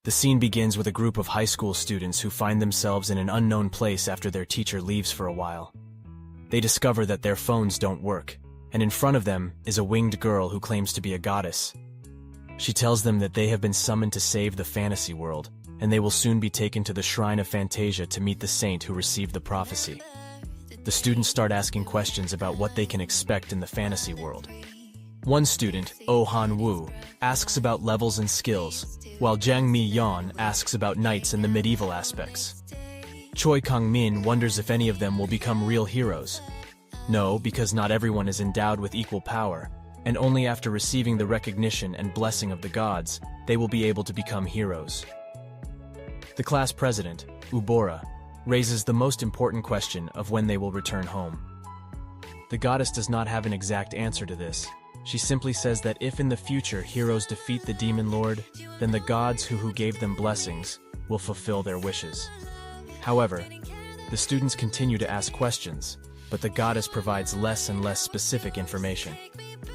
The scene begins with a group of high school students who find themselves in an unknown place after their teacher leaves for a while. They discover that their phones don't work, and in front of them is a winged girl who claims to be a goddess. She tells them that they have been summoned to save the fantasy world, and they will soon be taken to the Shrine of Fantasia to meet the saint who received the prophecy. The students start asking questions about what they can expect in the fantasy world. One student, Oh Han Woo, asks about levels and skills, while Jang Mi Yeon asks about knights and the medieval aspects. Choi Kang Min wonders if any of them will become real heroes. No, because not everyone is endowed with equal power, and only after receiving the recognition and blessing of the gods, they will be able to become heroes. The class president, Ubora, raises the most important question of when they will return home. The goddess does not have an exact answer to this. She simply says that if in the future heroes defeat the demon lord, then the gods who gave them blessings will fulfill their wishes. However, the students continue to ask questions, but the goddess provides less and less specific information.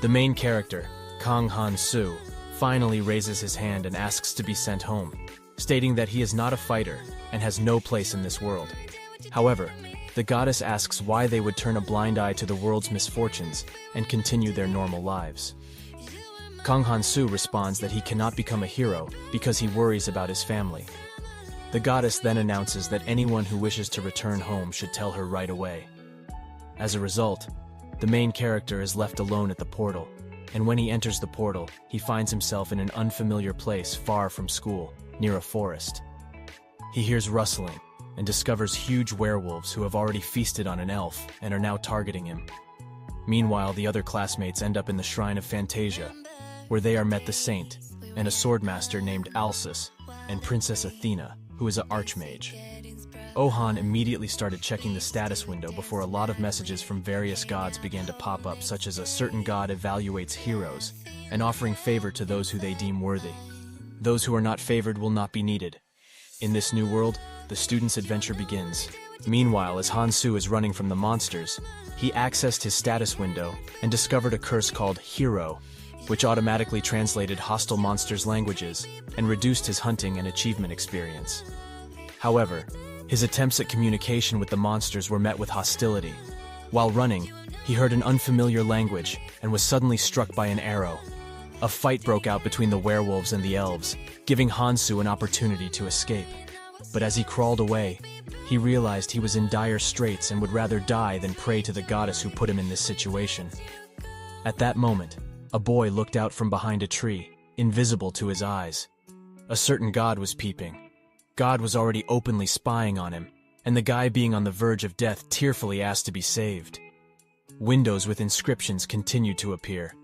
The main character, Kang Han-soo, finally raises his hand and asks to be sent home, stating that he is not a fighter and has no place in this world. However, the goddess asks why they would turn a blind eye to the world's misfortunes and continue their normal lives. Kang Han-soo responds that he cannot become a hero because he worries about his family. The goddess then announces that anyone who wishes to return home should tell her right away. As a result, the main character is left alone at the portal, and when he enters the portal, he finds himself in an unfamiliar place far from school, near a forest. He hears rustling and discovers huge werewolves who have already feasted on an elf and are now targeting him. Meanwhile, the other classmates end up in the Shrine of Fantasia, where they are met the saint and a swordmaster named Alsus and Princess Athena, who is an archmage. Ohan immediately started checking the status window before a lot of messages from various gods began to pop up, such as a certain god evaluates heroes and offering favor to those who they deem worthy. Those who are not favored will not be needed. In this new world, the student's adventure begins. Meanwhile, as Han-soo is running from the monsters, he accessed his status window and discovered a curse called Hero, which automatically translated hostile monsters' languages and reduced his hunting and achievement experience. However, his attempts at communication with the monsters were met with hostility. While running, he heard an unfamiliar language and was suddenly struck by an arrow. A fight broke out between the werewolves and the elves, giving Han-soo an opportunity to escape. But as he crawled away, he realized he was in dire straits and would rather die than pray to the goddess who put him in this situation. At that moment, a boy looked out from behind a tree, invisible to his eyes. A certain god was peeping. God was already openly spying on him, and the guy being on the verge of death tearfully asked to be saved. Windows with inscriptions continued to appear.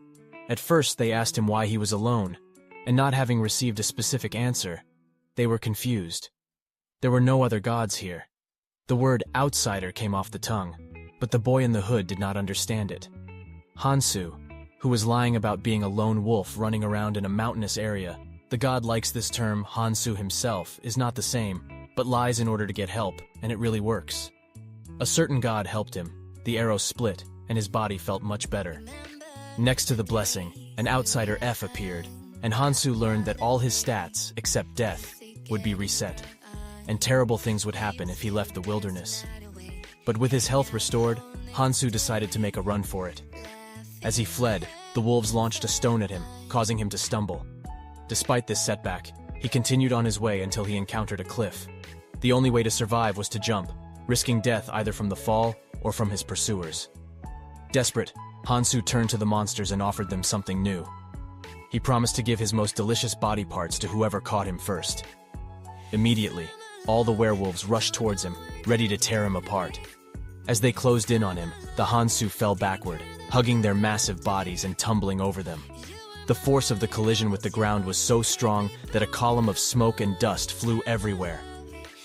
At first, they asked him why he was alone, and not having received a specific answer, they were confused. There were no other gods here. The word outsider came off the tongue, but the boy in the hood did not understand it. Han-soo, who was lying about being a lone wolf running around in a mountainous area, the god likes this term. Han-soo himself is not the same, but lies in order to get help, and it really works. A certain god helped him, the arrow split, and his body felt much better. Next to the blessing, an outsider F appeared, and Han-soo learned that all his stats, except death, would be reset, and terrible things would happen if he left the wilderness. But with his health restored, Han-soo decided to make a run for it. As he fled, the wolves launched a stone at him, causing him to stumble. Despite this setback, he continued on his way until he encountered a cliff. The only way to survive was to jump, risking death either from the fall or from his pursuers. Desperate, Han-soo turned to the monsters and offered them something new. He promised to give his most delicious body parts to whoever caught him first. Immediately, all the werewolves rushed towards him, ready to tear him apart. As they closed in on him, the Han-soo fell backward, hugging their massive bodies and tumbling over them. The force of the collision with the ground was so strong that a column of smoke and dust flew everywhere.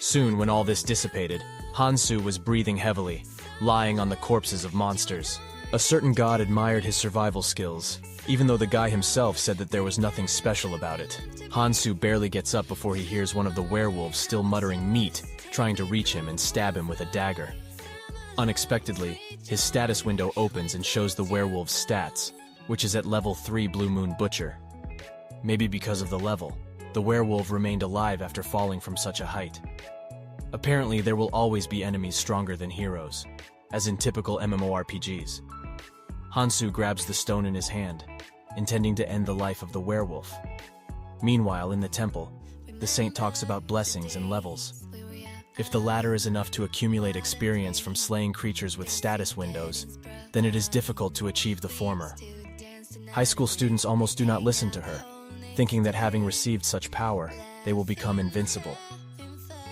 Soon, when all this dissipated, Han-soo was breathing heavily, lying on the corpses of monsters. A certain god admired his survival skills, even though the guy himself said that there was nothing special about it. Han-soo barely gets up before he hears one of the werewolves still muttering meat, trying to reach him and stab him with a dagger. Unexpectedly, his status window opens and shows the werewolf's stats, which is at level 3 Blue Moon Butcher. Maybe because of the level, the werewolf remained alive after falling from such a height. Apparently, there will always be enemies stronger than heroes, as in typical MMORPGs. Hansu grabs the stone in his hand, intending to end the life of the werewolf. Meanwhile, in the temple, the saint talks about blessings and levels. If the latter is enough to accumulate experience from slaying creatures with status windows, then it is difficult to achieve the former. High school students almost do not listen to her, thinking that having received such power, they will become invincible.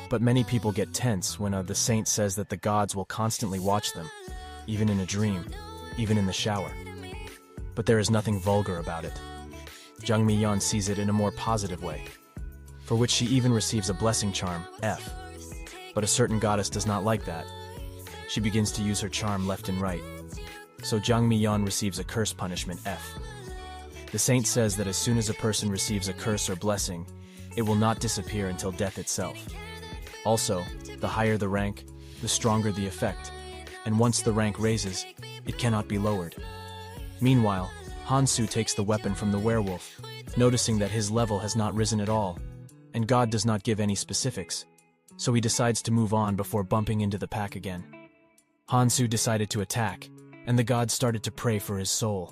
But many people get tense when the saint says that the gods will constantly watch them, even in a dream, even in the shower. But there is nothing vulgar about it. Jung Mi-yeon sees it in a more positive way, for which she even receives a blessing charm, F. But a certain goddess does not like that. She begins to use her charm left and right. So Jung Mi-yeon receives a curse punishment, F. The saint says that as soon as a person receives a curse or blessing, it will not disappear until death itself. Also, the higher the rank, the stronger the effect, and once the rank raises, it cannot be lowered. Meanwhile, Hansu takes the weapon from the werewolf, noticing that his level has not risen at all, and God does not give any specifics, so he decides to move on before bumping into the pack again. Hansu decided to attack, and the gods started to pray for his soul.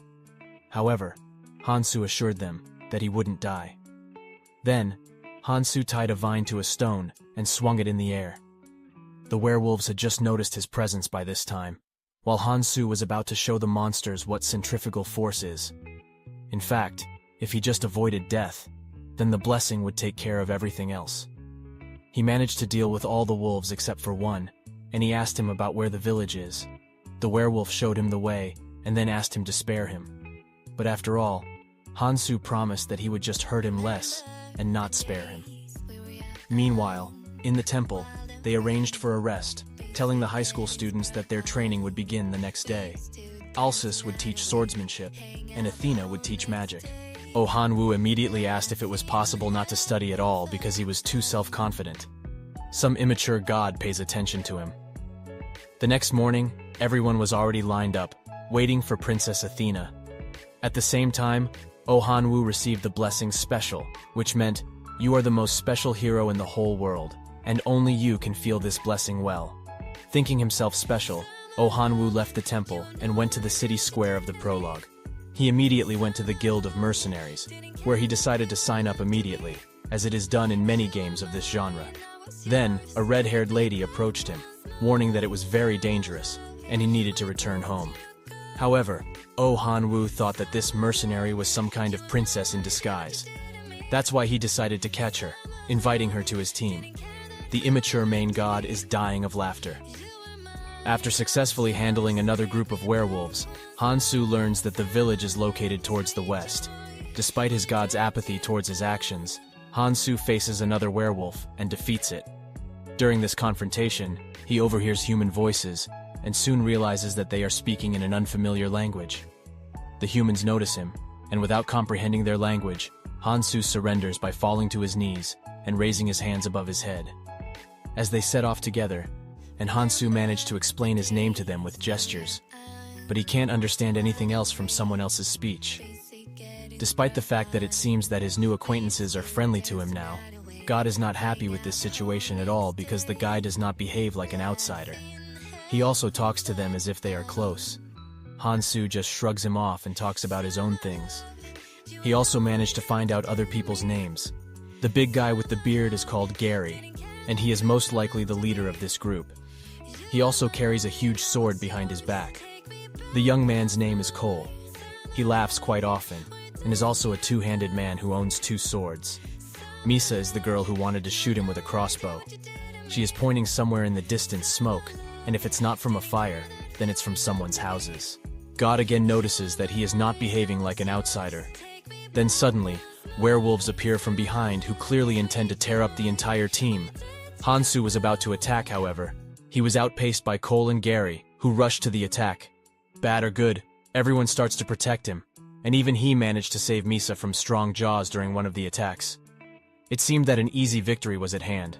However, Hansu assured them that he wouldn't die. Then, Hansu tied a vine to a stone and swung it in the air. The werewolves had just noticed his presence by this time, while Hansu was about to show the monsters what centrifugal force is. In fact, if he just avoided death, then the blessing would take care of everything else. He managed to deal with all the wolves except for one, and he asked him about where the village is. The werewolf showed him the way, and then asked him to spare him. But after all, Hansu promised that he would just hurt him less, and not spare him. Meanwhile, in the temple, they arranged for a rest, telling the high school students that their training would begin the next day. Alsis would teach swordsmanship, and Athena would teach magic. Oh Han-woo immediately asked if it was possible not to study at all because he was too self-confident. Some immature god pays attention to him. The next morning, everyone was already lined up, waiting for Princess Athena. At the same time, Oh Han-woo received the blessing special, which meant, you are the most special hero in the whole world, and only you can feel this blessing well. Thinking himself special, Oh Han-woo left the temple and went to the city square of the prologue. He immediately went to the Guild of Mercenaries, where he decided to sign up immediately, as it is done in many games of this genre. Then, a red-haired lady approached him, warning that it was very dangerous, and he needed to return home. However, Oh Han-woo thought that this mercenary was some kind of princess in disguise. That's why he decided to catch her, inviting her to his team. The immature main god is dying of laughter. After successfully handling another group of werewolves, Hansu learns that the village is located towards the west. Despite his god's apathy towards his actions, Hansu faces another werewolf and defeats it. During this confrontation, he overhears human voices and soon realizes that they are speaking in an unfamiliar language. The humans notice him, and without comprehending their language, Hansu surrenders by falling to his knees and raising his hands above his head. As they set off together, and Hansu managed to explain his name to them with gestures, but he can't understand anything else from someone else's speech. Despite the fact that it seems that his new acquaintances are friendly to him now, God is not happy with this situation at all because the guy does not behave like an outsider. He also talks to them as if they are close. Hansu just shrugs him off and talks about his own things. He also managed to find out other people's names. The big guy with the beard is called Gary, and he is most likely the leader of this group. He also carries a huge sword behind his back. The young man's name is Cole. He laughs quite often, and is also a two-handed man who owns two swords. Misa is the girl who wanted to shoot him with a crossbow. She is pointing somewhere in the distance smoke, and if it's not from a fire, then it's from someone's houses. God again notices that he is not behaving like an outsider. Then suddenly, werewolves appear from behind who clearly intend to tear up the entire team. Hansu was about to attack, however. He was outpaced by Cole and Gary, who rushed to the attack. Bad or good, everyone starts to protect him, and even he managed to save Misa from strong jaws during one of the attacks. It seemed that an easy victory was at hand.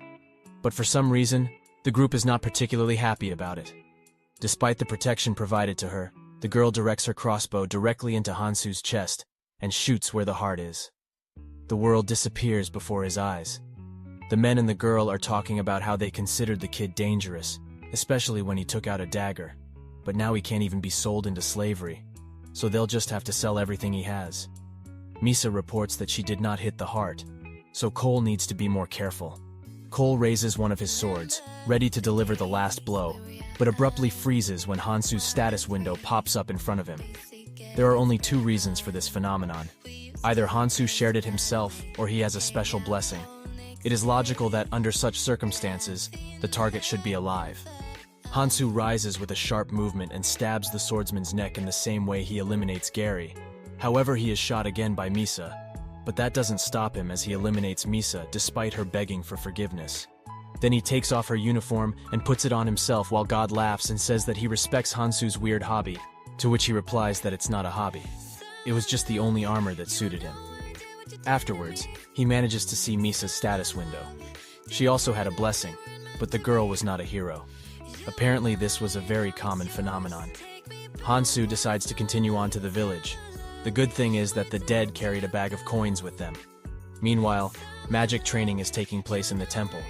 But for some reason, the group is not particularly happy about it. Despite the protection provided to her, the girl directs her crossbow directly into Hansu's chest and shoots where the heart is. The world disappears before his eyes. The men and the girl are talking about how they considered the kid dangerous, especially when he took out a dagger. But now he can't even be sold into slavery, so they'll just have to sell everything he has. Misa reports that she did not hit the heart, so Cole needs to be more careful. Cole raises one of his swords, ready to deliver the last blow, but abruptly freezes when Hansu's status window pops up in front of him. There are only two reasons for this phenomenon. Either Hansu shared it himself, or he has a special blessing. It is logical that under such circumstances, the target should be alive. Hansu rises with a sharp movement and stabs the swordsman's neck in the same way he eliminates Gary. However, he is shot again by Misa, but that doesn't stop him as he eliminates Misa despite her begging for forgiveness. Then he takes off her uniform and puts it on himself while God laughs and says that he respects Hansu's weird hobby, to which he replies that it's not a hobby. It was just the only armor that suited him. Afterwards, he manages to see Misa's status window. She also had a blessing, but the girl was not a hero. Apparently this was a very common phenomenon. Hansu decides to continue on to the village. The good thing is that the dead carried a bag of coins with them. Meanwhile, magic training is taking place in the temple.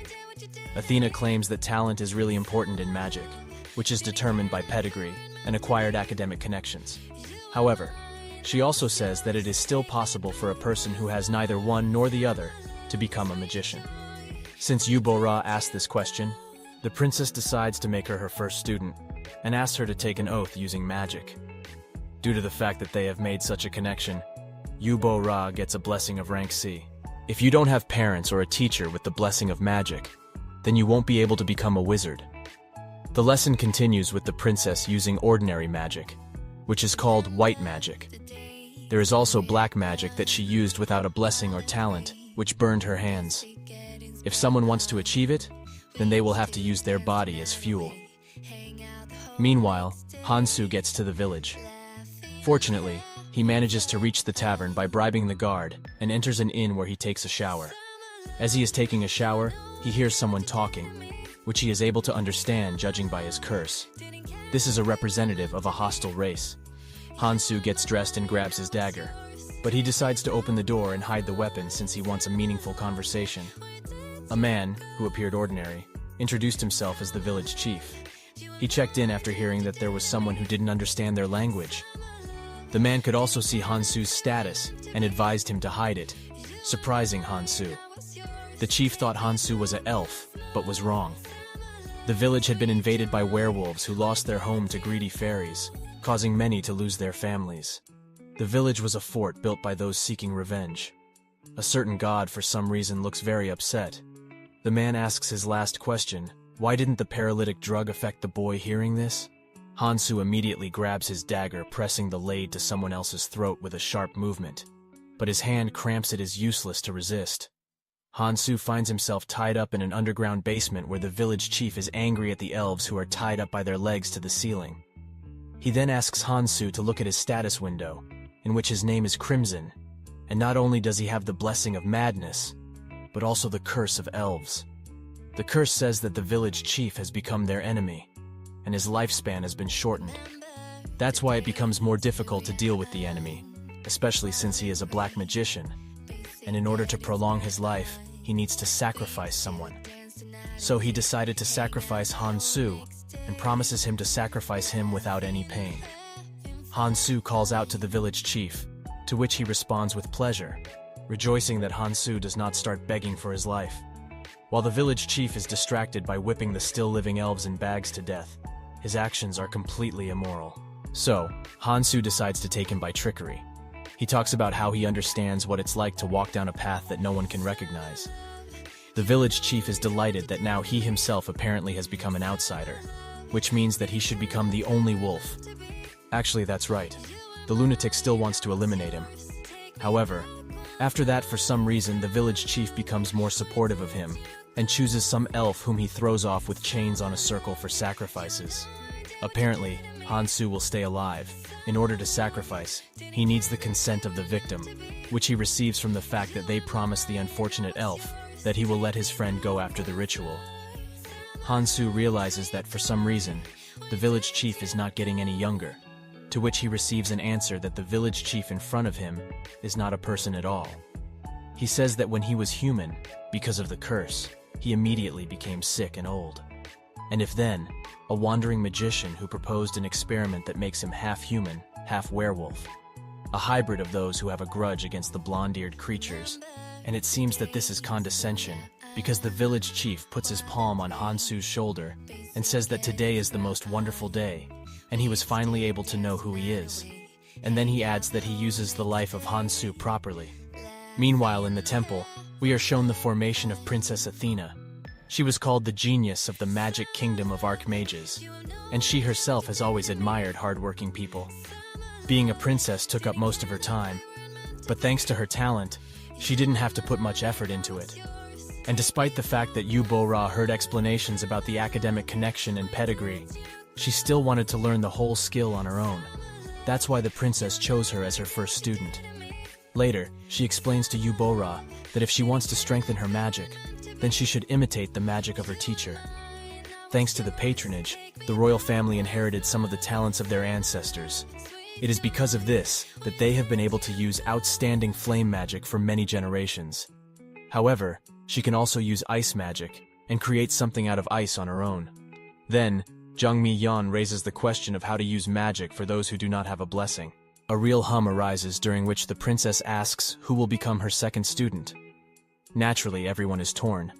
Athena claims that talent is really important in magic, which is determined by pedigree and acquired academic connections. However, she also says that it is still possible for a person who has neither one nor the other to become a magician. Since Yubora asked this question, the princess decides to make her her first student and asks her to take an oath using magic. Due to the fact that they have made such a connection, Yubora gets a blessing of rank C. If you don't have parents or a teacher with the blessing of magic, then you won't be able to become a wizard. The lesson continues with the princess using ordinary magic, which is called white magic. There is also black magic that she used without a blessing or talent, which burned her hands. If someone wants to achieve it, then they will have to use their body as fuel. Meanwhile, Hansu gets to the village. Fortunately, he manages to reach the tavern by bribing the guard and enters an inn where he takes a shower. As he is taking a shower, he hears someone talking, which he is able to understand judging by his curse. This is a representative of a hostile race. Hansu gets dressed and grabs his dagger, but he decides to open the door and hide the weapon since he wants a meaningful conversation. A man, who appeared ordinary, introduced himself as the village chief. He checked in after hearing that there was someone who didn't understand their language. The man could also see Hansu's status and advised him to hide it, surprising Hansu. The chief thought Hansu was an elf, but was wrong. The village had been invaded by werewolves who lost their home to greedy fairies, causing many to lose their families. The village was a fort built by those seeking revenge. A certain god for some reason looks very upset. The man asks his last question, why didn't the paralytic drug affect the boy hearing this? Hansu immediately grabs his dagger, pressing the blade to someone else's throat with a sharp movement. But his hand cramps it is useless to resist. Hansu finds himself tied up in an underground basement where the village chief is angry at the elves who are tied up by their legs to the ceiling. He then asks Hansu to look at his status window, in which his name is Crimson, and not only does he have the blessing of madness, but also the curse of elves. The curse says that the village chief has become their enemy, and his lifespan has been shortened. That's why it becomes more difficult to deal with the enemy, especially since he is a black magician, and in order to prolong his life, he needs to sacrifice someone. So he decided to sacrifice Hansu, and promises him to sacrifice him without any pain. Hansu calls out to the village chief, to which he responds with pleasure, rejoicing that Hansu does not start begging for his life. While the village chief is distracted by whipping the still-living elves in bags to death, his actions are completely immoral. So, Hansu decides to take him by trickery. He talks about how he understands what it's like to walk down a path that no one can recognize. The village chief is delighted that now he himself apparently has become an outsider, which means that he should become the only wolf. Actually, that's right. The lunatic still wants to eliminate him. However, after that, for some reason, the village chief becomes more supportive of him and chooses some elf whom he throws off with chains on a circle for sacrifices. Apparently, Hansu will stay alive. In order to sacrifice, he needs the consent of the victim, which he receives from the fact that they promise the unfortunate elf that he will let his friend go after the ritual. Hansu realizes that for some reason, the village chief is not getting any younger, to which he receives an answer that the village chief in front of him is not a person at all. He says that when he was human, because of the curse, he immediately became sick and old. And if then, a wandering magician who proposed an experiment that makes him half human, half werewolf, a hybrid of those who have a grudge against the blonde-eared creatures, and it seems that this is condescension, because the village chief puts his palm on Hansu's shoulder and says that today is the most wonderful day, and he was finally able to know who he is. And then he adds that he uses the life of Hansu properly. Meanwhile, in the temple, we are shown the formation of Princess Athena. She was called the genius of the magic kingdom of archmages, and she herself has always admired hardworking people. Being a princess took up most of her time, but thanks to her talent, she didn't have to put much effort into it. And despite the fact that Yu Bo-ra heard explanations about the academic connection and pedigree, she still wanted to learn the whole skill on her own. That's why the princess chose her as her first student. Later, she explains to Yu Bo-ra that if she wants to strengthen her magic, then she should imitate the magic of her teacher. Thanks to the patronage, the royal family inherited some of the talents of their ancestors. It is because of this that they have been able to use outstanding flame magic for many generations. However, she can also use ice magic and create something out of ice on her own. Then, Jung Mi-yeon raises the question of how to use magic for those who do not have a blessing. A real hum arises during which the princess asks who will become her second student. Naturally, everyone is torn,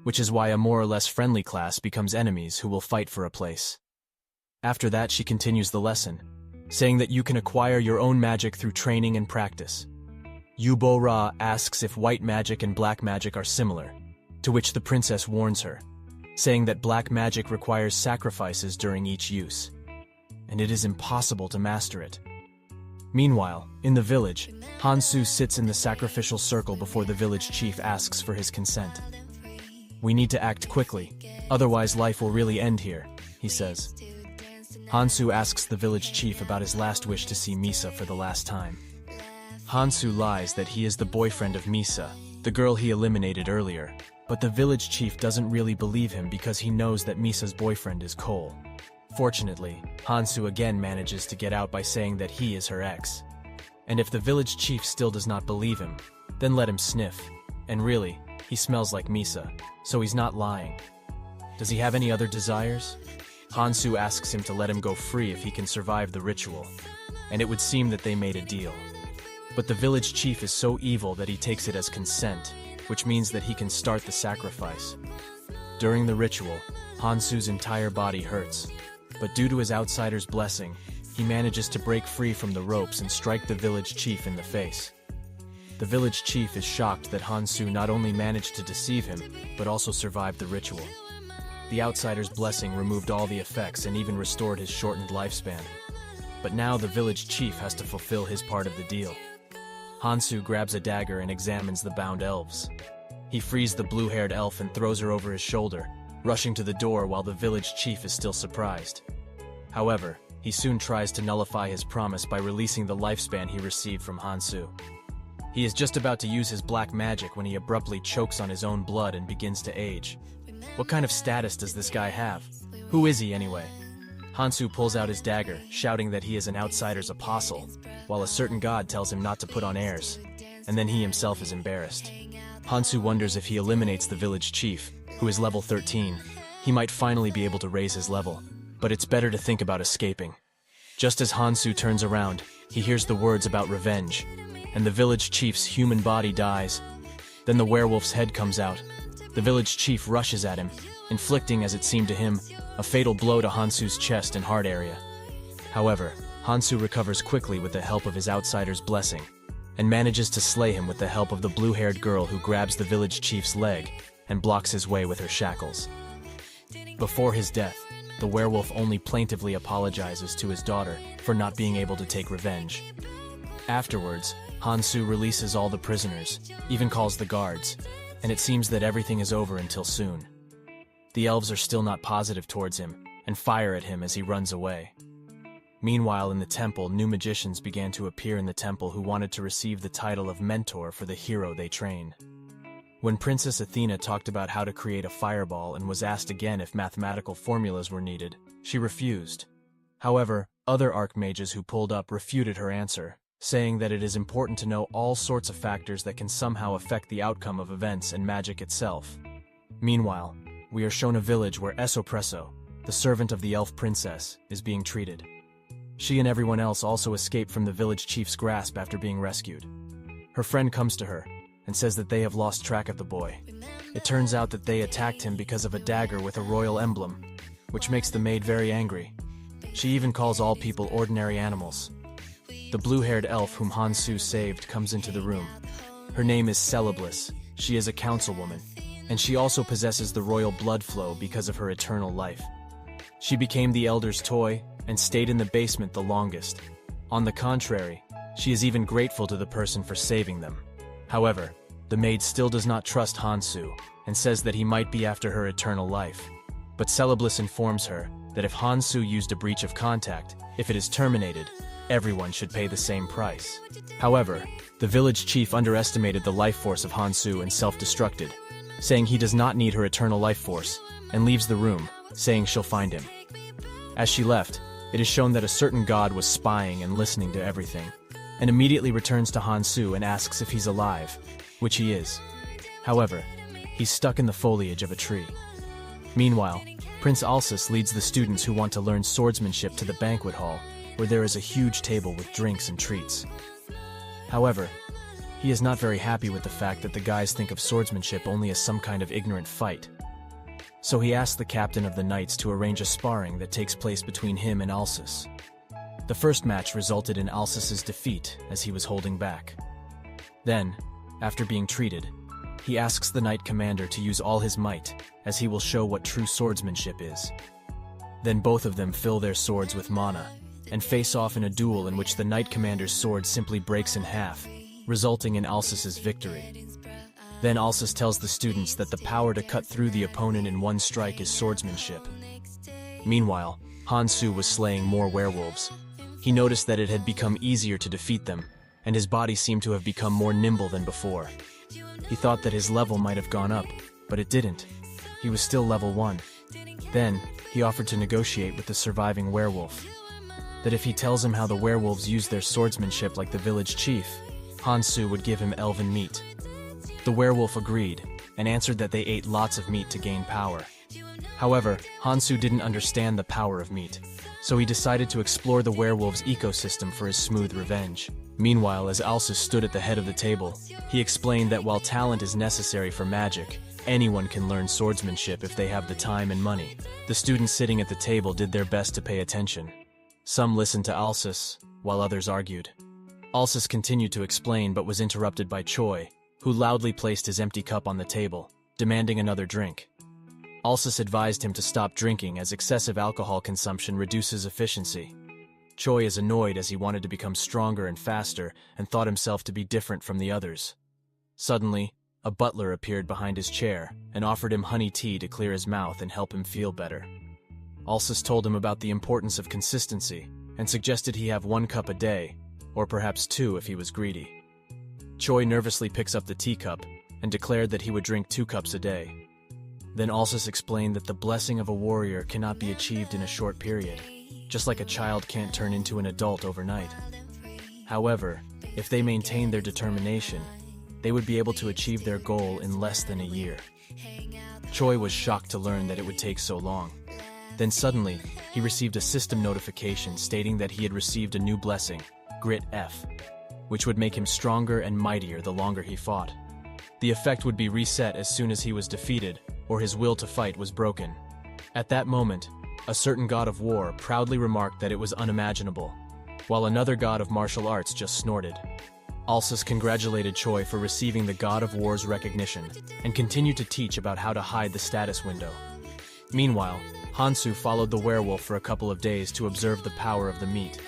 which is why a more or less friendly class becomes enemies who will fight for a place. After that, she continues the lesson, saying that you can acquire your own magic through training and practice. Yu Bo-ra asks if white magic and black magic are similar, to which the princess warns her, saying that black magic requires sacrifices during each use, and it is impossible to master it. Meanwhile, in the village, Hansu sits in the sacrificial circle before the village chief asks for his consent. "We need to act quickly, otherwise life will really end here," he says. Hansu asks the village chief about his last wish to see Misa for the last time. Hansu lies that he is the boyfriend of Misa, the girl he eliminated earlier, but the village chief doesn't really believe him because he knows that Misa's boyfriend is Cole. Fortunately, Hansu again manages to get out by saying that he is her ex. And if the village chief still does not believe him, then let him sniff. And really, he smells like Misa, so he's not lying. Does he have any other desires? Hansu asks him to let him go free if he can survive the ritual, and it would seem that they made a deal. But the village chief is so evil that he takes it as consent, which means that he can start the sacrifice. During the ritual, Hansu's entire body hurts, but due to his outsider's blessing, he manages to break free from the ropes and strike the village chief in the face. The village chief is shocked that Hansu not only managed to deceive him, but also survived the ritual. The outsider's blessing removed all the effects and even restored his shortened lifespan. But now the village chief has to fulfill his part of the deal. Hansu grabs a dagger and examines the bound elves. He frees the blue-haired elf and throws her over his shoulder, rushing to the door while the village chief is still surprised. However, he soon tries to nullify his promise by releasing the lifespan he received from Hansu. He is just about to use his black magic when he abruptly chokes on his own blood and begins to age. What kind of status does this guy have? Who is he anyway? Hansu pulls out his dagger, shouting that he is an outsider's apostle, while a certain god tells him not to put on airs, and then he himself is embarrassed. Hansu wonders if he eliminates the village chief, who is level 13, he might finally be able to raise his level, but it's better to think about escaping. Just as Hansu turns around, he hears the words about revenge, and the village chief's human body dies. Then the werewolf's head comes out. The village chief rushes at him, inflicting, as it seemed to him, a fatal blow to Hansu's chest and heart area. However, Hansu recovers quickly with the help of his outsider's blessing, and manages to slay him with the help of the blue-haired girl who grabs the village chief's leg and blocks his way with her shackles. Before his death, the werewolf only plaintively apologizes to his daughter for not being able to take revenge. Afterwards, Hansu releases all the prisoners, even calls the guards, and it seems that everything is over until soon. The elves are still not positive towards him, and fire at him as he runs away. Meanwhile, in the temple, new magicians began to appear in the temple who wanted to receive the title of mentor for the hero they train. When Princess Athena talked about how to create a fireball and was asked again if mathematical formulas were needed, she refused. However, other archmages who pulled up refuted her answer, saying that it is important to know all sorts of factors that can somehow affect the outcome of events and magic itself. Meanwhile, we are shown a village where Esopresso, the servant of the elf princess, is being treated. She and everyone else also escape from the village chief's grasp after being rescued. Her friend comes to her and says that they have lost track of the boy. It turns out that they attacked him because of a dagger with a royal emblem, which makes the maid very angry. She even calls all people ordinary animals. The blue-haired elf whom Hansu saved comes into the room. Her name is Celebliss. She is a councilwoman, and she also possesses the royal blood flow because of her eternal life. She became the elder's toy and stayed in the basement the longest. On the contrary, she is even grateful to the person for saving them. However, the maid still does not trust Hansu and says that he might be after her eternal life. But Celebliss informs her that if Hansu used a breach of contact, if it is terminated, everyone should pay the same price. However, the village chief underestimated the life force of Hansu and self-destructed, saying he does not need her eternal life force, and leaves the room, saying she'll find him. As she left, it is shown that a certain god was spying and listening to everything, and immediately returns to Hansu and asks if he's alive, which he is. However, he's stuck in the foliage of a tree. Meanwhile, Prince Alsus leads the students who want to learn swordsmanship to the banquet hall, where there is a huge table with drinks and treats. However, he is not very happy with the fact that the guys think of swordsmanship only as some kind of ignorant fight. So he asks the captain of the knights to arrange a sparring that takes place between him and Alsus. The first match resulted in Alsus's defeat as he was holding back. Then, after being treated, he asks the knight commander to use all his might, as he will show what true swordsmanship is. Then both of them fill their swords with mana, and face off in a duel in which the knight commander's sword simply breaks in half, resulting in Alsus's victory. Then Alsus tells the students that the power to cut through the opponent in one strike is swordsmanship. Meanwhile, Hansu was slaying more werewolves. He noticed that it had become easier to defeat them, and his body seemed to have become more nimble than before. He thought that his level might have gone up, but it didn't. He was still level 1. Then, he offered to negotiate with the surviving werewolf. That if he tells him how the werewolves use their swordsmanship like the village chief, Hansu would give him elven meat. The werewolf agreed, and answered that they ate lots of meat to gain power. However, Hansu didn't understand the power of meat, so he decided to explore the werewolf's ecosystem for his smooth revenge. Meanwhile, as Alsus stood at the head of the table, he explained that while talent is necessary for magic, anyone can learn swordsmanship if they have the time and money. The students sitting at the table did their best to pay attention. Some listened to Alsus, while others argued. Alsus continued to explain but was interrupted by Choi, who loudly placed his empty cup on the table, demanding another drink. Alsus advised him to stop drinking as excessive alcohol consumption reduces efficiency. Choi is annoyed as he wanted to become stronger and faster and thought himself to be different from the others. Suddenly, a butler appeared behind his chair and offered him honey tea to clear his mouth and help him feel better. Alsus told him about the importance of consistency and suggested he have 1 cup a day, or perhaps 2 if he was greedy. Choi nervously picks up the teacup and declared that he would drink 2 cups a day. Then Alsus explained that the blessing of a warrior cannot be achieved in a short period, just like a child can't turn into an adult overnight. However, if they maintain their determination, they would be able to achieve their goal in less than a year. Choi was shocked to learn that it would take so long. Then suddenly, he received a system notification stating that he had received a new blessing, Grit F, which would make him stronger and mightier the longer he fought. The effect would be reset as soon as he was defeated, or his will to fight was broken. At that moment, a certain god of war proudly remarked that it was unimaginable, while another god of martial arts just snorted. Alsus congratulated Choi for receiving the god of war's recognition, and continued to teach about how to hide the status window. Meanwhile, Hansu followed the werewolf for a couple of days to observe the power of the meat.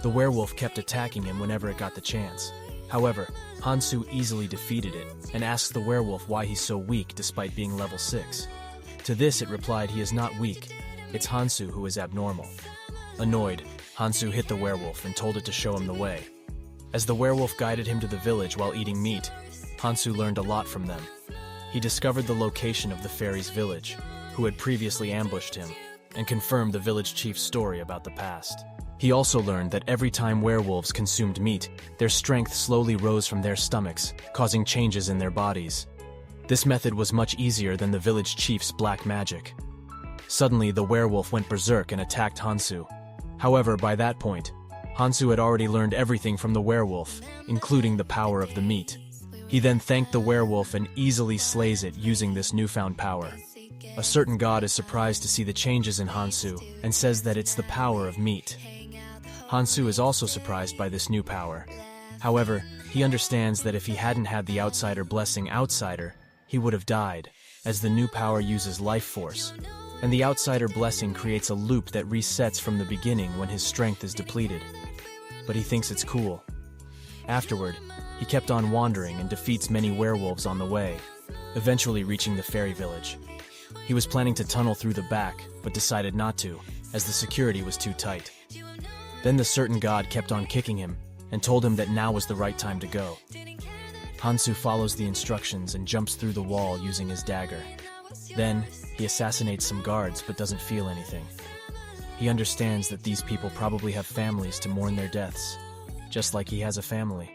The werewolf kept attacking him whenever it got the chance. However, Hansu easily defeated it, and asked the werewolf why he's so weak despite being level 6. To this it replied he is not weak, it's Hansu who is abnormal. Annoyed, Hansu hit the werewolf and told it to show him the way. As the werewolf guided him to the village while eating meat, Hansu learned a lot from them. He discovered the location of the fairy's village, who had previously ambushed him, and confirmed the village chief's story about the past. He also learned that every time werewolves consumed meat, their strength slowly rose from their stomachs, causing changes in their bodies. This method was much easier than the village chief's black magic. Suddenly, the werewolf went berserk and attacked Hansu. However, by that point, Hansu had already learned everything from the werewolf, including the power of the meat. He then thanked the werewolf and easily slays it using this newfound power. A certain god is surprised to see the changes in Hansu and says that it's the power of meat. Hansu is also surprised by this new power. However, he understands that if he hadn't had the outsider blessing outsider, he would have died, as the new power uses life force, and the outsider blessing creates a loop that resets from the beginning when his strength is depleted. But he thinks it's cool. Afterward, he kept on wandering and defeats many werewolves on the way, eventually reaching the fairy village. He was planning to tunnel through the back, but decided not to, as the security was too tight. Then the certain god kept on kicking him, and told him that now was the right time to go. Hansu follows the instructions and jumps through the wall using his dagger. Then, he assassinates some guards but doesn't feel anything. He understands that these people probably have families to mourn their deaths, just like he has a family.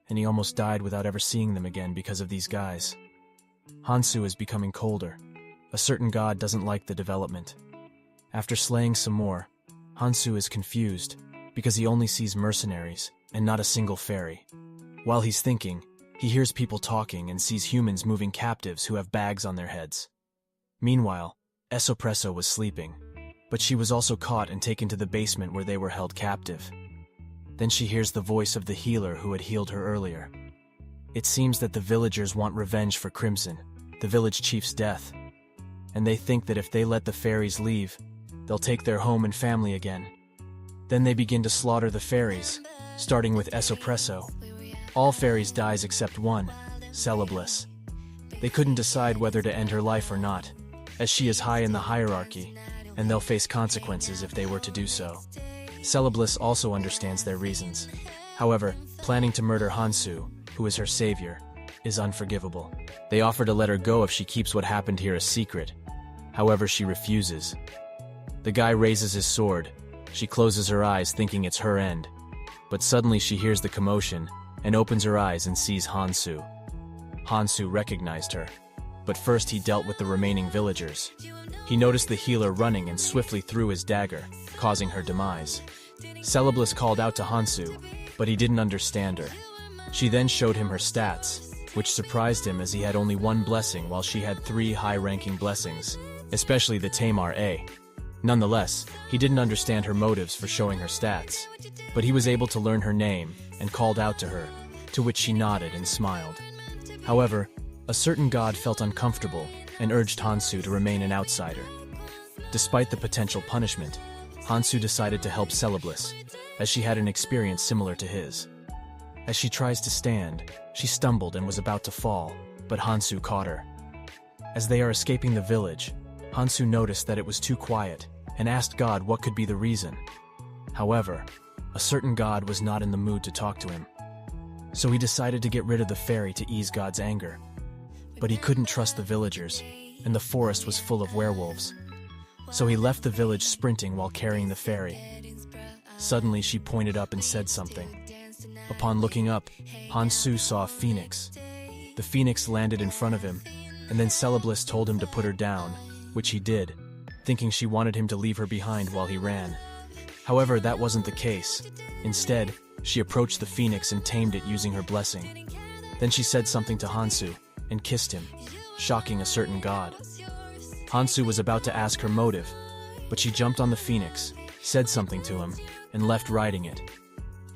And he almost died without ever seeing them again because of these guys. Hansu is becoming colder. A certain god doesn't like the development. After slaying some more, Hansu is confused because he only sees mercenaries and not a single fairy. While he's thinking, he hears people talking and sees humans moving captives who have bags on their heads. Meanwhile, Esoppresso was sleeping, but she was also caught and taken to the basement where they were held captive. Then she hears the voice of the healer who had healed her earlier. It seems that the villagers want revenge for Crimson, the village chief's death, and they think that if they let the fairies leave, they'll take their home and family again. Then they begin to slaughter the fairies, starting with Esoppresso. All fairies dies except one, Celebliss. They couldn't decide whether to end her life or not, as she is high in the hierarchy, and they'll face consequences if they were to do so. Celebliss also understands their reasons. However, planning to murder Hansu, who is her savior, is unforgivable. They offer to let her go if she keeps what happened here a secret. However, she refuses. The guy raises his sword. She closes her eyes thinking it's her end. But suddenly she hears the commotion and opens her eyes and sees Hansu. Hansu recognized her, but first he dealt with the remaining villagers. He noticed the healer running and swiftly threw his dagger, causing her demise. Celebliss called out to Hansu, but he didn't understand her. She then showed him her stats, which surprised him as he had only one blessing while she had 3 high-ranking blessings, especially the Tamar A. Nonetheless, he didn't understand her motives for showing her stats, but he was able to learn her name and called out to her, to which she nodded and smiled. However, a certain god felt uncomfortable and urged Hansu to remain an outsider. Despite the potential punishment, Hansu decided to help Celebliss, as she had an experience similar to his. As she tries to stand, she stumbled and was about to fall, but Hansu caught her. As they are escaping the village, Hansu noticed that it was too quiet and asked God what could be the reason. However, a certain god was not in the mood to talk to him. So he decided to get rid of the fairy to ease God's anger. But he couldn't trust the villagers, and the forest was full of werewolves. So he left the village sprinting while carrying the fairy. Suddenly she pointed up and said something. Upon looking up, Hansu saw a phoenix. The phoenix landed in front of him, and then Celebliss told him to put her down, which he did, thinking she wanted him to leave her behind while he ran. However, that wasn't the case. Instead, she approached the phoenix and tamed it using her blessing. Then she said something to Hansu and kissed him, shocking a certain god. Hansu was about to ask her motive, but she jumped on the phoenix, said something to him, and left riding it.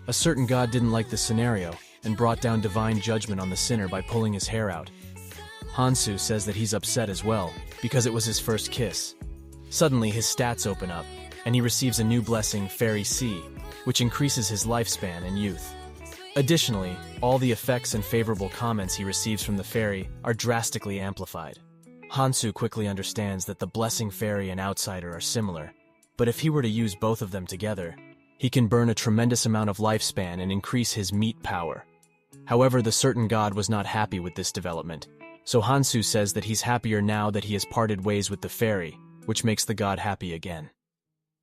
A certain god didn't like this scenario and brought down divine judgment on the sinner by pulling his hair out. Hansu says that he's upset as well because it was his first kiss. Suddenly his stats open up, and he receives a new blessing, Fairy C, which increases his lifespan and youth. Additionally, all the effects and favorable comments he receives from the fairy are drastically amplified. Hansu quickly understands that the blessing fairy and outsider are similar, but if he were to use both of them together, he can burn a tremendous amount of lifespan and increase his meat power. However, the certain god was not happy with this development, so Hansu says that he's happier now that he has parted ways with the fairy, which makes the god happy again.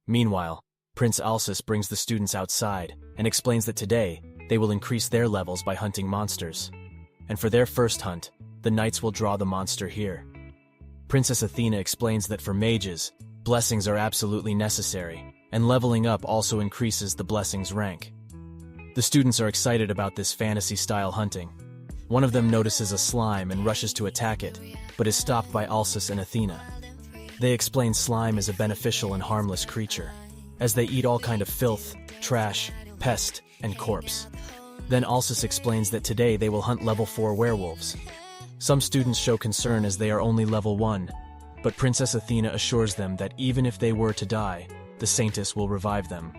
Meanwhile, Prince Alsus brings the students outside and explains that today they will increase their levels by hunting monsters. And for their first hunt, the knights will draw the monster here. Princess Athena explains that for mages, blessings are absolutely necessary, and leveling up also increases the blessing's rank. The students are excited about this fantasy-style hunting. One of them notices a slime and rushes to attack it, but is stopped by Alsus and Athena. They explain slime is a beneficial and harmless creature, as they eat all kind of filth, trash, pest, and corpse. Then Alsus explains that today they will hunt level 4 werewolves. Some students show concern as they are only level 1, but Princess Athena assures them that even if they were to die, the Saintess will revive them.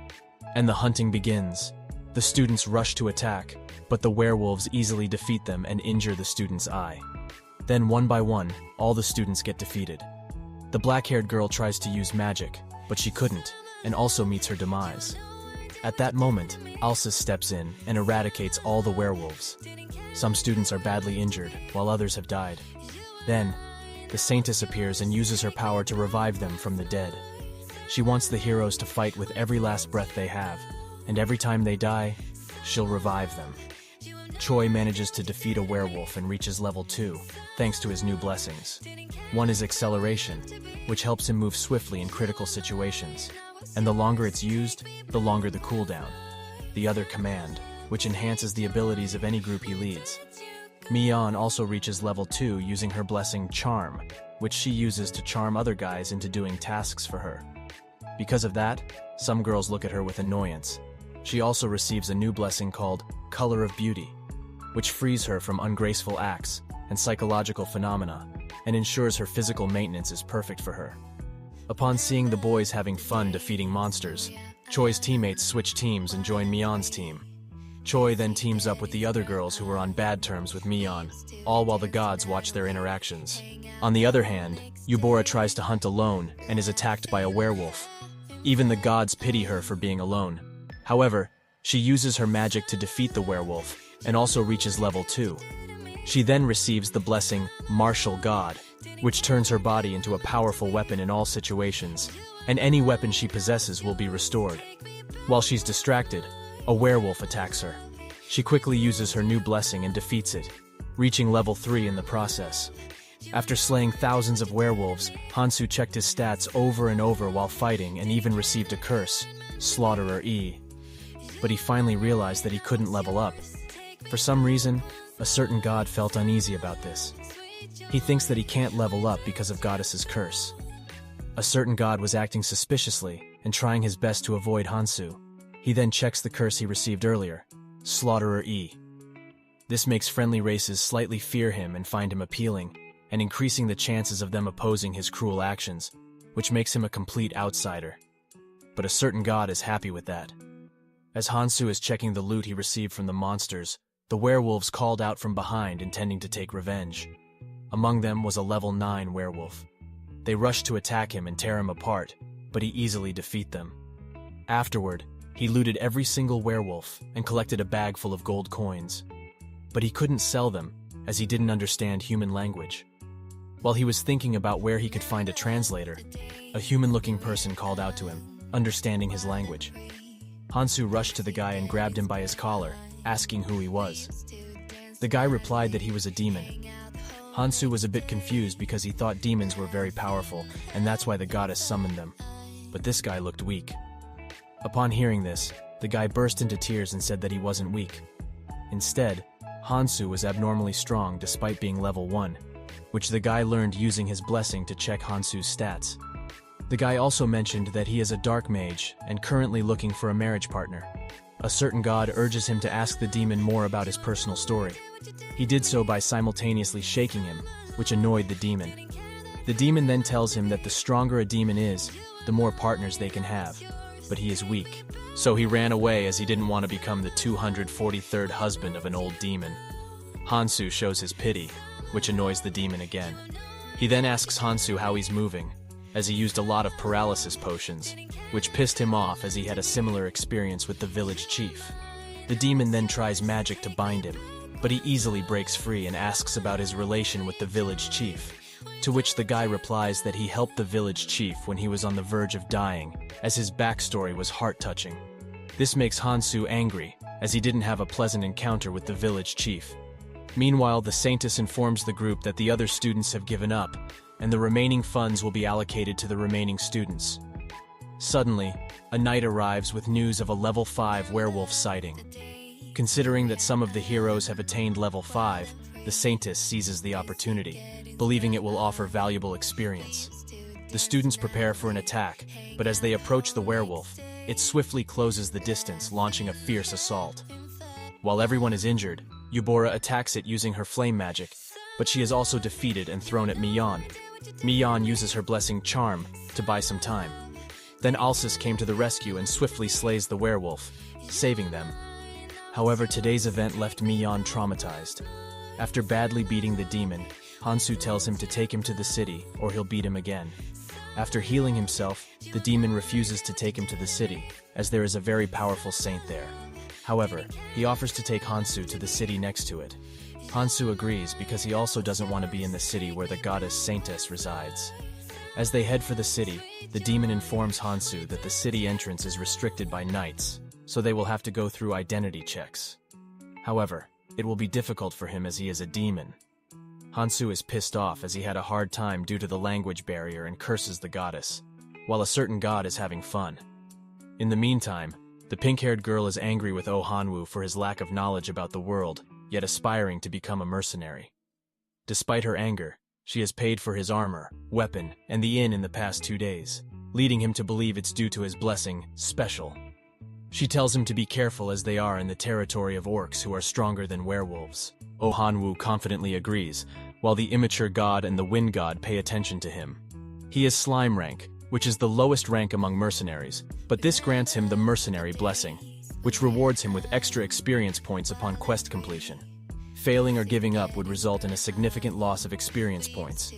And the hunting begins. The students rush to attack, but the werewolves easily defeat them and injure the student's eye. Then one by one, all the students get defeated. The black-haired girl tries to use magic, but she couldn't, and also meets her demise. At that moment, Alsus steps in and eradicates all the werewolves. Some students are badly injured, while others have died. Then, the Saintess appears and uses her power to revive them from the dead. She wants the heroes to fight with every last breath they have, and every time they die, she'll revive them. Choi manages to defeat a werewolf and reaches level 2, thanks to his new blessings. One is acceleration, which helps him move swiftly in critical situations, and the longer it's used, the longer the cooldown. The other command, which enhances the abilities of any group he leads. Mion also reaches level 2 using her blessing Charm, which she uses to charm other guys into doing tasks for her. Because of that, some girls look at her with annoyance. She also receives a new blessing called Color of Beauty, which frees her from ungraceful acts and psychological phenomena, and ensures her physical maintenance is perfect for her. Upon seeing the boys having fun defeating monsters, Choi's teammates switch teams and join Mion's team. Choi then teams up with the other girls who were on bad terms with Mion, all while the gods watch their interactions. On the other hand, Eubora tries to hunt alone and is attacked by a werewolf. Even the gods pity her for being alone. However, she uses her magic to defeat the werewolf, and also reaches level 2. She then receives the blessing Martial God, which turns her body into a powerful weapon in all situations, and any weapon she possesses will be restored. While she's distracted, a werewolf attacks her. She quickly uses her new blessing and defeats it, reaching level 3 in the process. After slaying thousands of werewolves, Hansu checked his stats over and over while fighting and even received a curse, Slaughterer E. But he finally realized that he couldn't level up. For some reason, a certain god felt uneasy about this. He thinks that he can't level up because of Goddess's curse. A certain god was acting suspiciously and trying his best to avoid Hansu. He then checks the curse he received earlier, Slaughterer E. This makes friendly races slightly fear him and find him appealing, and increasing the chances of them opposing his cruel actions, which makes him a complete outsider. But a certain god is happy with that. As Hansu is checking the loot he received from the monsters, the werewolves called out from behind intending to take revenge. Among them was a level 9 werewolf. They rushed to attack him and tear him apart, but he easily defeated them. Afterward, he looted every single werewolf and collected a bag full of gold coins. But he couldn't sell them, as he didn't understand human language. While he was thinking about where he could find a translator, a human-looking person called out to him, understanding his language. Hansu rushed to the guy and grabbed him by his collar, asking who he was. The guy replied that he was a demon. Hansu was a bit confused because he thought demons were very powerful, and that's why the goddess summoned them. But this guy looked weak. Upon hearing this, the guy burst into tears and said that he wasn't weak. Instead, Hansu was abnormally strong despite being level 1, which the guy learned using his blessing to check Hansu's stats. The guy also mentioned that he is a dark mage and currently looking for a marriage partner. A certain god urges him to ask the demon more about his personal story. He did so by simultaneously shaking him, which annoyed the demon. The demon then tells him that the stronger a demon is, the more partners they can have, but he is weak. So he ran away as he didn't want to become the 243rd husband of an old demon. Hansu shows his pity, which annoys the demon again. He then asks Hansu how he's moving, as he used a lot of paralysis potions, which pissed him off as he had a similar experience with the village chief. The demon then tries magic to bind him, but he easily breaks free and asks about his relation with the village chief. To which the guy replies that he helped the village chief when he was on the verge of dying, as his backstory was heart-touching. This makes Hansu angry, as he didn't have a pleasant encounter with the village chief. Meanwhile, the Saintess informs the group that the other students have given up, and the remaining funds will be allocated to the remaining students. Suddenly, a knight arrives with news of a level 5 werewolf sighting. Considering that some of the heroes have attained level 5, the Saintess seizes the opportunity, believing it will offer valuable experience. The students prepare for an attack, but as they approach the werewolf, it swiftly closes the distance, launching a fierce assault. While everyone is injured, Yubora attacks it using her flame magic, but she is also defeated and thrown at Mion. Mion uses her blessing charm to buy some time. Then Alsis came to the rescue and swiftly slays the werewolf, saving them. However, today's event left Mion traumatized. After badly beating the demon, Hansu tells him to take him to the city or he'll beat him again. After healing himself, the demon refuses to take him to the city, as there is a very powerful saint there. However, he offers to take Hansu to the city next to it. Hansu agrees because he also doesn't want to be in the city where the goddess Saintess resides. As they head for the city, the demon informs Hansu that the city entrance is restricted by knights, so they will have to go through identity checks. However, it will be difficult for him as he is a demon. Hansu is pissed off as he had a hard time due to the language barrier and curses the goddess, while a certain god is having fun. In the meantime, the pink-haired girl is angry with Oh Hanwoo for his lack of knowledge about the world, yet aspiring to become a mercenary. Despite her anger, she has paid for his armor, weapon, and the inn in the past 2 days, leading him to believe it's due to his blessing, special. She tells him to be careful as they are in the territory of orcs who are stronger than werewolves. Oh Hanwoo confidently agrees, while the immature god and the wind god pay attention to him. He is slime rank, which is the lowest rank among mercenaries, but this grants him the mercenary blessing, which rewards him with extra experience points upon quest completion. Failing or giving up would result in a significant loss of experience points.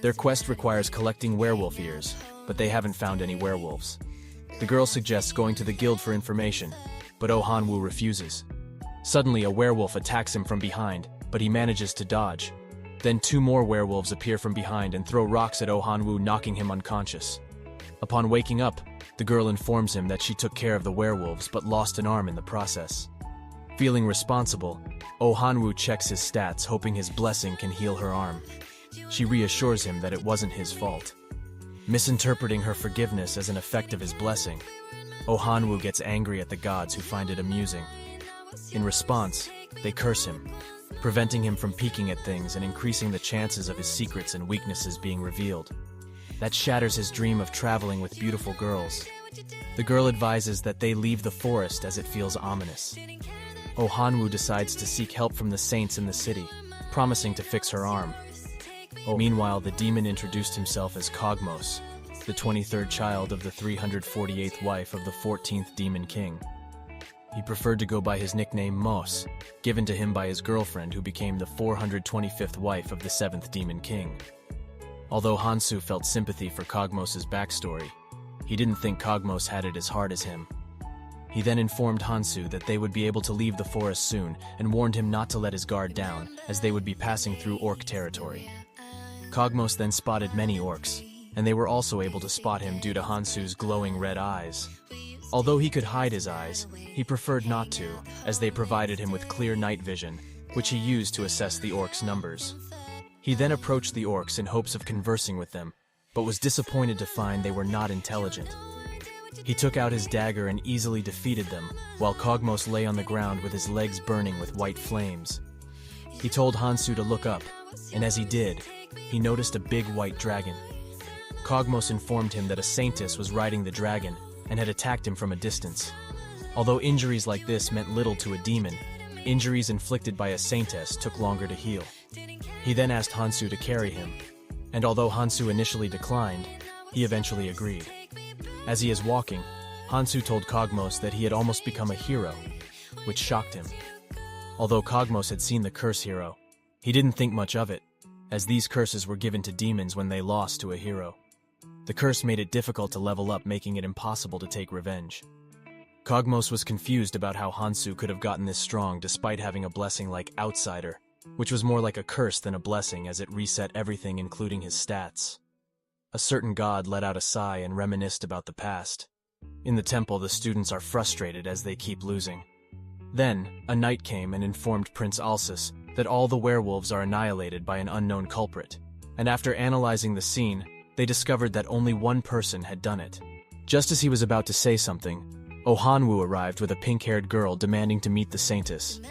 Their quest requires collecting werewolf ears, but they haven't found any werewolves. The girl suggests going to the guild for information, but Oh Hanwoo refuses. Suddenly, a werewolf attacks him from behind, but he manages to dodge. Then 2 more werewolves appear from behind and throw rocks at Oh Hanwoo, knocking him unconscious. Upon waking up, the girl informs him that she took care of the werewolves but lost an arm in the process. Feeling responsible, Oh Hanwoo checks his stats, hoping his blessing can heal her arm. She reassures him that it wasn't his fault. Misinterpreting her forgiveness as an effect of his blessing, Oh Hanwoo gets angry at the gods who find it amusing. In response, they curse him, preventing him from peeking at things and increasing the chances of his secrets and weaknesses being revealed. That shatters his dream of traveling with beautiful girls. The girl advises that they leave the forest as it feels ominous. Oh Hanwoo decides to seek help from the saints in the city, promising to fix her arm. Meanwhile, the demon introduced himself as Cogmos, the 23rd child of the 348th wife of the 14th Demon King. He preferred to go by his nickname Mos, given to him by his girlfriend who became the 425th wife of the 7th Demon King. Although Hansu felt sympathy for Cogmos' backstory, he didn't think Cogmos had it as hard as him. He then informed Hansu that they would be able to leave the forest soon and warned him not to let his guard down, as they would be passing through orc territory. Cogmos then spotted many orcs, and they were also able to spot him due to Hansu's glowing red eyes. Although he could hide his eyes, he preferred not to, as they provided him with clear night vision, which he used to assess the orcs' numbers. He then approached the orcs in hopes of conversing with them, but was disappointed to find they were not intelligent. He took out his dagger and easily defeated them, while Cogmos lay on the ground with his legs burning with white flames. He told Hansu to look up, and as he did, he noticed a big white dragon. Cogmos informed him that a saintess was riding the dragon and had attacked him from a distance. Although injuries like this meant little to a demon, injuries inflicted by a saintess took longer to heal. He then asked Hansu to carry him, and although Hansu initially declined, he eventually agreed. As he is walking, Hansu told Cogmos that he had almost become a hero, which shocked him. Although Cogmos had seen the curse hero, he didn't think much of it, as these curses were given to demons when they lost to a hero. The curse made it difficult to level up, making it impossible to take revenge. Cogmos was confused about how Hansu could have gotten this strong despite having a blessing like Outsider, which was more like a curse than a blessing as it reset everything including his stats. A certain god let out a sigh and reminisced about the past. In the temple, the students are frustrated as they keep losing. Then, a knight came and informed Prince Alsus that all the werewolves are annihilated by an unknown culprit, and after analyzing the scene, they discovered that only one person had done it. Just as he was about to say something, Ohanwu arrived with a pink-haired girl demanding to meet the Saintess.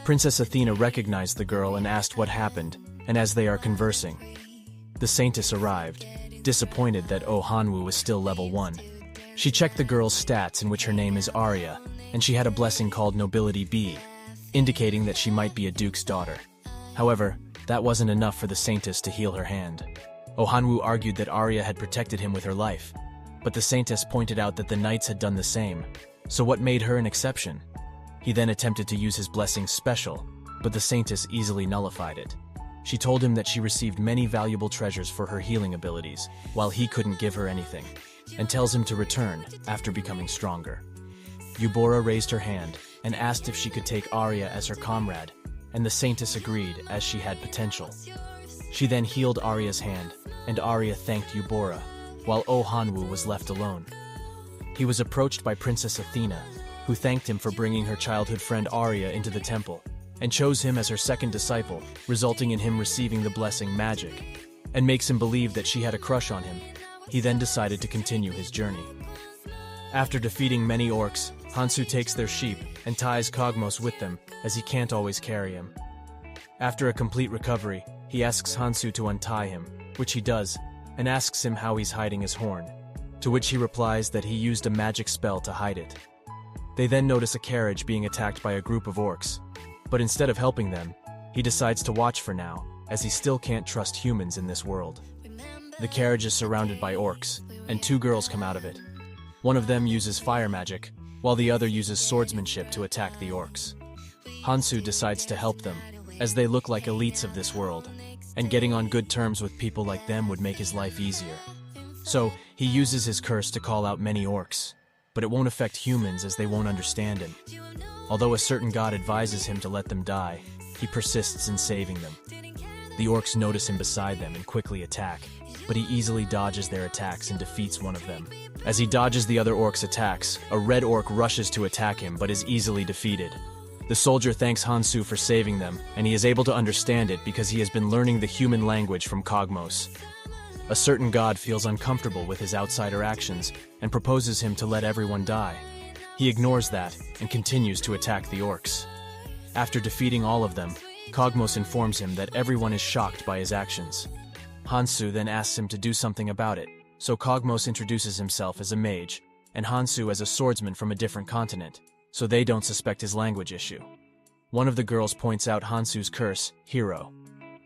Princess Athena recognized the girl and asked what happened, and as they are conversing, the Saintess arrived, disappointed that Ohanwu was still level 1. She checked the girl's stats, in which her name is Arya, and she had a blessing called Nobility B, indicating that she might be a duke's daughter. However, that wasn't enough for the Saintess to heal her hand. Ohanwu argued that Arya had protected him with her life, but the Saintess pointed out that the knights had done the same, so what made her an exception? He then attempted to use his blessing special, but the Saintess easily nullified it. She told him that she received many valuable treasures for her healing abilities, while he couldn't give her anything, and tells him to return after becoming stronger. Eubora raised her hand and asked if she could take Arya as her comrade, and the Saintess agreed as she had potential. She then healed Arya's hand, and Arya thanked Eubora, while Ohanwu was left alone. He was approached by Princess Athena, who thanked him for bringing her childhood friend Arya into the temple, and chose him as her second disciple, resulting in him receiving the blessing Magic, and makes him believe that she had a crush on him. He then decided to continue his journey. After defeating many orcs, Hansu takes their sheep and ties Kogmos with them, as he can't always carry him. After a complete recovery, he asks Hansu to untie him, which he does, and asks him how he's hiding his horn, to which he replies that he used a magic spell to hide it. They then notice a carriage being attacked by a group of orcs, but instead of helping them, he decides to watch for now, as he still can't trust humans in this world. The carriage is surrounded by orcs, and 2 girls come out of it. One of them uses fire magic, while the other uses swordsmanship to attack the orcs. Hansu decides to help them, as they look like elites of this world, and getting on good terms with people like them would make his life easier. So, he uses his curse to call out many orcs, but it won't affect humans as they won't understand him. Although a certain god advises him to let them die, he persists in saving them. The orcs notice him beside them and quickly attack, but he easily dodges their attacks and defeats one of them. As he dodges the other orcs' attacks, a red orc rushes to attack him but is easily defeated. The soldier thanks Hansu for saving them, and he is able to understand it because he has been learning the human language from Kogmos. A certain god feels uncomfortable with his outsider actions and proposes him to let everyone die. He ignores that and continues to attack the orcs. After defeating all of them, Kogmos informs him that everyone is shocked by his actions. Hansu then asks him to do something about it, so Kogmos introduces himself as a mage, and Hansu as a swordsman from a different continent, so they don't suspect his language issue. One of the girls points out Hansu's curse, Hero,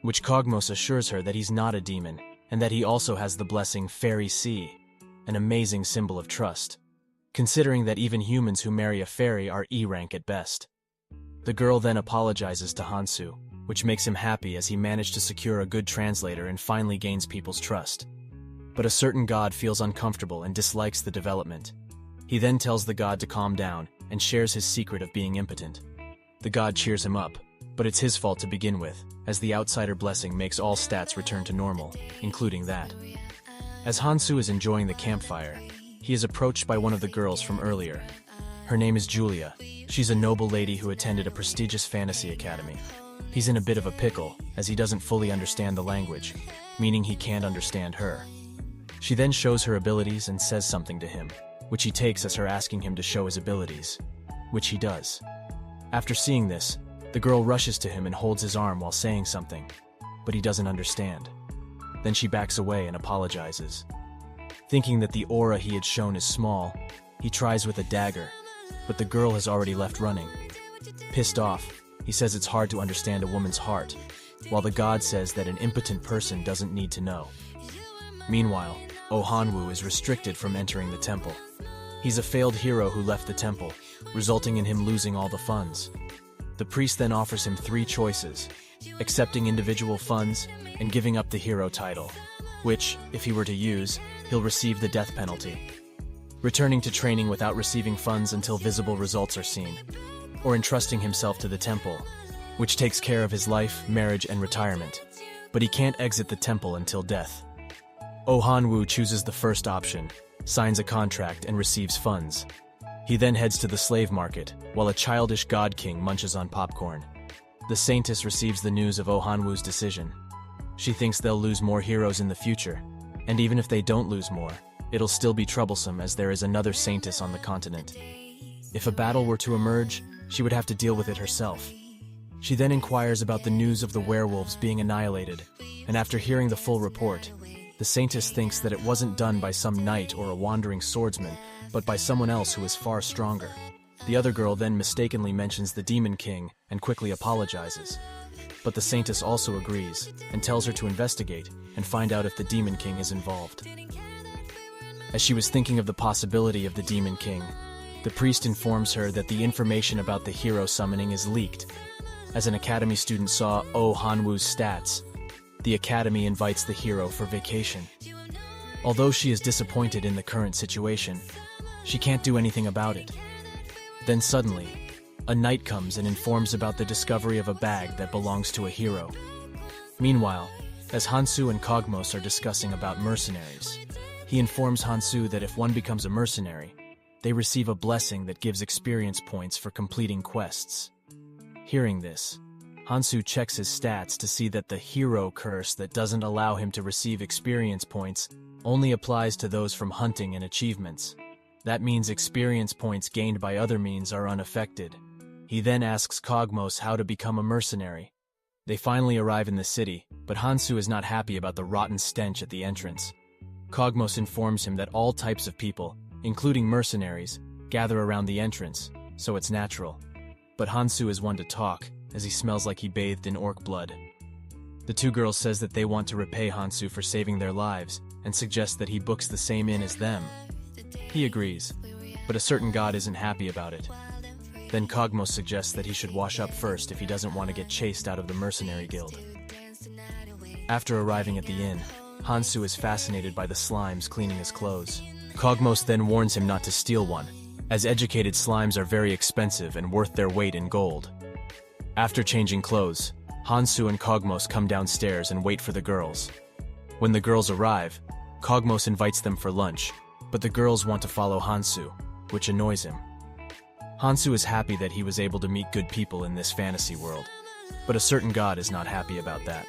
which Kogmos assures her that he's not a demon, and that he also has the blessing Fairy Sea, an amazing symbol of trust, considering that even humans who marry a fairy are E rank at best. The girl then apologizes to Hansu, which makes him happy as he managed to secure a good translator and finally gains people's trust. But a certain god feels uncomfortable and dislikes the development. He then tells the god to calm down and shares his secret of being impotent. The god cheers him up, but it's his fault to begin with, as the outsider blessing makes all stats return to normal, including that. As Hansu is enjoying the campfire, he is approached by one of the girls from earlier. Her name is Julia. She's a noble lady who attended a prestigious fantasy academy. He's in a bit of a pickle, as he doesn't fully understand the language, meaning he can't understand her. She then shows her abilities and says something to him, which he takes as her asking him to show his abilities, which he does. After seeing this, the girl rushes to him and holds his arm while saying something, but he doesn't understand. Then she backs away and apologizes. Thinking that the aura he had shown is small, he tries with a dagger, but the girl has already left running. Pissed off, he says it's hard to understand a woman's heart, while the god says that an impotent person doesn't need to know. Meanwhile, Ohanwu is restricted from entering the temple. He's a failed hero who left the temple, resulting in him losing all the funds. The priest then offers him 3 choices: accepting individual funds and giving up the hero title, which, if he were to use, he'll receive the death penalty. Returning to training without receiving funds until visible results are seen, or entrusting himself to the temple, which takes care of his life, marriage, and retirement. But he can't exit the temple until death. Oh Han-woo chooses the first option, signs a contract, and receives funds. He then heads to the slave market, while a childish god king munches on popcorn. The Saintess receives the news of Oh Han-woo's decision. She thinks they'll lose more heroes in the future, and even if they don't lose more, it'll still be troublesome as there is another Saintess on the continent. If a battle were to emerge, she would have to deal with it herself. She then inquires about the news of the werewolves being annihilated, and after hearing the full report, the Saintess thinks that it wasn't done by some knight or a wandering swordsman, but by someone else who is far stronger. The other girl then mistakenly mentions the Demon King and quickly apologizes. But the Saintess also agrees and tells her to investigate and find out if the Demon King is involved. As she was thinking of the possibility of the Demon King, the priest informs her that the information about the hero summoning is leaked. As an academy student saw Oh Han-woo's stats, the academy invites the hero for vacation. Although she is disappointed in the current situation, she can't do anything about it. Then suddenly, a knight comes and informs about the discovery of a bag that belongs to a hero. Meanwhile, as Hansu and Kogmos are discussing about mercenaries, he informs Hansu that if one becomes a mercenary, they receive a blessing that gives experience points for completing quests. Hearing this, Hansu checks his stats to see that the hero curse that doesn't allow him to receive experience points only applies to those from hunting and achievements. That means experience points gained by other means are unaffected. He then asks Kogmos how to become a mercenary. They finally arrive in the city, but Hansu is not happy about the rotten stench at the entrance. Kogmos informs him that all types of people, including mercenaries, gather around the entrance, so it's natural. But Hansu is one to talk, as he smells like he bathed in orc blood. The two girls says that they want to repay Hansu for saving their lives, and suggest that he books the same inn as them. He agrees, but a certain god isn't happy about it. Then Kogmos suggests that he should wash up first if he doesn't want to get chased out of the mercenary guild. After arriving at the inn, Hansu is fascinated by the slimes cleaning his clothes. Kogmos then warns him not to steal one, as educated slimes are very expensive and worth their weight in gold. After changing clothes, Hansu and Kogmos come downstairs and wait for the girls. When the girls arrive, Kogmos invites them for lunch, but the girls want to follow Hansu, which annoys him. Hansu is happy that he was able to meet good people in this fantasy world, but a certain god is not happy about that.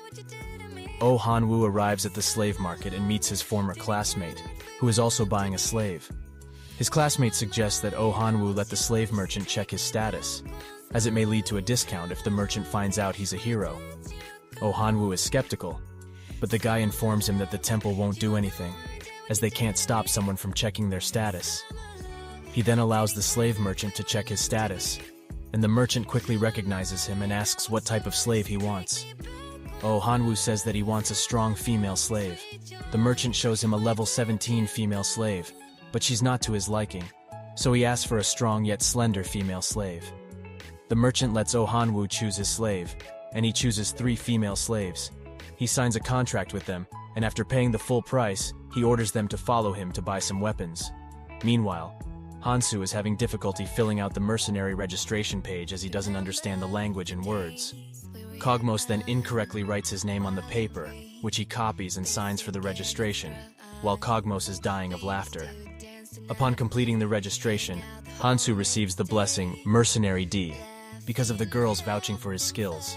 Oh Han-woo arrives at the slave market and meets his former classmate, who is also buying a slave. His classmate suggests that Oh Han-woo let the slave merchant check his status, as it may lead to a discount if the merchant finds out he's a hero. Oh Han-woo is skeptical, but the guy informs him that the temple won't do anything, as they can't stop someone from checking their status. He then allows the slave merchant to check his status, and the merchant quickly recognizes him and asks what type of slave he wants. Oh Han-woo says that he wants a strong female slave. The merchant shows him a level 17 female slave, but she's not to his liking, so he asks for a strong yet slender female slave. The merchant lets Oh Han-woo choose his slave, and he chooses 3 female slaves. He signs a contract with them, and after paying the full price, he orders them to follow him to buy some weapons. Meanwhile, Hansu is having difficulty filling out the mercenary registration page as he doesn't understand the language and words. Kogmos then incorrectly writes his name on the paper, which he copies and signs for the registration, while Kogmos is dying of laughter. Upon completing the registration, Hansu receives the blessing Mercenary D, because of the girls vouching for his skills.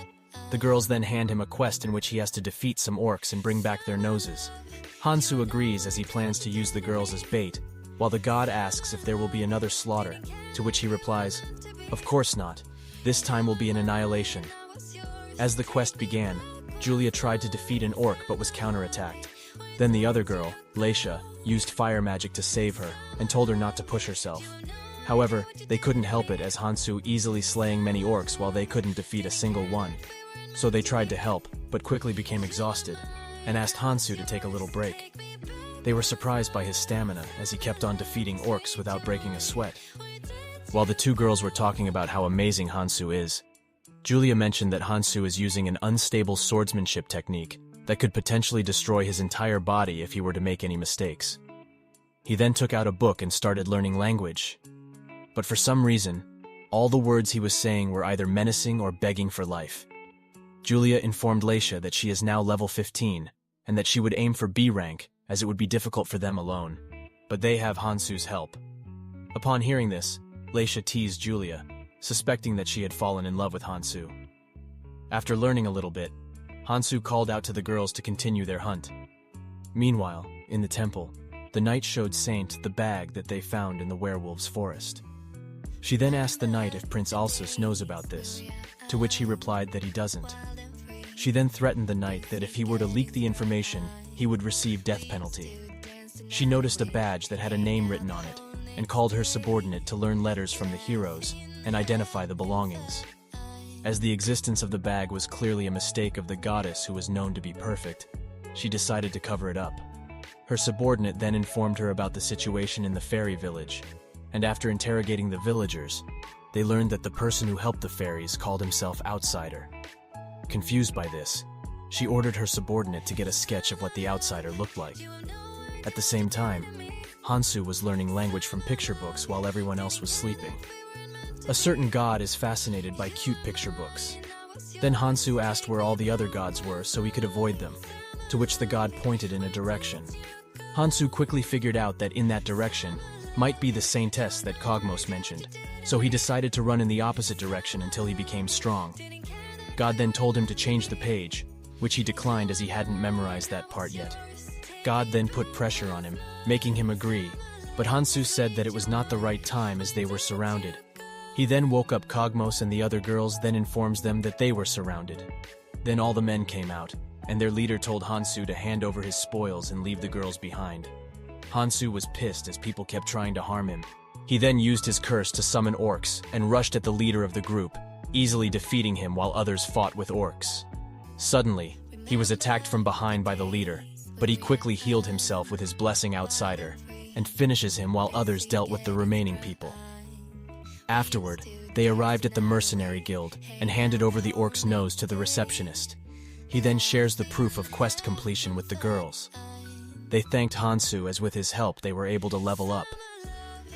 The girls then hand him a quest in which he has to defeat some orcs and bring back their noses. Hansu agrees as he plans to use the girls as bait, while the god asks if there will be another slaughter, to which he replies, "Of course not. This time will be an annihilation." As the quest began, Julia tried to defeat an orc but was counterattacked. Then the other girl, Leisha, used fire magic to save her and told her not to push herself. However, they couldn't help it as Hansu easily slaying many orcs while they couldn't defeat a single one. So they tried to help, but quickly became exhausted, and asked Hansu to take a little break. They were surprised by his stamina as he kept on defeating orcs without breaking a sweat. While the two girls were talking about how amazing Hansu is, Julia mentioned that Hansu is using an unstable swordsmanship technique that could potentially destroy his entire body if he were to make any mistakes. He then took out a book and started learning language. But for some reason, All the words he was saying were either menacing or begging for life. Julia informed Leisha that she is now level 15, and that she would aim for B rank, as it would be difficult for them alone. But they have Hansu's help. Upon hearing this, Leisha teased Julia, suspecting that she had fallen in love with Hansu. After learning a little bit, Hansu called out to the girls to continue their hunt. Meanwhile, in the temple, the knight showed Saint the bag that they found in the werewolf's forest. She then asked the knight if Prince Alsus knows about this, to which he replied that he doesn't. She then threatened the knight that if he were to leak the information, he would receive death penalty. She noticed a badge that had a name written on it, and called her subordinate to learn letters from the heroes and identify the belongings. As the existence of the bag was clearly a mistake of the goddess who was known to be perfect, she decided to cover it up. Her subordinate then informed her about the situation in the fairy village, and after interrogating the villagers, they learned that the person who helped the fairies called himself Outsider. Confused by this, she ordered her subordinate to get a sketch of what the outsider looked like. At the same time, Hansu was learning language from picture books while everyone else was sleeping. A certain god is fascinated by cute picture books. Then Hansu asked where all the other gods were so he could avoid them, to which the god pointed in a direction. Hansu quickly figured out that in that direction might be the saintess that Kogmos mentioned, so he decided to run in the opposite direction until he became strong. God then told him to change the page, which he declined as he hadn't memorized that part yet. God then put pressure on him, making him agree, but Hansu said that it was not the right time as they were surrounded. He then woke up Kogmos and the other girls, then informs them that they were surrounded. Then all the men came out, and their leader told Hansu to hand over his spoils and leave the girls behind. Hansu was pissed as people kept trying to harm him. He then used his curse to summon orcs and rushed at the leader of the group, easily defeating him while others fought with orcs. Suddenly, he was attacked from behind by the leader, but he quickly healed himself with his blessing Outsider, and finishes him while others dealt with the remaining people. Afterward, they arrived at the mercenary guild and handed over the orc's nose to the receptionist. He then shares the proof of quest completion with the girls. They thanked Hansu as with his help they were able to level up.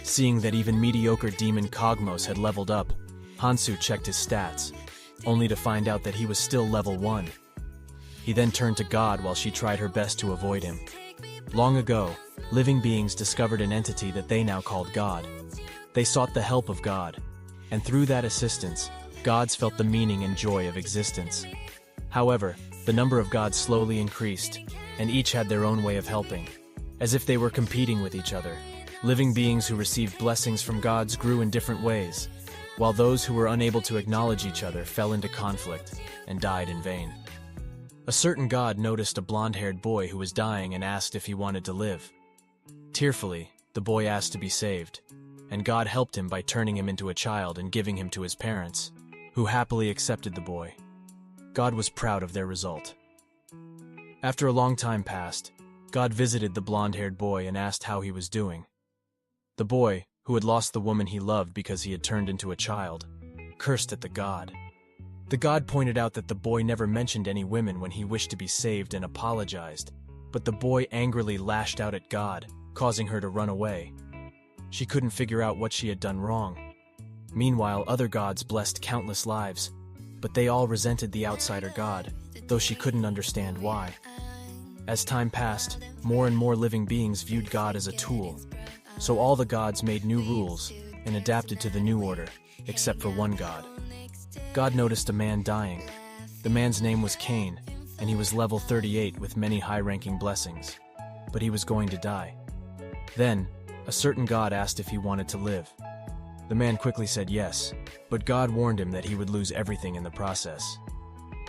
Seeing that even mediocre demon Kogmos had leveled up, Hansu checked his stats, only to find out that he was still level 1. He then turned to God while she tried her best to avoid him. Long ago, living beings discovered an entity that they now called God. They sought the help of God, and through that assistance, gods felt the meaning and joy of existence. However, the number of gods slowly increased, and each had their own way of helping, as if they were competing with each other. Living beings who received blessings from gods grew in different ways, while those who were unable to acknowledge each other fell into conflict and died in vain. A certain god noticed a blonde-haired boy who was dying and asked if he wanted to live. Tearfully, the boy asked to be saved, and God helped him by turning him into a child and giving him to his parents, who happily accepted the boy. God was proud of their result. After a long time passed, God visited the blonde-haired boy and asked how he was doing. The boy, who had lost the woman he loved because he had turned into a child, cursed at the god. The god pointed out that the boy never mentioned any women when he wished to be saved and apologized, but the boy angrily lashed out at God, causing her to run away. She couldn't figure out what she had done wrong. Meanwhile, other gods blessed countless lives, but they all resented the outsider god, though she couldn't understand why. As time passed, more and more living beings viewed God as a tool, so all the gods made new rules and adapted to the new order, except for one god. God noticed a man dying. The man's name was Cain, and he was level 38 with many high-ranking blessings, but he was going to die. Then, a certain god asked if he wanted to live. The man quickly said yes, but God warned him that he would lose everything in the process.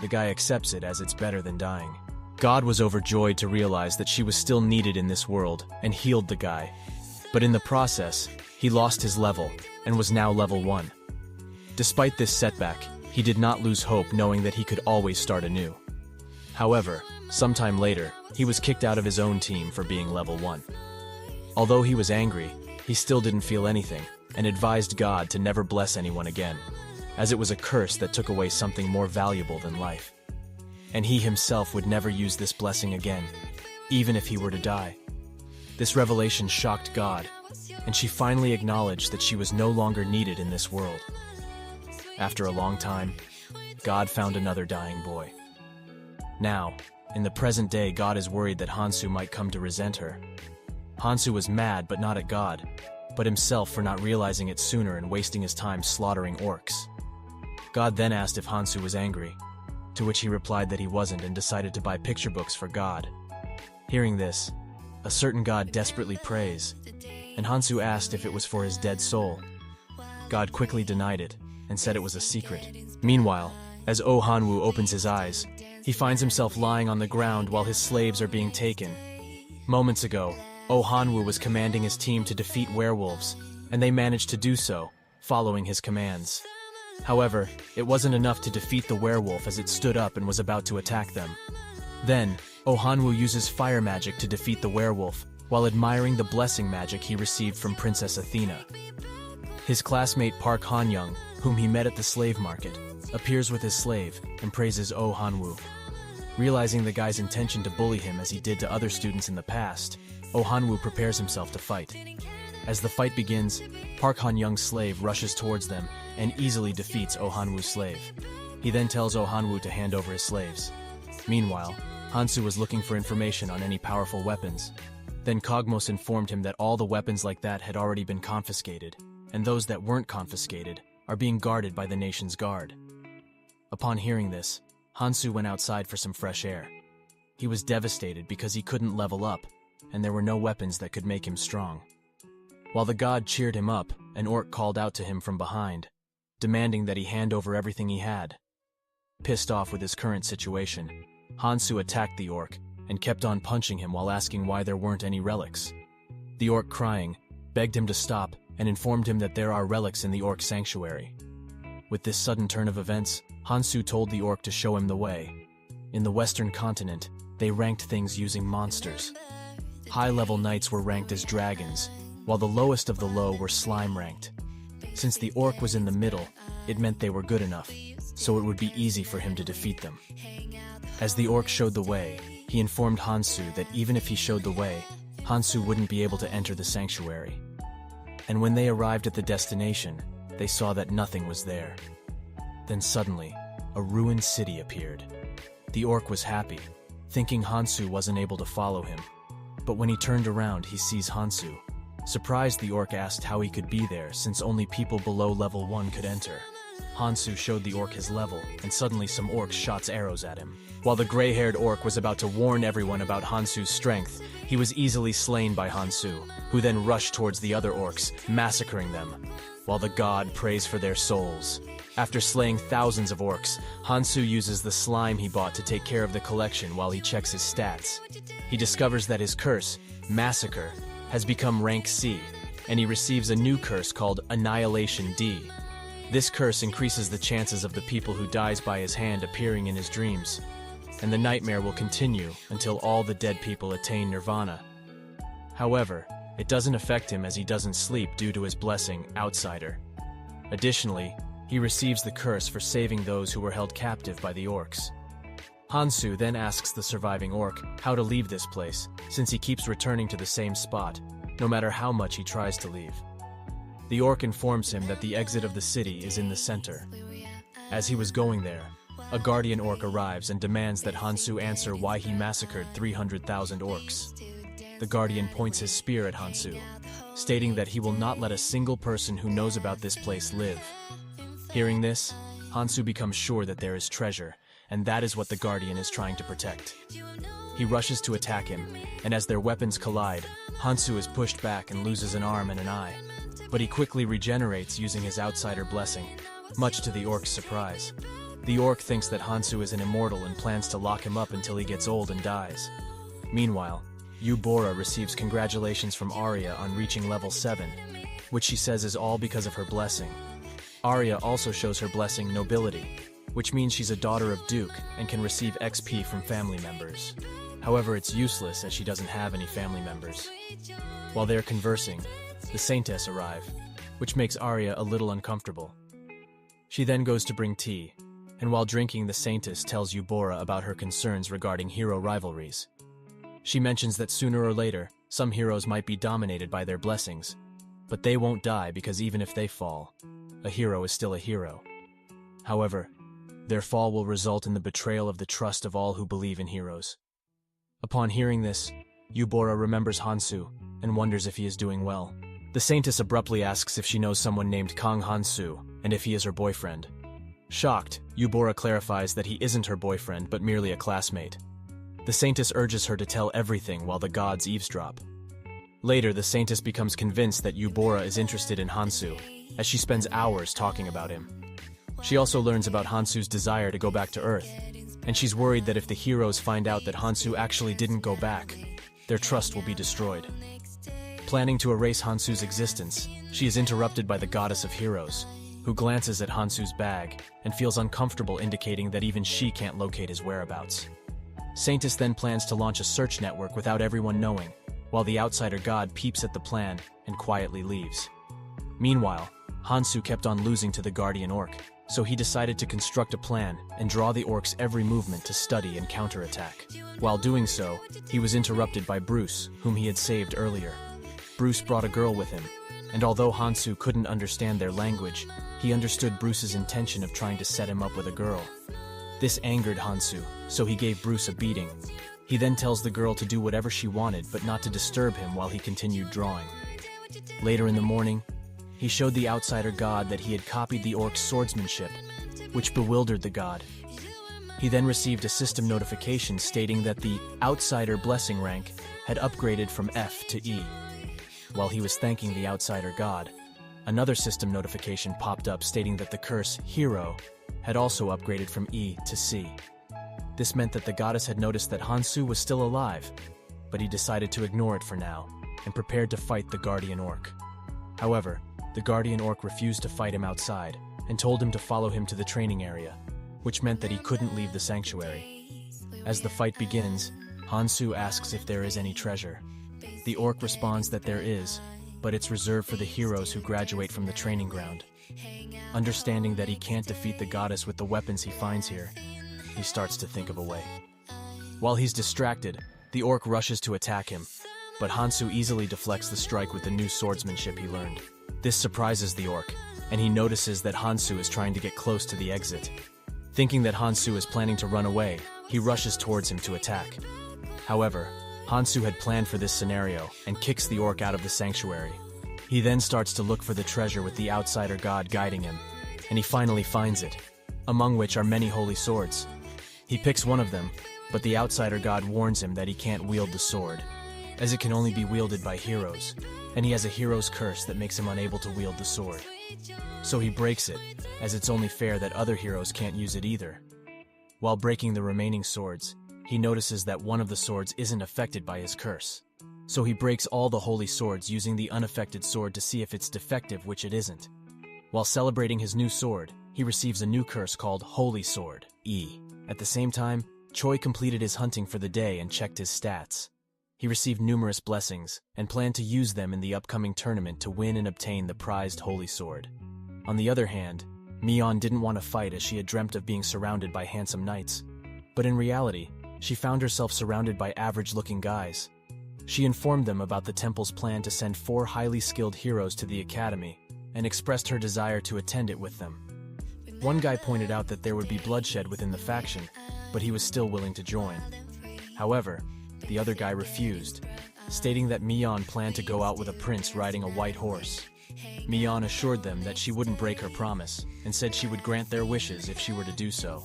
The guy accepts it as it's better than dying. God was overjoyed to realize that she was still needed in this world and healed the guy. But in the process, he lost his level and was now level 1. Despite this setback, he did not lose hope knowing that he could always start anew. However, sometime later, he was kicked out of his own team for being level 1. Although he was angry, he still didn't feel anything and advised God to never bless anyone again, as it was a curse that took away something more valuable than life. And he himself would never use this blessing again, even if he were to die. This revelation shocked God, and she finally acknowledged that she was no longer needed in this world. After a long time, God found another dying boy. Now, in the present day, God is worried that Hansu might come to resent her. Hansu was mad, but not at God, but himself for not realizing it sooner and wasting his time slaughtering orcs. God then asked if Hansu was angry, to which he replied that he wasn't and decided to buy picture books for God. Hearing this, a certain god desperately prays, and Hansu asked if it was for his dead soul. God quickly denied it and said it was a secret. Meanwhile, as Oh Hanwoo opens his eyes, he finds himself lying on the ground while his slaves are being taken. Moments ago, Oh Hanwoo was commanding his team to defeat werewolves, and they managed to do so, following his commands. However, it wasn't enough to defeat the werewolf as it stood up and was about to attack them. Then, Oh Hanwoo uses fire magic to defeat the werewolf, while admiring the blessing magic he received from Princess Athena. His classmate Park Han-young, whom he met at the slave market, appears with his slave and praises Oh Hanwoo. Realizing the guy's intention to bully him as he did to other students in the past, Oh Hanwoo prepares himself to fight. As the fight begins, Park Han-young's slave rushes towards them and easily defeats Oh Hanwoo's slave. He then tells Oh Hanwoo to hand over his slaves. Meanwhile, Hansu was looking for information on any powerful weapons. Then Kogmos informed him that all the weapons like that had already been confiscated, and those that weren't confiscated are being guarded by the nation's guard. Upon hearing this, Hansu went outside for some fresh air. He was devastated because he couldn't level up, and there were no weapons that could make him strong. While the god cheered him up, an orc called out to him from behind, demanding that he hand over everything he had. Pissed off with his current situation, Hansu attacked the orc and kept on punching him while asking why there weren't any relics. The orc, crying, begged him to stop and informed him that there are relics in the orc sanctuary. With this sudden turn of events, Hansu told the orc to show him the way. In the Western continent, they ranked things using monsters. High-level knights were ranked as dragons, while the lowest of the low were slime-ranked. Since the orc was in the middle, it meant they were good enough, so it would be easy for him to defeat them. As the orc showed the way, he informed Hansu that even if he showed the way, Hansu wouldn't be able to enter the sanctuary. And when they arrived at the destination, they saw that nothing was there. Then suddenly, a ruined city appeared. The orc was happy, thinking Hansu wasn't able to follow him. But when he turned around, he sees Hansu. Surprised, the orc asked how he could be there since only people below level 1 could enter. Hansu showed the orc his level, and suddenly some orcs shot arrows at him. While the gray-haired orc was about to warn everyone about Hansu's strength, he was easily slain by Hansu, who then rushed towards the other orcs, massacring them, while the god prays for their souls. After slaying thousands of orcs, Hansu uses the slime he bought to take care of the collection while he checks his stats. He discovers that his curse, Massacre, has become rank C, and he receives a new curse called Annihilation D. This curse increases the chances of the people who dies by his hand appearing in his dreams, and the nightmare will continue until all the dead people attain nirvana. However, it doesn't affect him as he doesn't sleep due to his blessing, Outsider. Additionally, he receives the curse for saving those who were held captive by the orcs. Hansu then asks the surviving orc how to leave this place, since he keeps returning to the same spot, no matter how much he tries to leave. The orc informs him that the exit of the city is in the center. As he was going there, a guardian orc arrives and demands that Hansu answer why he massacred 300,000 orcs. The guardian points his spear at Hansu, stating that he will not let a single person who knows about this place live. Hearing this, Hansu becomes sure that there is treasure, and that is what the guardian is trying to protect. He rushes to attack him, and as their weapons collide, Hansu is pushed back and loses an arm and an eye. But he quickly regenerates using his Outsider blessing, much to the orc's surprise. The orc thinks that Hansu is an immortal and plans to lock him up until he gets old and dies. Meanwhile, Yubora receives congratulations from Arya on reaching level 7, which she says is all because of her blessing. Arya also shows her blessing Nobility, which means she's a daughter of Duke and can receive XP from family members. However, it's useless as she doesn't have any family members. While they're conversing, the Saintess arrive, which makes Arya a little uncomfortable. She then goes to bring tea, and while drinking, the Saintess tells Yubora about her concerns regarding hero rivalries. She mentions that sooner or later, some heroes might be dominated by their blessings, but they won't die because even if they fall, a hero is still a hero. However, their fall will result in the betrayal of the trust of all who believe in heroes. Upon hearing this, Yubora remembers Hansu and wonders if he is doing well. The Saintess abruptly asks if she knows someone named Kang Hansu and if he is her boyfriend. Shocked, Yubora clarifies that he isn't her boyfriend but merely a classmate. The Saintess urges her to tell everything while the gods eavesdrop. Later, the Saintess becomes convinced that Yubora is interested in Hansu, as she spends hours talking about him. She also learns about Hansu's desire to go back to Earth, and she's worried that if the heroes find out that Hansu actually didn't go back, their trust will be destroyed. Planning to erase Hansu's existence, she is interrupted by the Goddess of Heroes, who glances at Hansu's bag and feels uncomfortable, indicating that even she can't locate his whereabouts. Saintess then plans to launch a search network without everyone knowing, while the outsider god peeps at the plan and quietly leaves. Meanwhile, Hansu kept on losing to the Guardian Orc, so he decided to construct a plan and draw the orc's every movement to study and counterattack. While doing so, he was interrupted by Bruce, whom he had saved earlier. Bruce brought a girl with him, and although Hansu couldn't understand their language, he understood Bruce's intention of trying to set him up with a girl. This angered Hansu, so he gave Bruce a beating. He then tells the girl to do whatever she wanted but not to disturb him while he continued drawing. Later in the morning, he showed the outsider god that he had copied the orc's swordsmanship, which bewildered the god. He then received a system notification stating that the outsider blessing rank had upgraded from F to E. While he was thanking the outsider god, another system notification popped up stating that the curse hero had also upgraded from E to C. This meant that the goddess had noticed that Hansu was still alive, but he decided to ignore it for now and prepared to fight the Guardian Orc. However, the Guardian Orc refused to fight him outside and told him to follow him to the training area, which meant that he couldn't leave the sanctuary. As the fight begins, Hansu asks if there is any treasure. The orc responds that there is, but it's reserved for the heroes who graduate from the training ground. Understanding that he can't defeat the goddess with the weapons he finds here, he starts to think of a way. While he's distracted, the orc rushes to attack him, but Hansu easily deflects the strike with the new swordsmanship he learned. This surprises the orc, and he notices that Hansu is trying to get close to the exit. Thinking that Hansu is planning to run away, he rushes towards him to attack. However, Hansu had planned for this scenario and kicks the orc out of the sanctuary. He then starts to look for the treasure with the outsider god guiding him, and he finally finds it, among which are many holy swords. He picks one of them, but the outsider god warns him that he can't wield the sword, as it can only be wielded by heroes, and he has a hero's curse that makes him unable to wield the sword. So he breaks it, as it's only fair that other heroes can't use it either. While breaking the remaining swords, he notices that one of the swords isn't affected by his curse. So he breaks all the holy swords using the unaffected sword to see if it's defective, which it isn't. While celebrating his new sword, he receives a new curse called Holy Sword, E. At the same time, Choi completed his hunting for the day and checked his stats. He received numerous blessings and planned to use them in the upcoming tournament to win and obtain the prized Holy Sword. On the other hand, Mion didn't want to fight as she had dreamt of being surrounded by handsome knights. But in reality, she found herself surrounded by average-looking guys. She informed them about the temple's plan to send 4 highly skilled heroes to the academy and expressed her desire to attend it with them. One guy pointed out that there would be bloodshed within the faction, but he was still willing to join. However, the other guy refused, stating that Mion planned to go out with a prince riding a white horse. Mion assured them that she wouldn't break her promise and said she would grant their wishes if she were to do so.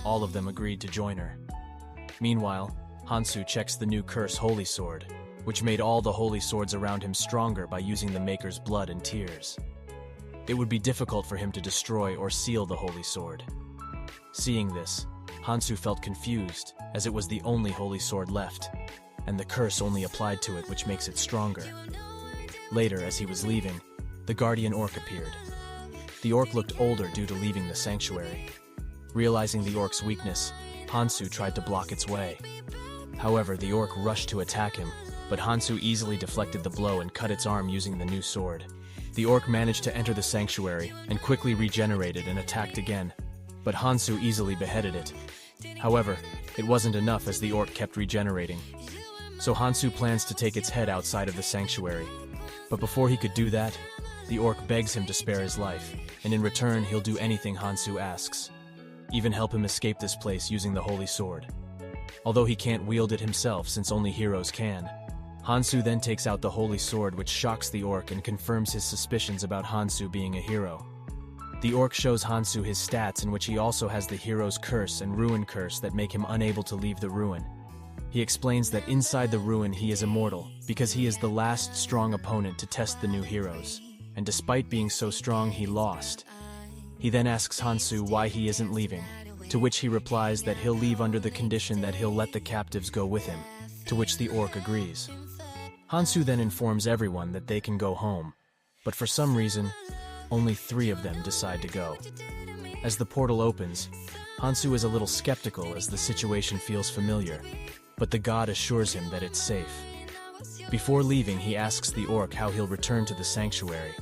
All of them agreed to join her. Meanwhile, Hansu checks the new curse Holy Sword, which made all the holy swords around him stronger by using the Maker's blood and tears. It would be difficult for him to destroy or seal the Holy Sword. Seeing this, Hansu felt confused, as it was the only holy sword left, and the curse only applied to it, which makes it stronger. Later, as he was leaving, the Guardian Orc appeared. The orc looked older due to leaving the sanctuary. Realizing the orc's weakness, Hansu tried to block its way. However, the orc rushed to attack him, but Hansu easily deflected the blow and cut its arm using the new sword. The orc managed to enter the sanctuary and quickly regenerated and attacked again, but Hansu easily beheaded it. However, it wasn't enough as the orc kept regenerating. So Hansu plans to take its head outside of the sanctuary. But before he could do that, the orc begs him to spare his life, and in return he'll do anything Hansu asks. Even help him escape this place using the holy sword. Although he can't wield it himself since only heroes can, Hansu then takes out the holy sword, which shocks the orc and confirms his suspicions about Hansu being a hero. The orc shows Hansu his stats, in which he also has the hero's curse and ruin curse that make him unable to leave the ruin. He explains that inside the ruin he is immortal, because he is the last strong opponent to test the new heroes, and despite being so strong he lost. He then asks Hansu why he isn't leaving, to which he replies that he'll leave under the condition that he'll let the captives go with him, to which the orc agrees. Hansu then informs everyone that they can go home, but for some reason, only 3 of them decide to go. As the portal opens, Hansu is a little skeptical as the situation feels familiar, but the god assures him that it's safe. Before leaving, he asks the orc how he'll return to the sanctuary,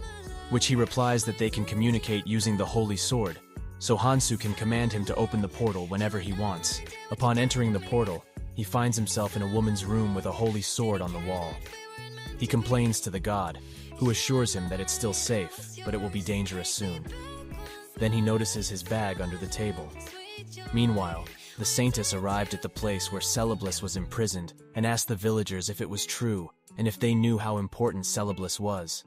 which he replies that they can communicate using the holy sword, so Hansu can command him to open the portal whenever he wants. Upon entering the portal, he finds himself in a woman's room with a holy sword on the wall. He complains to the god, who assures him that it's still safe, but it will be dangerous soon. Then he notices his bag under the table. Meanwhile, the Saintess arrived at the place where Celeblis was imprisoned and asked the villagers if it was true and if they knew how important Celeblis was.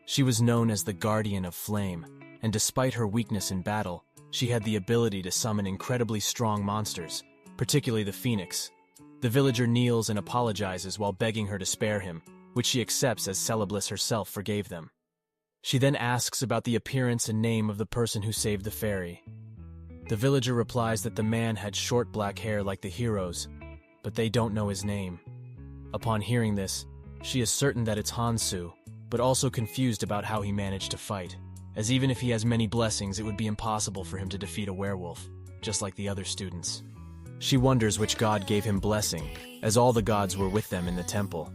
She was known as the Guardian of Flame, and despite her weakness in battle, she had the ability to summon incredibly strong monsters, particularly the Phoenix. The villager kneels and apologizes while begging her to spare him, which she accepts as Celeblis herself forgave them. She then asks about the appearance and name of the person who saved the fairy. The villager replies that the man had short black hair like the heroes, but they don't know his name. Upon hearing this, she is certain that it's Hansu, but also confused about how he managed to fight, as even if he has many blessings, it would be impossible for him to defeat a werewolf, just like the other students. She wonders which god gave him blessing, as all the gods were with them in the temple.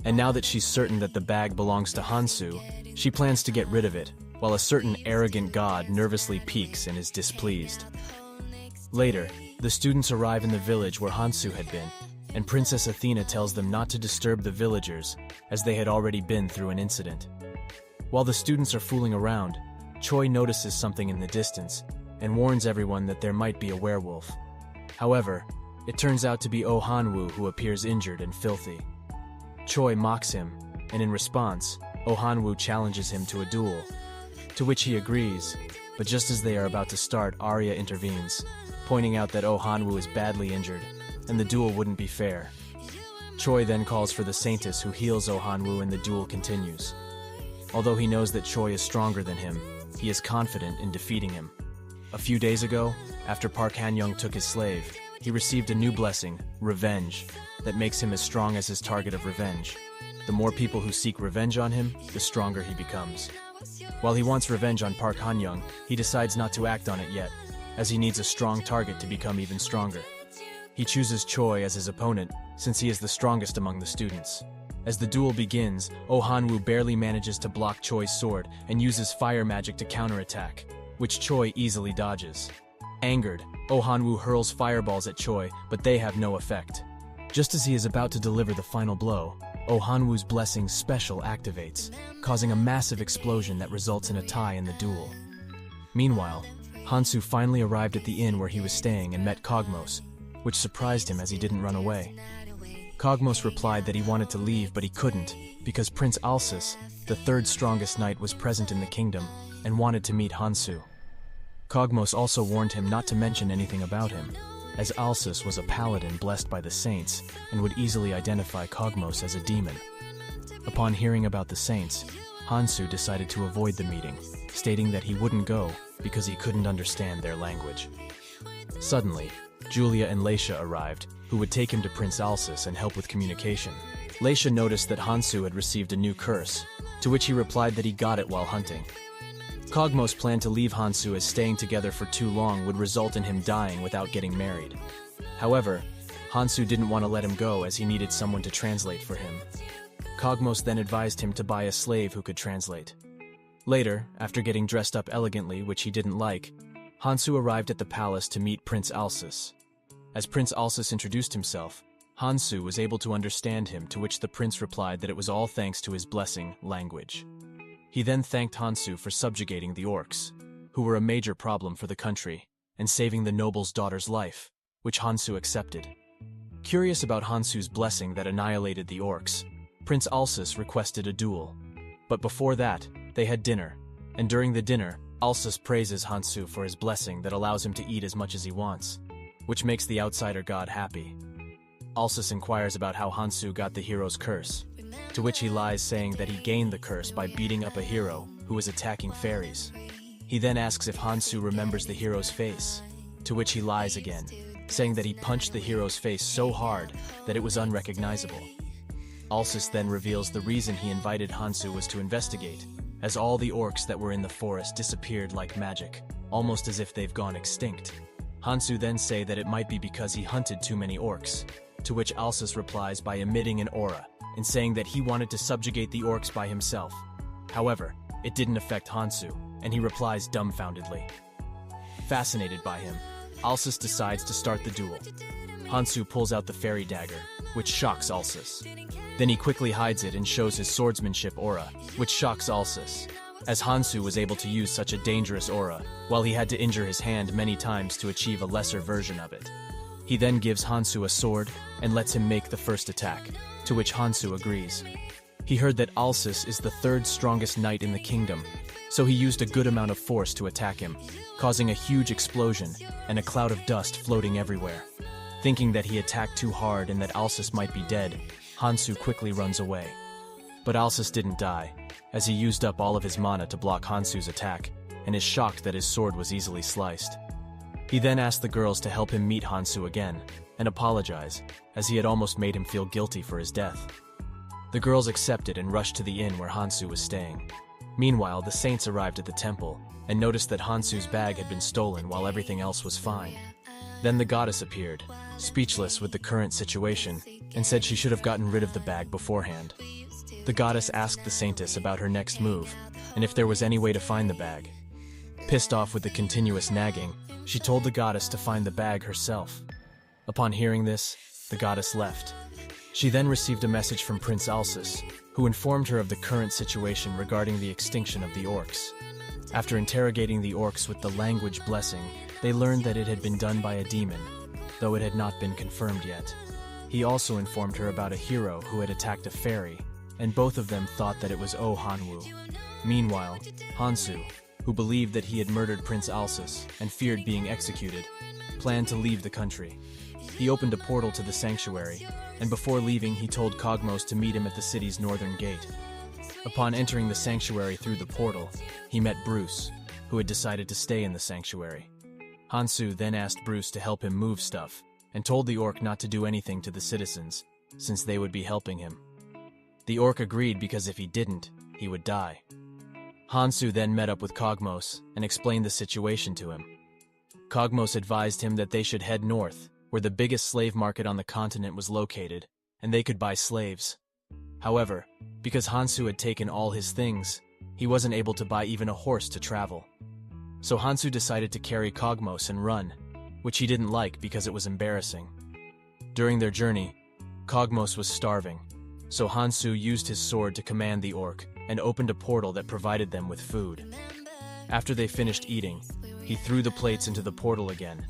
And now that she's certain that the bag belongs to Hansu, she plans to get rid of it, while a certain arrogant god nervously peeks and is displeased. Later, the students arrive in the village where Hansu had been, and Princess Athena tells them not to disturb the villagers, as they had already been through an incident. While the students are fooling around, Choi notices something in the distance, and warns everyone that there might be a werewolf. However, it turns out to be Oh Han-woo who appears injured and filthy. Choi mocks him, and in response, Oh Han-woo challenges him to a duel, to which he agrees, but just as they are about to start, Arya intervenes, pointing out that Oh Han-woo is badly injured, and the duel wouldn't be fair. Choi then calls for the Saintess, who heals Oh Han-woo, and the duel continues. Although he knows that Choi is stronger than him, he is confident in defeating him. A few days ago, after Park Han-young took his slave, he received a new blessing, Revenge, that makes him as strong as his target of revenge. The more people who seek revenge on him, the stronger he becomes. While he wants revenge on Park Han-young, he decides not to act on it yet, as he needs a strong target to become even stronger. He chooses Choi as his opponent, since he is the strongest among the students. As the duel begins, Oh Han-woo barely manages to block Choi's sword and uses fire magic to counterattack, which Choi easily dodges. Angered, Oh Han-woo hurls fireballs at Choi, but they have no effect. Just as he is about to deliver the final blow, Oh Han-woo's blessing special activates, causing a massive explosion that results in a tie in the duel. Meanwhile, Hansu finally arrived at the inn where he was staying and met Kogmos, which surprised him as he didn't run away. Kogmos replied that he wanted to leave, but he couldn't, because Prince Alsus, the third strongest knight, was present in the kingdom and wanted to meet Hansu. Kogmos also warned him not to mention anything about him, as Alsus was a paladin blessed by the saints and would easily identify Kogmos as a demon. Upon hearing about the saints, Hansu decided to avoid the meeting, stating that he wouldn't go because he couldn't understand their language. Suddenly, Julia and Leisha arrived, who would take him to Prince Alsus and help with communication. Leisha noticed that Hansu had received a new curse, to which he replied that he got it while hunting. Kogmos planned to leave Hansu, as staying together for too long would result in him dying without getting married. However, Hansu didn't want to let him go, as he needed someone to translate for him. Kogmos then advised him to buy a slave who could translate. Later, after getting dressed up elegantly, which he didn't like, Hansu arrived at the palace to meet Prince Alsus. As Prince Alsus introduced himself, Hansu was able to understand him, to which the prince replied that it was all thanks to his blessing, language. He then thanked Hansu for subjugating the orcs, who were a major problem for the country, and saving the noble's daughter's life, which Hansu accepted. Curious about Hansu's blessing that annihilated the orcs, Prince Alsus requested a duel. But before that, they had dinner, and during the dinner, Alsus praises Hansu for his blessing that allows him to eat as much as he wants, which makes the outsider god happy. Alsus inquires about how Hansu got the hero's curse, to which he lies, saying that he gained the curse by beating up a hero who was attacking fairies. He then asks if Hansu remembers the hero's face, to which he lies again, saying that he punched the hero's face so hard that it was unrecognizable. Alsus then reveals the reason he invited Hansu was to investigate, as all the orcs that were in the forest disappeared like magic, almost as if they've gone extinct. Hansu then say that it might be because he hunted too many orcs, to which Alsus replies by emitting an aura and saying that he wanted to subjugate the orcs by himself. However, it didn't affect Hansu, and he replies dumbfoundedly. Fascinated by him, Alsus decides to start the duel. Hansu pulls out the fairy dagger, which shocks Alsus. Then he quickly hides it and shows his swordsmanship aura, which shocks Alsus, as Hansu was able to use such a dangerous aura, while he had to injure his hand many times to achieve a lesser version of it. He then gives Hansu a sword and lets him make the first attack, to which Hansu agrees. He heard that Alsus is the third strongest knight in the kingdom, so he used a good amount of force to attack him, causing a huge explosion and a cloud of dust floating everywhere. Thinking that he attacked too hard and that Alsus might be dead, Hansu quickly runs away. But Alsus didn't die, as he used up all of his mana to block Hansu's attack, and is shocked that his sword was easily sliced. He then asked the girls to help him meet Hansu again, and apologize, as he had almost made him feel guilty for his death. The girls accepted and rushed to the inn where Hansu was staying. Meanwhile, the saints arrived at the temple, and noticed that Hansu's bag had been stolen while everything else was fine. Then the goddess appeared, speechless with the current situation, and said she should have gotten rid of the bag beforehand. The goddess asked the saintess about her next move, and if there was any way to find the bag. Pissed off with the continuous nagging, she told the goddess to find the bag herself. Upon hearing this, the goddess left. She then received a message from Prince Alsus, who informed her of the current situation regarding the extinction of the orcs. After interrogating the orcs with the language blessing, they learned that it had been done by a demon, though it had not been confirmed yet. He also informed her about a hero who had attacked a fairy, and both of them thought that it was Oh Hanwoo. Meanwhile, Hansu, who believed that he had murdered Prince Alsus and feared being executed, planned to leave the country. He opened a portal to the sanctuary, and before leaving he told Kogmos to meet him at the city's northern gate. Upon entering the sanctuary through the portal, he met Bruce, who had decided to stay in the sanctuary. Hansu then asked Bruce to help him move stuff, and told the orc not to do anything to the citizens, since they would be helping him. The orc agreed because if he didn't, he would die. Hansu then met up with Kogmos and explained the situation to him. Kogmos advised him that they should head north, where the biggest slave market on the continent was located, and they could buy slaves. However, because Hansu had taken all his things, he wasn't able to buy even a horse to travel. So Hansu decided to carry Kogmos and run, which he didn't like because it was embarrassing. During their journey, Kogmos was starving, so Hansu used his sword to command the orc and opened a portal that provided them with food. After they finished eating, he threw the plates into the portal again,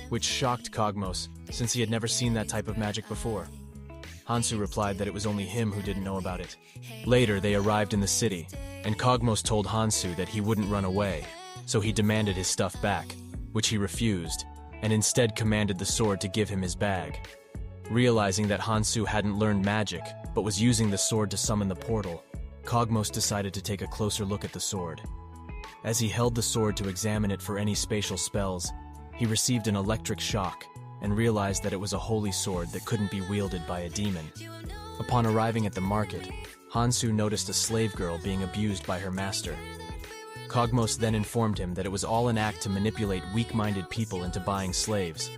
which shocked Kogmos since he had never seen that type of magic before. Hansu replied that it was only him who didn't know about it. Later, they arrived in the city, and Kogmos told Hansu that he wouldn't run away, so he demanded his stuff back, which he refused, and instead commanded the sword to give him his bag. Realizing that Hansu hadn't learned magic, but was using the sword to summon the portal, Kogmos decided to take a closer look at the sword. As he held the sword to examine it for any spatial spells, he received an electric shock and realized that it was a holy sword that couldn't be wielded by a demon. Upon arriving at the market, Hansu noticed a slave girl being abused by her master. Kogmos then informed him that it was all an act to manipulate weak-minded people into buying slaves,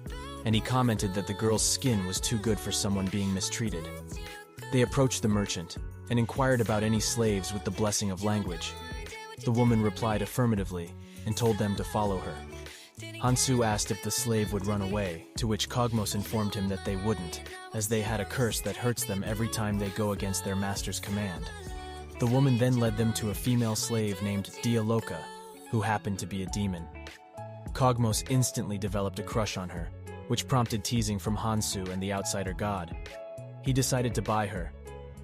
and he commented that the girl's skin was too good for someone being mistreated. They approached the merchant and inquired about any slaves with the blessing of language. The woman replied affirmatively and told them to follow her. Hansu asked if the slave would run away, to which Kogmos informed him that they wouldn't, as they had a curse that hurts them every time they go against their master's command. The woman then led them to a female slave named Dialoka, who happened to be a demon. Cogmos instantly developed a crush on her, which prompted teasing from Hansu and the outsider god. He decided to buy her,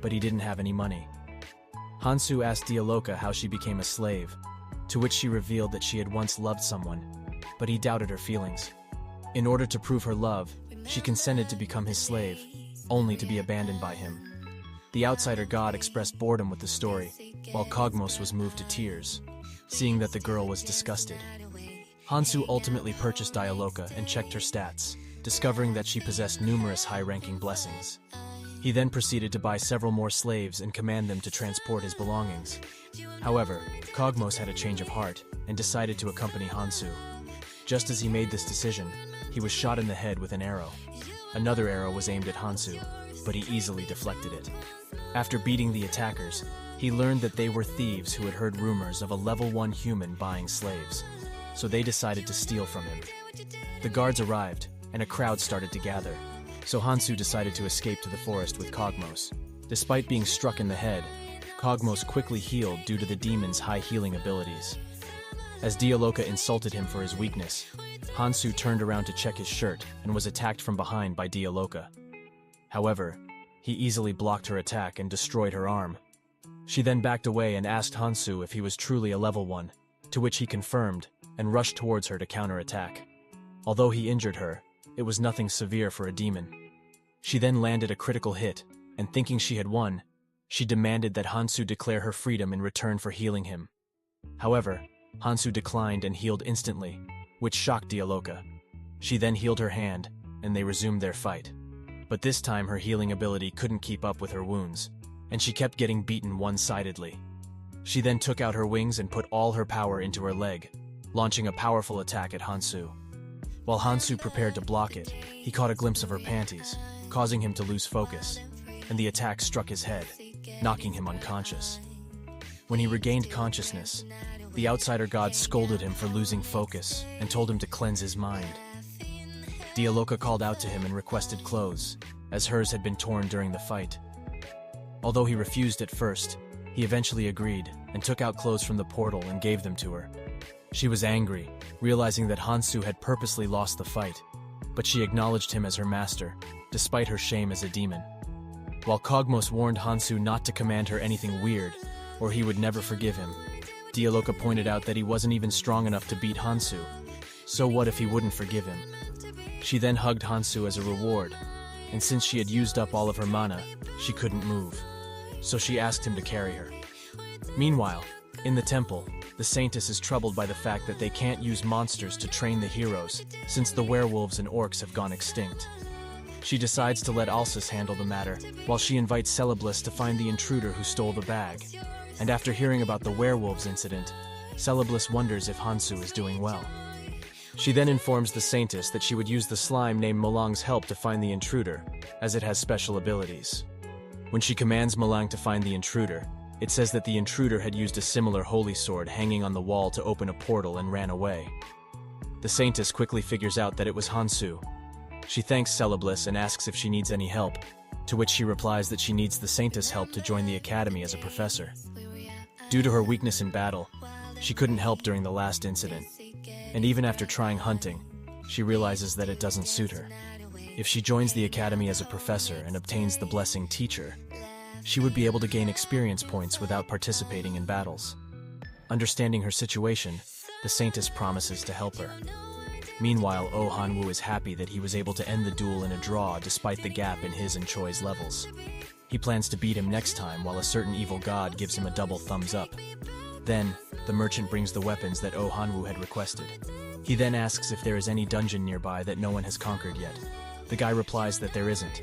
but he didn't have any money. Hansu asked Dialoka how she became a slave, to which she revealed that she had once loved someone, but he doubted her feelings. In order to prove her love, she consented to become his slave, only to be abandoned by him. The outsider god expressed boredom with the story, while Cogmos was moved to tears, seeing that the girl was disgusted. Hansu ultimately purchased Dialoka and checked her stats, discovering that she possessed numerous high-ranking blessings. He then proceeded to buy several more slaves and command them to transport his belongings. However, Cogmos had a change of heart and decided to accompany Hansu. Just as he made this decision, he was shot in the head with an arrow. Another arrow was aimed at Hansu, but he easily deflected it. After beating the attackers, he learned that they were thieves who had heard rumors of a level 1 human buying slaves, so they decided to steal from him. The guards arrived, and a crowd started to gather, so Hansu decided to escape to the forest with Cogmos. Despite being struck in the head, Cogmos quickly healed due to the demon's high healing abilities. As Dialoka insulted him for his weakness, Hansu turned around to check his shirt and was attacked from behind by Dialoka. However, he easily blocked her attack and destroyed her arm. She then backed away and asked Hansu if he was truly a level 1, to which he confirmed and rushed towards her to counterattack. Although he injured her, it was nothing severe for a demon. She then landed a critical hit, and thinking she had won, she demanded that Hansu declare her freedom in return for healing him. However, Hansu declined and healed instantly, which shocked Dialoka. She then healed her hand, and they resumed their fight. But this time her healing ability couldn't keep up with her wounds, and she kept getting beaten one-sidedly. She then took out her wings and put all her power into her leg, launching a powerful attack at Hansu. While Hansu prepared to block it, he caught a glimpse of her panties, causing him to lose focus, and the attack struck his head, knocking him unconscious. When he regained consciousness, the outsider god scolded him for losing focus and told him to cleanse his mind. Dialoka called out to him and requested clothes, as hers had been torn during the fight. Although he refused at first, he eventually agreed and took out clothes from the portal and gave them to her. She was angry, realizing that Hansu had purposely lost the fight, but she acknowledged him as her master, despite her shame as a demon. While Cogmos warned Hansu not to command her anything weird, or he would never forgive him, Dialoka pointed out that he wasn't even strong enough to beat Hansu, so what if he wouldn't forgive him? She then hugged Hansu as a reward, and since she had used up all of her mana, she couldn't move, so she asked him to carry her. Meanwhile, in the temple, the Saintess is troubled by the fact that they can't use monsters to train the heroes, since the werewolves and orcs have gone extinct. She decides to let Alsus handle the matter, while she invites Celebliss to find the intruder who stole the bag. And after hearing about the werewolves incident, Celebliss wonders if Hansu is doing well. She then informs the Saintess that she would use the slime named Malang's help to find the intruder, as it has special abilities. When she commands Malang to find the intruder, it says that the intruder had used a similar holy sword hanging on the wall to open a portal and ran away. The Saintess quickly figures out that it was Hansu. She thanks Celebliss and asks if she needs any help, to which she replies that she needs the Saintess' help to join the academy as a professor. Due to her weakness in battle, she couldn't help during the last incident, and even after trying hunting, she realizes that it doesn't suit her. If she joins the academy as a professor and obtains the blessing teacher, she would be able to gain experience points without participating in battles. Understanding her situation, the Saintess promises to help her. Meanwhile, Oh Han-woo is happy that he was able to end the duel in a draw despite the gap in his and Choi's levels. He plans to beat him next time while a certain evil god gives him a double thumbs up. Then, the merchant brings the weapons that Oh Han-woo had requested. He then asks if there is any dungeon nearby that no one has conquered yet. The guy replies that there isn't.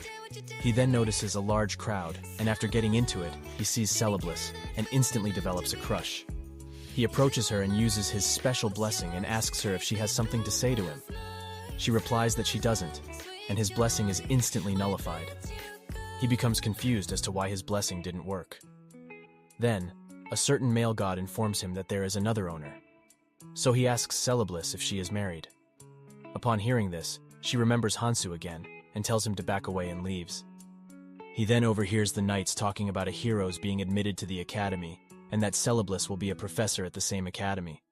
He then notices a large crowd, and after getting into it, he sees Celebliss and instantly develops a crush. He approaches her and uses his special blessing and asks her if she has something to say to him. She replies that she doesn't, and his blessing is instantly nullified. He becomes confused as to why his blessing didn't work. Then, a certain male god informs him that there is another owner. So he asks Celebliss if she is married. Upon hearing this, she remembers Hansu again and tells him to back away and leaves. He then overhears the knights talking about a hero's being admitted to the academy, and that Celebliss will be a professor at the same academy.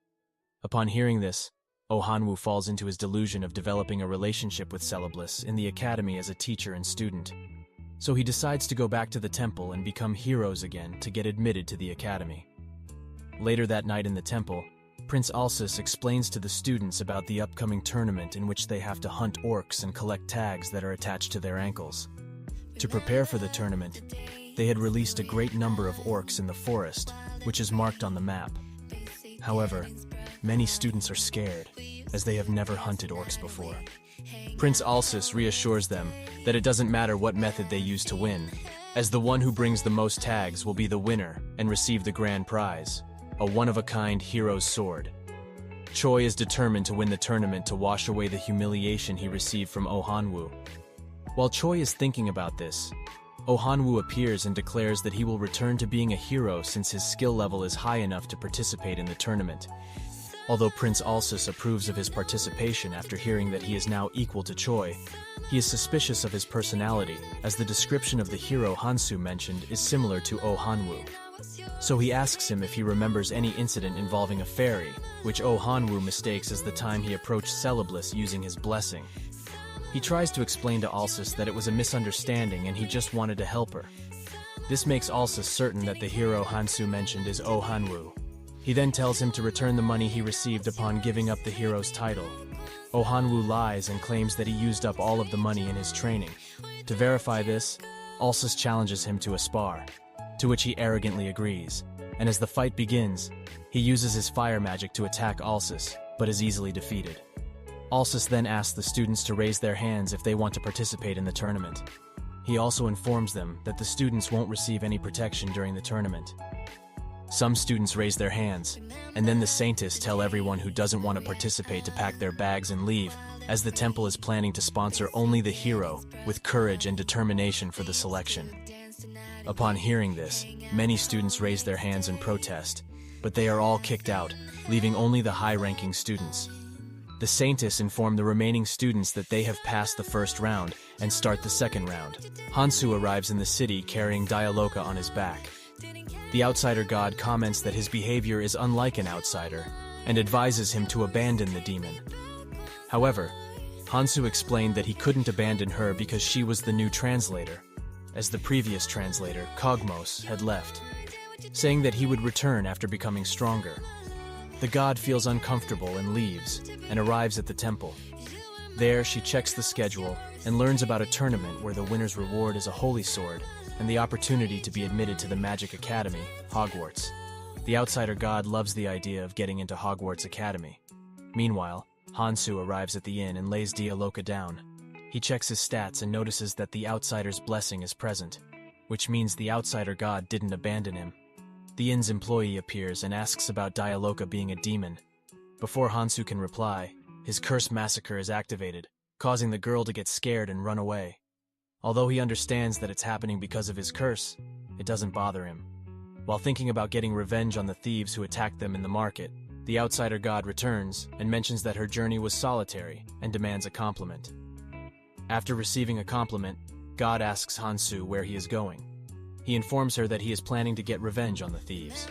Upon hearing this, Oh Han-woo falls into his delusion of developing a relationship with Celebliss in the academy as a teacher and student. So he decides to go back to the temple and become heroes again to get admitted to the academy. Later that night in the temple, Prince Alsus explains to the students about the upcoming tournament in which they have to hunt orcs and collect tags that are attached to their ankles. To prepare for the tournament, they had released a great number of orcs in the forest, which is marked on the map. However, many students are scared, as they have never hunted orcs before. Prince Alsus reassures them that it doesn't matter what method they use to win, as the one who brings the most tags will be the winner and receive the grand prize, a one-of-a-kind hero's sword. Choi is determined to win the tournament to wash away the humiliation he received from Oh Han-woo. While Choi is thinking about this, Oh Han-woo appears and declares that he will return to being a hero since his skill level is high enough to participate in the tournament. Although Prince Alsus approves of his participation after hearing that he is now equal to Choi, he is suspicious of his personality, as the description of the hero Hansu mentioned is similar to Oh Han-woo. So he asks him if he remembers any incident involving a fairy, which Oh Han-woo mistakes as the time he approached Celebliss using his blessing. He tries to explain to Alsus that it was a misunderstanding and he just wanted to help her. This makes Alsus certain that the hero Hansu mentioned is Oh Han-woo. He then tells him to return the money he received upon giving up the hero's title. Oh Han-woo lies and claims that he used up all of the money in his training. To verify this, Alsus challenges him to a spar, to which he arrogantly agrees, and as the fight begins, he uses his fire magic to attack Alsus, but is easily defeated. Alsus then asks the students to raise their hands if they want to participate in the tournament. He also informs them that the students won't receive any protection during the tournament. Some students raise their hands, and then the Saintists tell everyone who doesn't want to participate to pack their bags and leave, as the temple is planning to sponsor only the hero with courage and determination for the selection. Upon hearing this, many students raise their hands in protest, but they are all kicked out, leaving only the high-ranking students. The Saintists inform the remaining students that they have passed the first round and start the second round. Hansu arrives in the city carrying Dialoka on his back. The outsider god comments that his behavior is unlike an outsider and advises him to abandon the demon. However, Hansu explained that he couldn't abandon her because she was the new translator, as the previous translator, Kogmos, had left, saying that he would return after becoming stronger. The god feels uncomfortable and leaves, and arrives at the temple. There, she checks the schedule and learns about a tournament where the winner's reward is a holy sword and the opportunity to be admitted to the Magic Academy, Hogwarts. The outsider god loves the idea of getting into Hogwarts Academy. Meanwhile, Hansu arrives at the inn and lays Dialoka down. He checks his stats and notices that the outsider's blessing is present, which means the outsider god didn't abandon him. The inn's employee appears and asks about Dialoka being a demon. Before Hansu can reply, his curse massacre is activated, causing the girl to get scared and run away. Although he understands that it's happening because of his curse, it doesn't bother him. While thinking about getting revenge on the thieves who attacked them in the market, the outsider god returns and mentions that her journey was solitary and demands a compliment. After receiving a compliment, God asks Hansu where he is going. He informs her that he is planning to get revenge on the thieves.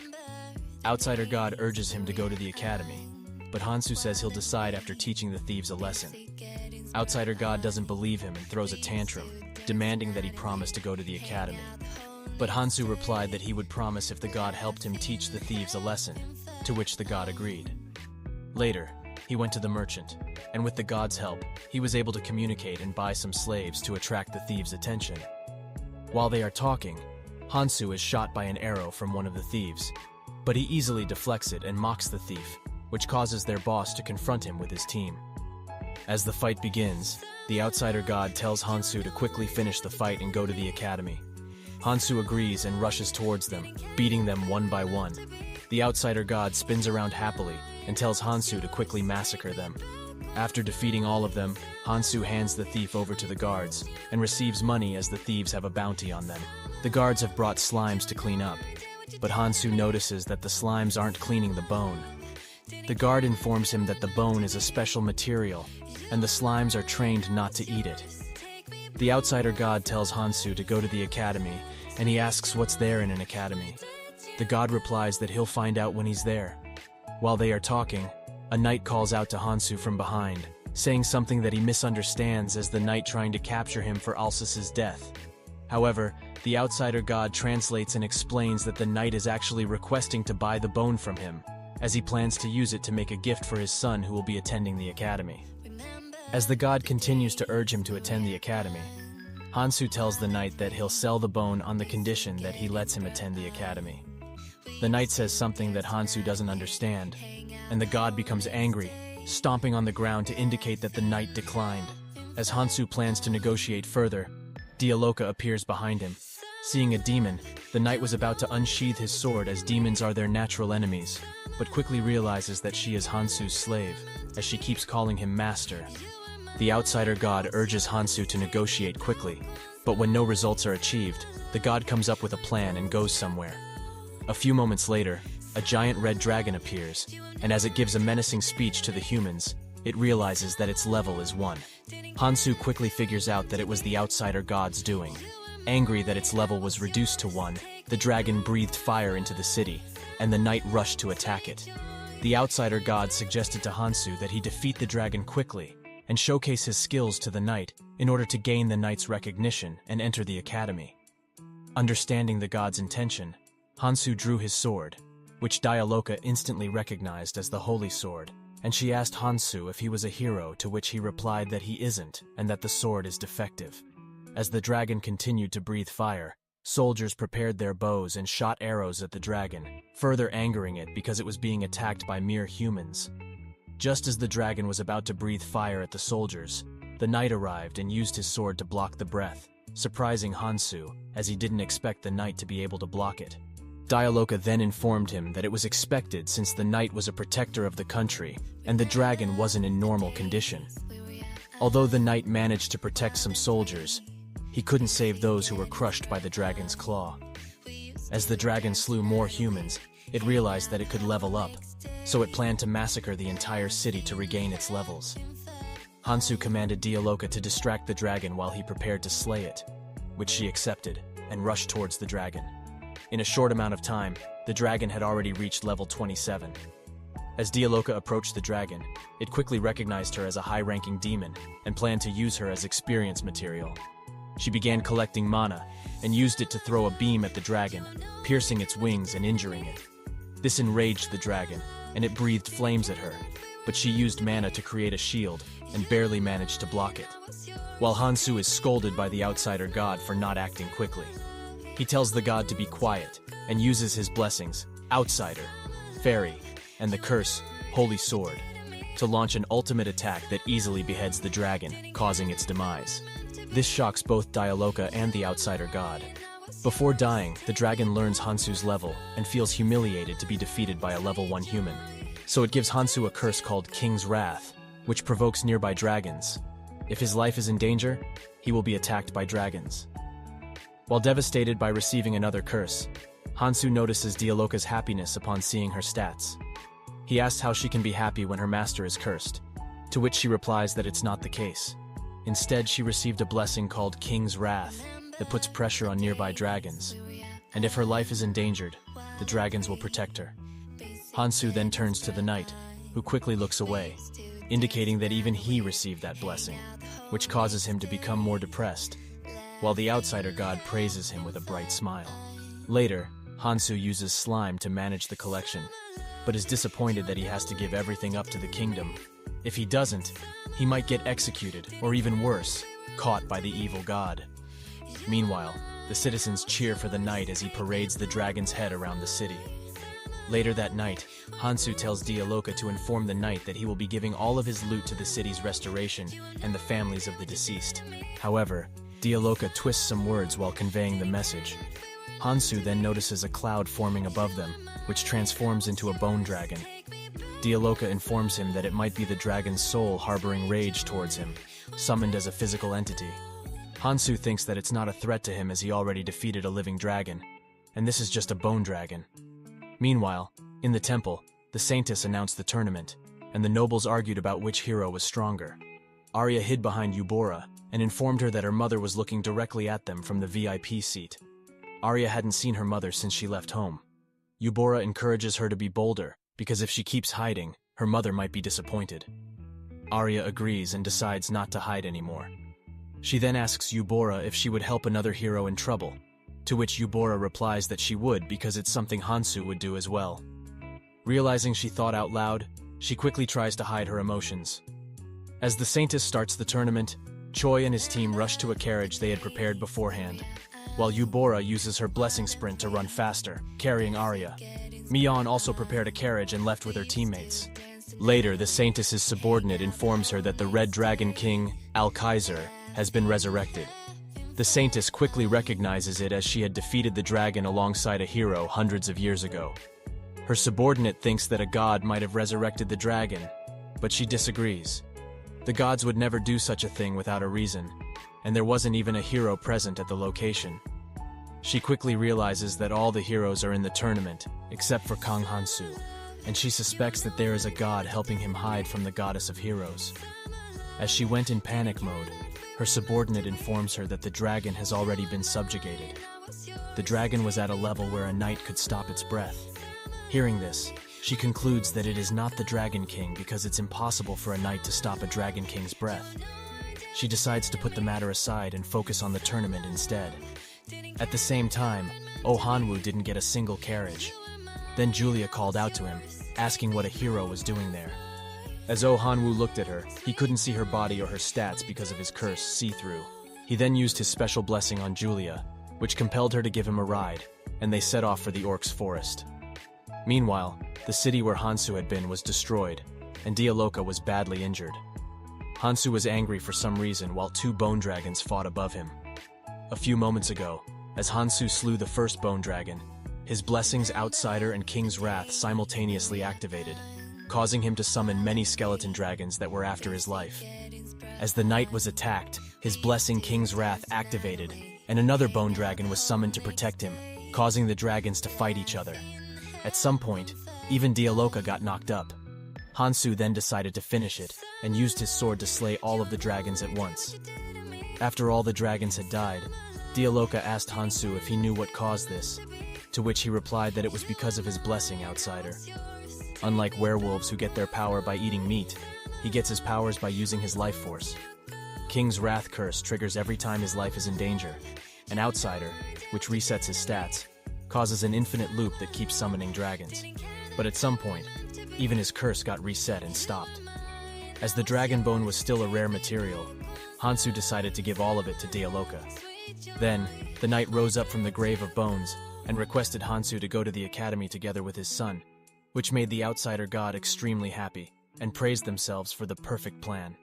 Outsider God urges him to go to the academy, but Hansu says he'll decide after teaching the thieves a lesson. Outsider God doesn't believe him and throws a tantrum, demanding that he promise to go to the academy. But Hansu replied that he would promise if the god helped him teach the thieves a lesson, to which the god agreed. Later, he went to the merchant, and with the god's help, he was able to communicate and buy some slaves to attract the thieves' attention. While they are talking, Hansu is shot by an arrow from one of the thieves, but he easily deflects it and mocks the thief, which causes their boss to confront him with his team. As the fight begins, the outsider god tells Hansu to quickly finish the fight and go to the academy. Hansu agrees and rushes towards them, beating them one by one. The outsider god spins around happily and tells Hansu to quickly massacre them. After defeating all of them, Hansu hands the thief over to the guards and receives money as the thieves have a bounty on them. The guards have brought slimes to clean up, but Hansu notices that the slimes aren't cleaning the bone. The guard informs him that the bone is a special material, and the slimes are trained not to eat it. The outsider god tells Hansu to go to the academy, and he asks what's there in an academy. The god replies that he'll find out when he's there. While they are talking, a knight calls out to Hansu from behind, saying something that he misunderstands as the knight trying to capture him for Alsus's death. However, the outsider god translates and explains that the knight is actually requesting to buy the bone from him, as he plans to use it to make a gift for his son who will be attending the academy. As the god continues to urge him to attend the academy, Hansu tells the knight that he'll sell the bone on the condition that he lets him attend the academy. The knight says something that Hansu doesn't understand, and the god becomes angry, stomping on the ground to indicate that the knight declined. As Hansu plans to negotiate further, Dialoka appears behind him. Seeing a demon, the knight was about to unsheath his sword as demons are their natural enemies, but quickly realizes that she is Hansu's slave, as she keeps calling him master. The outsider god urges Hansu to negotiate quickly, but when no results are achieved, the god comes up with a plan and goes somewhere. A few moments later, a giant red dragon appears, and as it gives a menacing speech to the humans, it realizes that its level is 1. Hansu quickly figures out that it was the outsider god's doing. Angry that its level was reduced to 1, the dragon breathed fire into the city, and the knight rushed to attack it. The outsider god suggested to Hansu that he defeat the dragon quickly, and showcase his skills to the knight in order to gain the knight's recognition and enter the academy. Understanding the god's intention, Hansu drew his sword, which Dialoka instantly recognized as the Holy Sword, and she asked Hansu if he was a hero, to which he replied that he isn't and that the sword is defective. As the dragon continued to breathe fire, soldiers prepared their bows and shot arrows at the dragon, further angering it because it was being attacked by mere humans. Just as the dragon was about to breathe fire at the soldiers, the knight arrived and used his sword to block the breath, surprising Hansu, as he didn't expect the knight to be able to block it. Dialoka then informed him that it was expected since the knight was a protector of the country, and the dragon wasn't in normal condition. Although the knight managed to protect some soldiers, he couldn't save those who were crushed by the dragon's claw. As the dragon slew more humans, it realized that it could level up, so it planned to massacre the entire city to regain its levels. Hansu commanded Dialoka to distract the dragon while he prepared to slay it, which she accepted, and rushed towards the dragon. In a short amount of time, the dragon had already reached level 27. As Dialoka approached the dragon, it quickly recognized her as a high-ranking demon and planned to use her as experience material. She began collecting mana and used it to throw a beam at the dragon, piercing its wings and injuring it. This enraged the dragon, and it breathed flames at her, but she used mana to create a shield and barely managed to block it. While Hansu is scolded by the outsider god for not acting quickly, he tells the god to be quiet and uses his blessings, Outsider, Fairy, and the curse, Holy Sword, to launch an ultimate attack that easily beheads the dragon, causing its demise. This shocks both Dialoka and the outsider god. Before dying, the dragon learns Hansu's level and feels humiliated to be defeated by a level 1 human. So it gives Hansu a curse called King's Wrath, which provokes nearby dragons. If his life is in danger, he will be attacked by dragons. While devastated by receiving another curse, Hansu notices Dialoka's happiness upon seeing her stats. He asks how she can be happy when her master is cursed, to which she replies that it's not the case. Instead, she received a blessing called King's Wrath that puts pressure on nearby dragons, and if her life is endangered, the dragons will protect her. Hansu then turns to the knight, who quickly looks away, indicating that even he received that blessing, which causes him to become more depressed, while the outsider god praises him with a bright smile. Later, Hansu uses slime to manage the collection, but is disappointed that he has to give everything up to the kingdom. If he doesn't, he might get executed, or even worse, caught by the evil god. Meanwhile, the citizens cheer for the knight as he parades the dragon's head around the city. Later that night, Hansu tells Dialoka to inform the knight that he will be giving all of his loot to the city's restoration and the families of the deceased. However, Dialoka twists some words while conveying the message. Hansu then notices a cloud forming above them, which transforms into a bone dragon. Dialoka informs him that it might be the dragon's soul harboring rage towards him, summoned as a physical entity. Hansu thinks that it's not a threat to him as he already defeated a living dragon, and this is just a bone dragon. Meanwhile, in the temple, the Saintess announced the tournament, and the nobles argued about which hero was stronger. Arya hid behind Eubora and informed her that her mother was looking directly at them from the VIP seat. Arya hadn't seen her mother since she left home. Yubora encourages her to be bolder, because if she keeps hiding, her mother might be disappointed. Arya agrees and decides not to hide anymore. She then asks Yubora if she would help another hero in trouble, to which Yubora replies that she would because it's something Hansu would do as well. Realizing she thought out loud, she quickly tries to hide her emotions. As the Saintess starts the tournament, Choi and his team rush to a carriage they had prepared beforehand, while Yubora uses her blessing sprint to run faster, carrying Arya. Mion also prepared a carriage and left with her teammates. Later, the Saintess's subordinate informs her that the Red Dragon King, Al-Kaiser, has been resurrected. The Saintess quickly recognizes it as she had defeated the dragon alongside a hero hundreds of years ago. Her subordinate thinks that a god might have resurrected the dragon, but she disagrees. The gods would never do such a thing without a reason, and there wasn't even a hero present at the location. She quickly realizes that all the heroes are in the tournament, except for Kang Hansu, and she suspects that there is a god helping him hide from the goddess of heroes. As she went in panic mode, her subordinate informs her that the dragon has already been subjugated. The dragon was at a level where a knight could stop its breath. Hearing this, she concludes that it is not the Dragon King because it's impossible for a knight to stop a Dragon King's breath. She decides to put the matter aside and focus on the tournament instead. At the same time, Oh Hanwoo didn't get a single carriage. Then Julia called out to him, asking what a hero was doing there. As Oh Hanwoo looked at her, he couldn't see her body or her stats because of his curse, see-through. He then used his special blessing on Julia, which compelled her to give him a ride, and they set off for the Orc's forest. Meanwhile, the city where Hansu had been was destroyed, and Dialoka was badly injured. Hansu was angry for some reason while two bone dragons fought above him. A few moments ago, as Hansu slew the first bone dragon, his blessings Outsider and King's Wrath simultaneously activated, causing him to summon many skeleton dragons that were after his life. As the knight was attacked, his blessing King's Wrath activated, and another bone dragon was summoned to protect him, causing the dragons to fight each other. At some point, even Dialoka got knocked up. Hansu then decided to finish it, and used his sword to slay all of the dragons at once. After all the dragons had died, Dialoka asked Hansu if he knew what caused this, to which he replied that it was because of his blessing Outsider. Unlike werewolves who get their power by eating meat, he gets his powers by using his life force. King's Wrath curse triggers every time his life is in danger, and Outsider, which resets his stats, causes an infinite loop that keeps summoning dragons. But at some point, even his curse got reset and stopped. As the dragon bone was still a rare material, Hansu decided to give all of it to Dialoka. Then, the knight rose up from the grave of bones and requested Hansu to go to the academy together with his son, which made the Outsider god extremely happy and praised themselves for the perfect plan.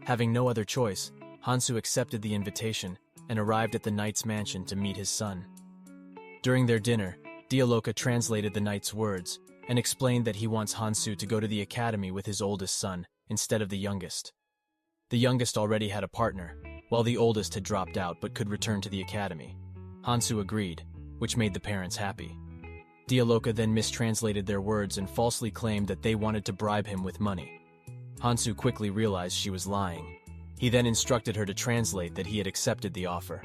Having no other choice, Hansu accepted the invitation and arrived at the knight's mansion to meet his son. During their dinner, Dialoka translated the knight's words and explained that he wants Hansu to go to the academy with his oldest son instead of the youngest. The youngest already had a partner, while the oldest had dropped out but could return to the academy. Hansu agreed, which made the parents happy. Dialoka then mistranslated their words and falsely claimed that they wanted to bribe him with money. Hansu quickly realized she was lying. He then instructed her to translate that he had accepted the offer.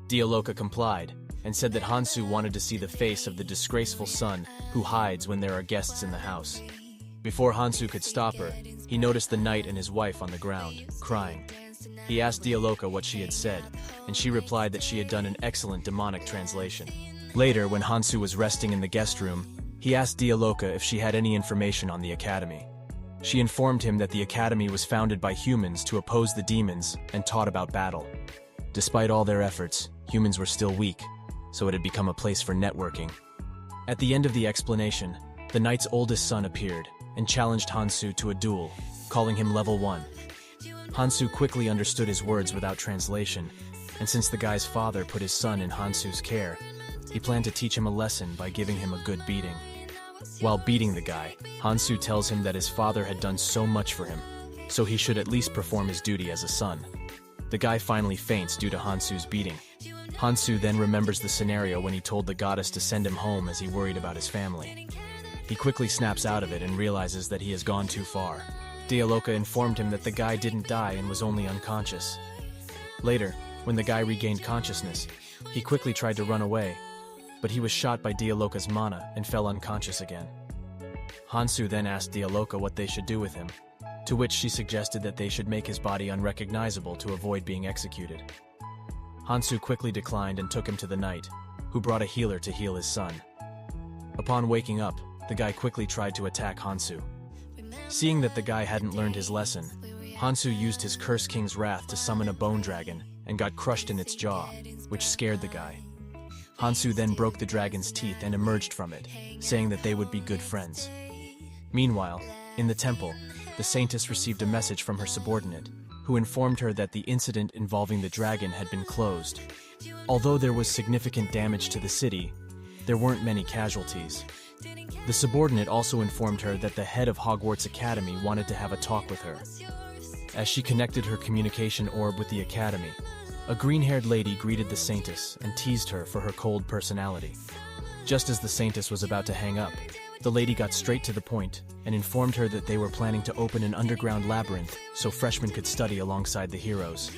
Dialoka complied, and said that Hansu wanted to see the face of the disgraceful son who hides when there are guests in the house. Before Hansu could stop her, he noticed the knight and his wife on the ground, crying. He asked Dialoka what she had said, and she replied that she had done an excellent demonic translation. Later, when Hansu was resting in the guest room, he asked Dialoka if she had any information on the academy. She informed him that the academy was founded by humans to oppose the demons and taught about battle. Despite all their efforts, humans were still weak, so it had become a place for networking. At the end of the explanation, the knight's oldest son appeared and challenged Hansu to a duel, calling him level 1. Hansu quickly understood his words without translation, and since the guy's father put his son in Hansu's care, he planned to teach him a lesson by giving him a good beating. While beating the guy, Hansu tells him that his father had done so much for him, so he should at least perform his duty as a son. The guy finally faints due to Hansu's beating. Hansu then remembers the scenario when he told the goddess to send him home as he worried about his family. He quickly snaps out of it and realizes that he has gone too far. Dialoka informed him that the guy didn't die and was only unconscious. Later, when the guy regained consciousness, he quickly tried to run away, but he was shot by Dialoka's mana and fell unconscious again. Hansu then asked Dialoka what they should do with him, to which she suggested that they should make his body unrecognizable to avoid being executed. Hansu quickly declined and took him to the knight, who brought a healer to heal his son. Upon waking up, the guy quickly tried to attack Hansu. Seeing that the guy hadn't learned his lesson, Hansu used his Curse King's wrath to summon a bone dragon and got crushed in its jaw, which scared the guy. Hansu then broke the dragon's teeth and emerged from it, saying that they would be good friends. Meanwhile, in the temple, the saintess received a message from her subordinate, who informed her that the incident involving the dragon had been closed. Although there was significant damage to the city, there weren't many casualties. The subordinate also informed her that the head of Hogwarts Academy wanted to have a talk with her. As she connected her communication orb with the academy, a green-haired lady greeted the saintess and teased her for her cold personality. Just as the saintess was about to hang up, the lady got straight to the point and informed her that they were planning to open an underground labyrinth so freshmen could study alongside the heroes.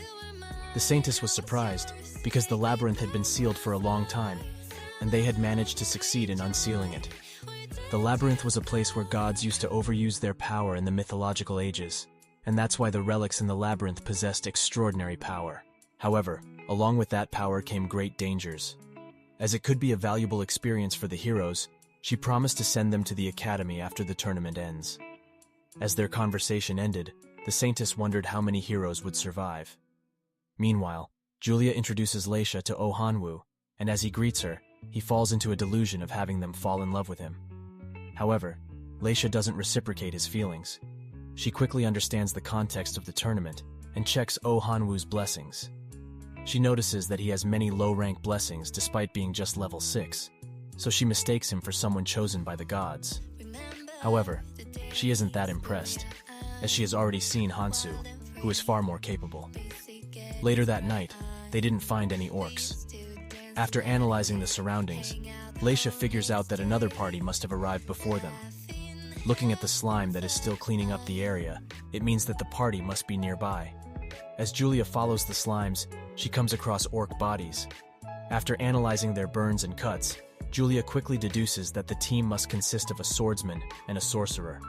The saintess was surprised because the labyrinth had been sealed for a long time, and they had managed to succeed in unsealing it. The labyrinth was a place where gods used to overuse their power in the mythological ages, and that's why the relics in the labyrinth possessed extraordinary power. However, along with that power came great dangers. As it could be a valuable experience for the heroes, she promised to send them to the academy after the tournament ends. As their conversation ended, the saintess wondered how many heroes would survive. Meanwhile, Julia introduces Leisha to Oh Hanwoo, and as he greets her, he falls into a delusion of having them fall in love with him. However, Leisha doesn't reciprocate his feelings. She quickly understands the context of the tournament and checks Oh Hanwoo's blessings. She notices that he has many low-rank blessings despite being just level 6, so she mistakes him for someone chosen by the gods. However, she isn't that impressed, as she has already seen Hansu, who is far more capable. Later that night, they didn't find any orcs. After analyzing the surroundings, Leisha figures out that another party must have arrived before them. Looking at the slime that is still cleaning up the area, it means that the party must be nearby. As Julia follows the slimes, she comes across orc bodies. After analyzing their burns and cuts, Julia quickly deduces that the team must consist of a swordsman and a sorcerer.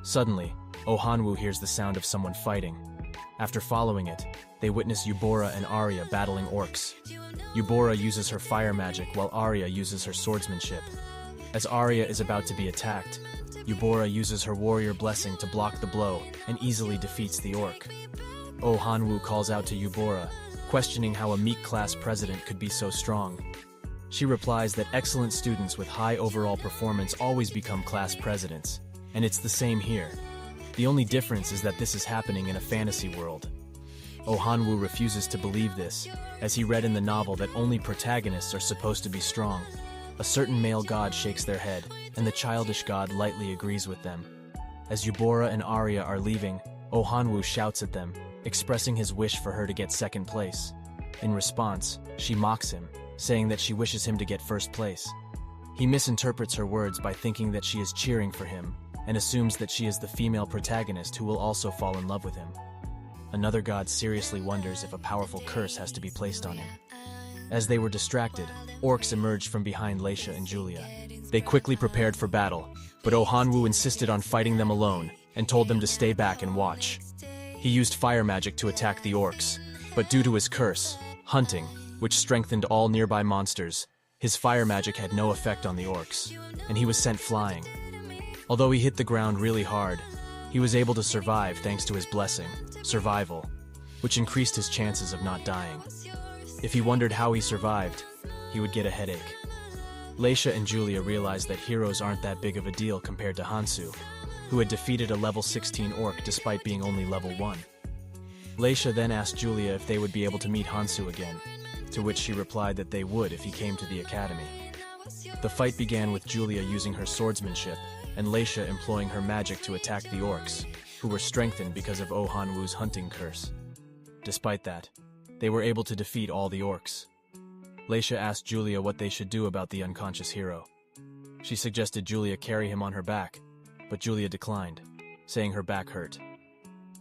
Suddenly, Oh Hanwoo hears the sound of someone fighting. After following it, they witness Yubora and Arya battling orcs. Yubora uses her fire magic while Arya uses her swordsmanship. As Arya is about to be attacked, Yubora uses her warrior blessing to block the blow and easily defeats the orc. Oh Hanwoo calls out to Yubora, questioning how a meek class president could be so strong. She replies that excellent students with high overall performance always become class presidents, and it's the same here. The only difference is that this is happening in a fantasy world. Oh Hanwoo refuses to believe this, as he read in the novel that only protagonists are supposed to be strong. A certain male god shakes their head, and the childish god lightly agrees with them. As Yubora and Arya are leaving, Oh Hanwoo shouts at them, expressing his wish for her to get second place. In response, she mocks him, saying that she wishes him to get first place. He misinterprets her words by thinking that she is cheering for him, and assumes that she is the female protagonist who will also fall in love with him. Another god seriously wonders if a powerful curse has to be placed on him. As they were distracted, orcs emerged from behind Leisha and Julia. They quickly prepared for battle, but Oh Hanwoo insisted on fighting them alone, and told them to stay back and watch. He used fire magic to attack the orcs, but due to his curse, Hunting, which strengthened all nearby monsters, his fire magic had no effect on the orcs, and he was sent flying. Although he hit the ground really hard, he was able to survive thanks to his blessing, Survival, which increased his chances of not dying. If he wondered how he survived, he would get a headache. Leisha and Julia realized that heroes aren't that big of a deal compared to Hansu, who had defeated a level 16 orc despite being only level 1. Leisha then asked Julia if they would be able to meet Hansu again, to which she replied that they would if he came to the academy. The fight began with Julia using her swordsmanship, and Leisha employing her magic to attack the orcs, who were strengthened because of Oh Hanwoo's hunting curse. Despite that, they were able to defeat all the orcs. Leisha asked Julia what they should do about the unconscious hero. She suggested Julia carry him on her back, but Julia declined, saying her back hurt.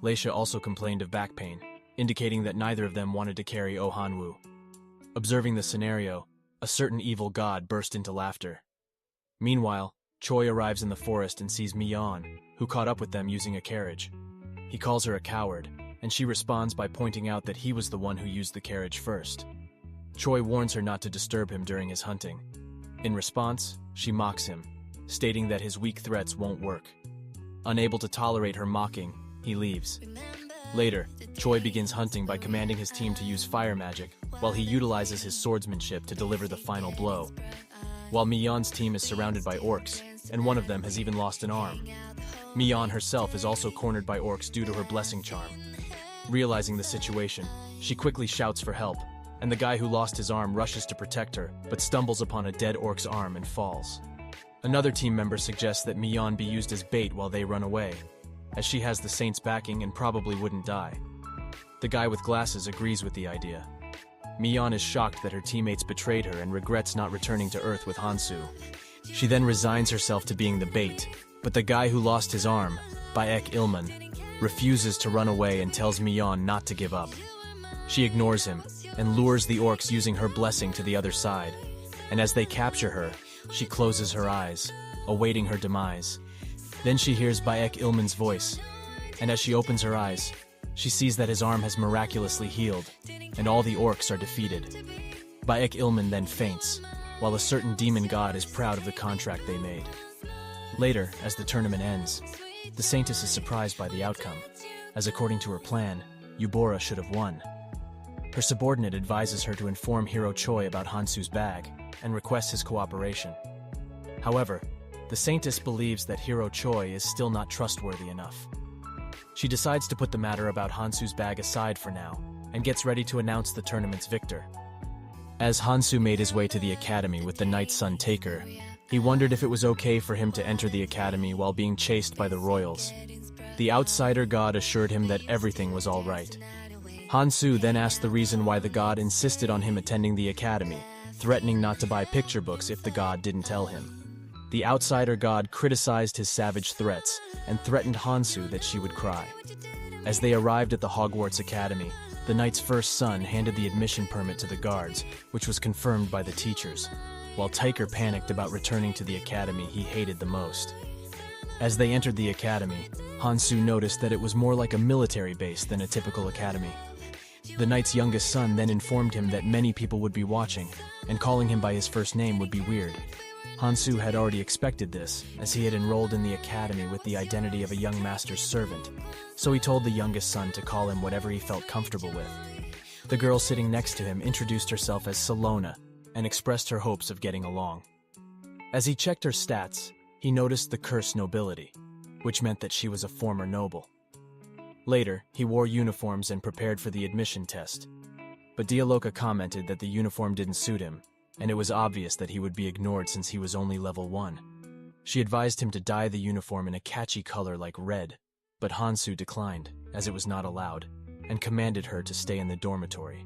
Leisha also complained of back pain, indicating that neither of them wanted to carry Oh Han-woo. Observing the scenario, a certain evil god burst into laughter. Meanwhile, Choi arrives in the forest and sees Mi-yeon, who caught up with them using a carriage. He calls her a coward, and she responds by pointing out that he was the one who used the carriage first. Choi warns her not to disturb him during his hunting. In response, she mocks him, stating that his weak threats won't work. Unable to tolerate her mocking, he leaves. Later, Choi begins hunting by commanding his team to use fire magic, while he utilizes his swordsmanship to deliver the final blow. While Mi-yeon's team is surrounded by orcs, and one of them has even lost an arm. Mi-yeon herself is also cornered by orcs due to her blessing charm. Realizing the situation, she quickly shouts for help, and the guy who lost his arm rushes to protect her, but stumbles upon a dead orc's arm and falls. Another team member suggests that Mi-yeon be used as bait while they run away, as she has the saint's backing and probably wouldn't die. The guy with glasses agrees with the idea. Mi-yeon is shocked that her teammates betrayed her and regrets not returning to Earth with Han-soo. She then resigns herself to being the bait, but the guy who lost his arm, Baek-ilman, refuses to run away and tells Mi-yeon not to give up. She ignores him and lures the orcs using her blessing to the other side, and as they capture her, she closes her eyes, awaiting her demise. Then she hears Baek-ilman's voice, and as she opens her eyes, she sees that his arm has miraculously healed, and all the orcs are defeated. Baek-ilman then faints, while a certain demon god is proud of the contract they made. Later, as the tournament ends, the Saintess is surprised by the outcome, as according to her plan, Yubora should have won. Her subordinate advises her to inform Hero Choi about Han-soo's bag, and requests his cooperation. However, the Saintess believes that Hero Choi is still not trustworthy enough. She decides to put the matter about Han-soo's bag aside for now, and gets ready to announce the tournament's victor. As Han-soo made his way to the academy with the Night Sun Taker, he wondered if it was okay for him to enter the academy while being chased by the royals. The outsider god assured him that everything was all right. Han-soo then asked the reason why the god insisted on him attending the academy, threatening not to buy picture books if the god didn't tell him. The outsider god criticized his savage threats and threatened Han-soo that she would cry. As they arrived at the Hogwarts Academy, the knight's first son handed the admission permit to the guards, which was confirmed by the teachers, while Tiger panicked about returning to the academy he hated the most. As they entered the academy, Han-soo noticed that it was more like a military base than a typical academy. The knight's youngest son then informed him that many people would be watching, and calling him by his first name would be weird. Han-soo had already expected this, as he had enrolled in the academy with the identity of a young master's servant, so he told the youngest son to call him whatever he felt comfortable with. The girl sitting next to him introduced herself as Salona, and expressed her hopes of getting along. As he checked her stats, he noticed the cursed nobility, which meant that she was a former noble. Later, he wore uniforms and prepared for the admission test, but Dialoka commented that the uniform didn't suit him, and it was obvious that he would be ignored since he was only level 1. She advised him to dye the uniform in a catchy color like red, but Han-soo declined, as it was not allowed, and commanded her to stay in the dormitory.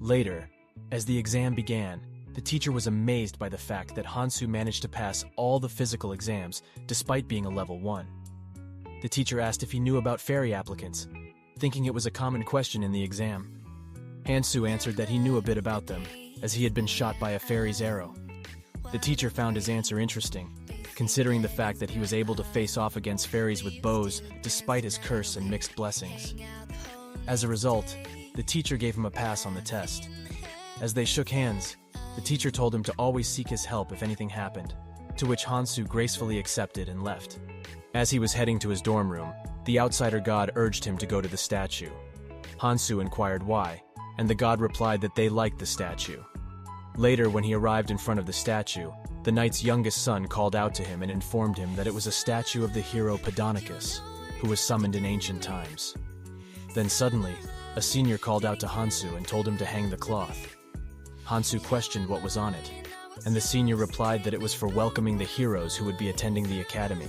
Later, as the exam began, the teacher was amazed by the fact that Han-soo managed to pass all the physical exams despite being a level 1. The teacher asked if he knew about fairy applicants, thinking it was a common question in the exam. Han-soo answered that he knew a bit about them, as he had been shot by a fairy's arrow. The teacher found his answer interesting, considering the fact that he was able to face off against fairies with bows despite his curse and mixed blessings. As a result, the teacher gave him a pass on the test. As they shook hands, the teacher told him to always seek his help if anything happened, to which Han-soo gracefully accepted and left. As he was heading to his dorm room, the outsider god urged him to go to the statue. Han-soo inquired why, and the god replied that they liked the statue. Later, when he arrived in front of the statue, the knight's youngest son called out to him and informed him that it was a statue of the hero Pedonicus, who was summoned in ancient times. Then suddenly, a senior called out to Han-soo and told him to hang the cloth. Han-soo questioned what was on it, and the senior replied that it was for welcoming the heroes who would be attending the academy.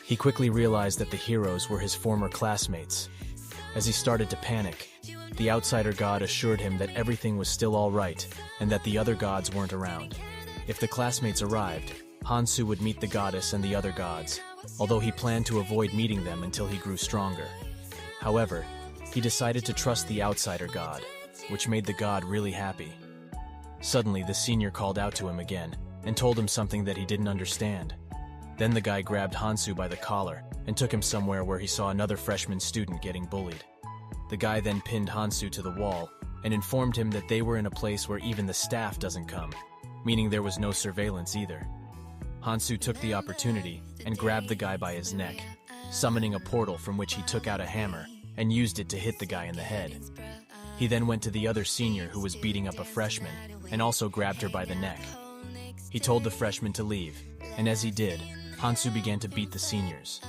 He quickly realized that the heroes were his former classmates. As he started to panic, the outsider god assured him that everything was still all right and that the other gods weren't around. If the classmates arrived, Han-soo would meet the goddess and the other gods, although he planned to avoid meeting them until he grew stronger. However, he decided to trust the outsider god, which made the god really happy. Suddenly, the senior called out to him again and told him something that he didn't understand. Then the guy grabbed Hansu by the collar and took him somewhere where he saw another freshman student getting bullied. The guy then pinned Hansu to the wall and informed him that they were in a place where even the staff doesn't come, meaning there was no surveillance either. Hansu took the opportunity and grabbed the guy by his neck, summoning a portal from which he took out a hammer and used it to hit the guy in the head. He then went to the other senior who was beating up a freshman and also grabbed her by the neck. He told the freshman to leave, and as he did, Hansu began to beat the seniors.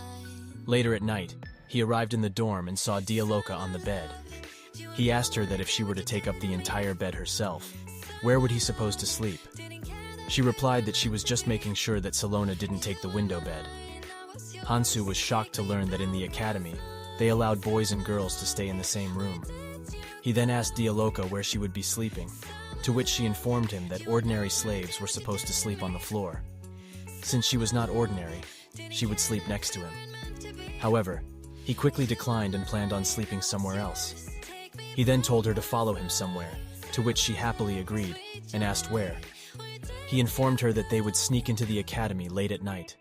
Later at night, he arrived in the dorm and saw Dialoka on the bed. He asked her that if she were to take up the entire bed herself, where would he suppose to sleep? She replied that she was just making sure that Salona didn't take the window bed. Hansu was shocked to learn that in the academy, they allowed boys and girls to stay in the same room. He then asked Dialoka where she would be sleeping, to which she informed him that ordinary slaves were supposed to sleep on the floor. Since she was not ordinary, she would sleep next to him. However, he quickly declined and planned on sleeping somewhere else. He then told her to follow him somewhere, to which she happily agreed and asked where. He informed her that they would sneak into the academy late at night.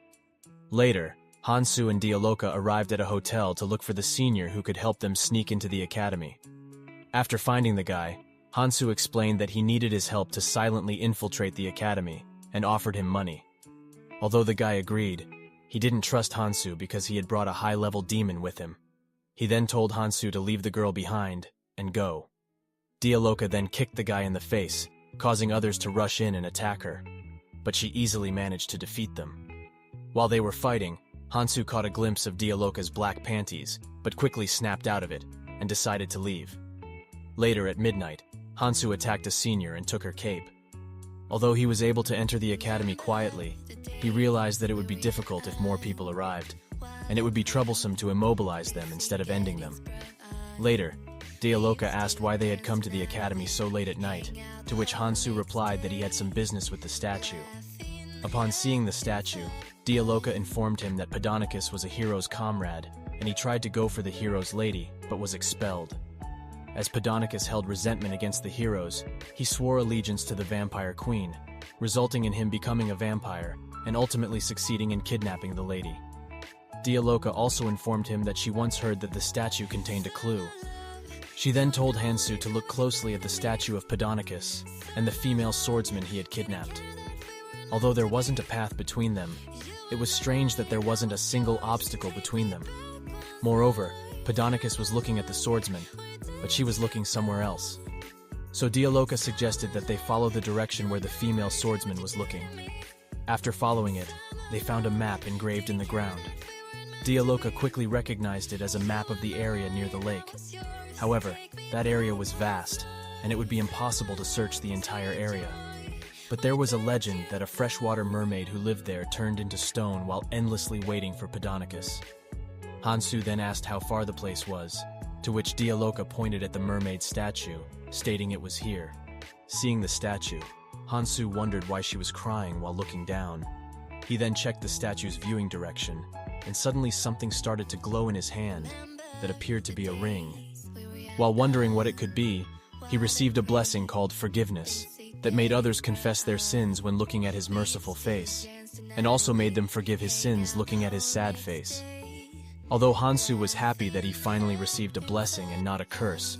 Later, Hansu and Dialoka arrived at a hotel to look for the senior who could help them sneak into the academy. After finding the guy, Hansu explained that he needed his help to silently infiltrate the academy and offered him money. Although the guy agreed, he didn't trust Hansu because he had brought a high-level demon with him. He then told Hansu to leave the girl behind and go. Dialoka then kicked the guy in the face, causing others to rush in and attack her, but she easily managed to defeat them. While they were fighting, Hansu caught a glimpse of Dialoka's black panties, but quickly snapped out of it and decided to leave. Later at midnight, Hansu attacked a senior and took her cape. Although he was able to enter the academy quietly, he realized that it would be difficult if more people arrived, and it would be troublesome to immobilize them instead of ending them. Later, Dialoka asked why they had come to the academy so late at night, to which Hansu replied that he had some business with the statue. Upon seeing the statue, Dialoka informed him that Pedonacus was a hero's comrade, and he tried to go for the hero's lady, but was expelled. As Pedonacus held resentment against the heroes, he swore allegiance to the vampire queen, resulting in him becoming a vampire and ultimately succeeding in kidnapping the lady. Dialoka also informed him that she once heard that the statue contained a clue. She then told Hansu to look closely at the statue of Pedonacus and the female swordsman he had kidnapped. Although there wasn't a path between them, it was strange that there wasn't a single obstacle between them. Moreover, Pedonacus was looking at the swordsman, but she was looking somewhere else. So Dialoka suggested that they follow the direction where the female swordsman was looking. After following it, they found a map engraved in the ground. Dialoka quickly recognized it as a map of the area near the lake. However, that area was vast, and it would be impossible to search the entire area. But there was a legend that a freshwater mermaid who lived there turned into stone while endlessly waiting for Pedonacus. Hansu then asked how far the place was, to which Dialoka pointed at the mermaid statue, stating it was here. Seeing the statue, Hansu wondered why she was crying while looking down. He then checked the statue's viewing direction, and suddenly something started to glow in his hand that appeared to be a ring. While wondering what it could be, he received a blessing called forgiveness that made others confess their sins when looking at his merciful face, and also made them forgive his sins looking at his sad face. Although Hansu was happy that he finally received a blessing and not a curse,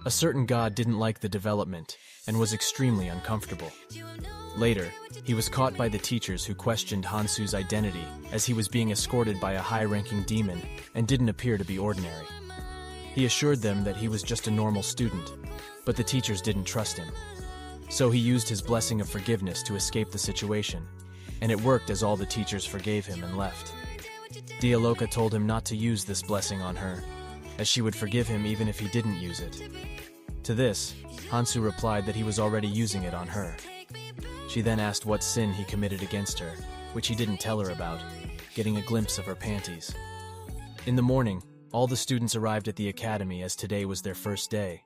a certain god didn't like the development and was extremely uncomfortable. Later, he was caught by the teachers who questioned Hansu's identity as he was being escorted by a high-ranking demon and didn't appear to be ordinary. He assured them that he was just a normal student, but the teachers didn't trust him. So he used his blessing of forgiveness to escape the situation, and it worked as all the teachers forgave him and left. Dialoka told him not to use this blessing on her, as she would forgive him even if he didn't use it. To this, Hansu replied that he was already using it on her. She then asked what sin he committed against her, which he didn't tell her about, getting a glimpse of her panties. In the morning, all the students arrived at the academy as today was their first day.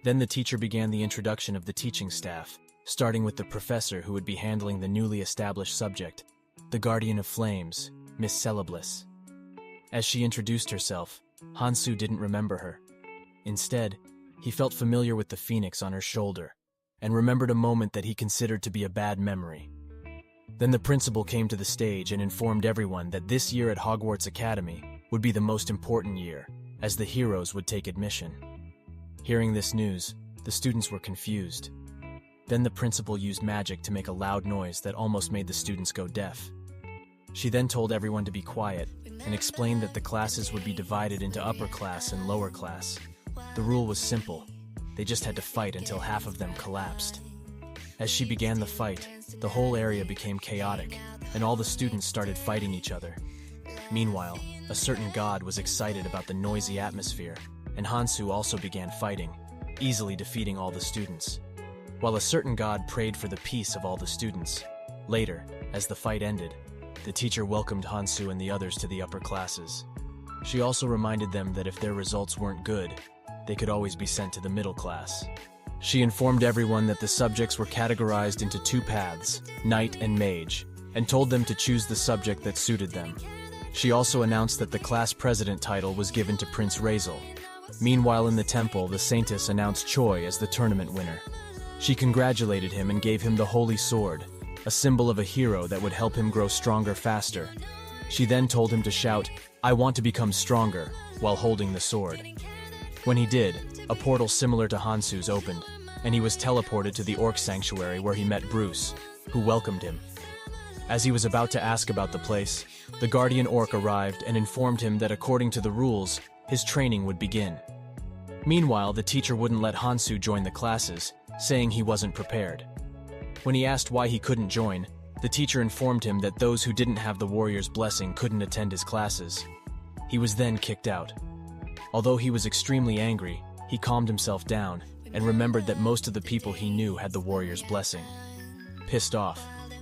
Then the teacher began the introduction of the teaching staff, starting with the professor who would be handling the newly established subject, the Guardian of Flames, Miss Celeblis. As she introduced herself, Hansu didn't remember her. Instead, he felt familiar with the phoenix on her shoulder and remembered a moment that he considered to be a bad memory. Then the principal came to the stage and informed everyone that this year at Hogwarts Academy would be the most important year, as the heroes would take admission. Hearing this news, the students were confused. Then the principal used magic to make a loud noise that almost made the students go deaf. She then told everyone to be quiet and explained that the classes would be divided into upper class and lower class. The rule was simple. They just had to fight until half of them collapsed. As she began the fight, the whole area became chaotic, and all the students started fighting each other. Meanwhile, a certain god was excited about the noisy atmosphere, and Hansu also began fighting, easily defeating all the students. While a certain god prayed for the peace of all the students. Later, as the fight ended, the teacher welcomed Hansu and the others to the upper classes. She also reminded them that if their results weren't good, they could always be sent to the middle class. She informed everyone that the subjects were categorized into two paths, knight and mage, and told them to choose the subject that suited them. She also announced that the class president title was given to Prince Razel. Meanwhile, in the temple, the saintess announced Choi as the tournament winner. She congratulated him and gave him the Holy Sword, a symbol of a hero that would help him grow stronger faster. She then told him to shout, "I want to become stronger," while holding the sword. When he did, a portal similar to Hansu's opened, and he was teleported to the Orc Sanctuary where he met Bruce, who welcomed him. As he was about to ask about the place, the Guardian Orc arrived and informed him that according to the rules, his training would begin. Meanwhile, the teacher wouldn't let Hansu join the classes, saying he wasn't prepared. When he asked why he couldn't join, the teacher informed him that those who didn't have the warrior's blessing couldn't attend his classes. He was then kicked out. Although he was extremely angry, he calmed himself down and remembered that most of the people he knew had the warrior's blessing. Pissed off,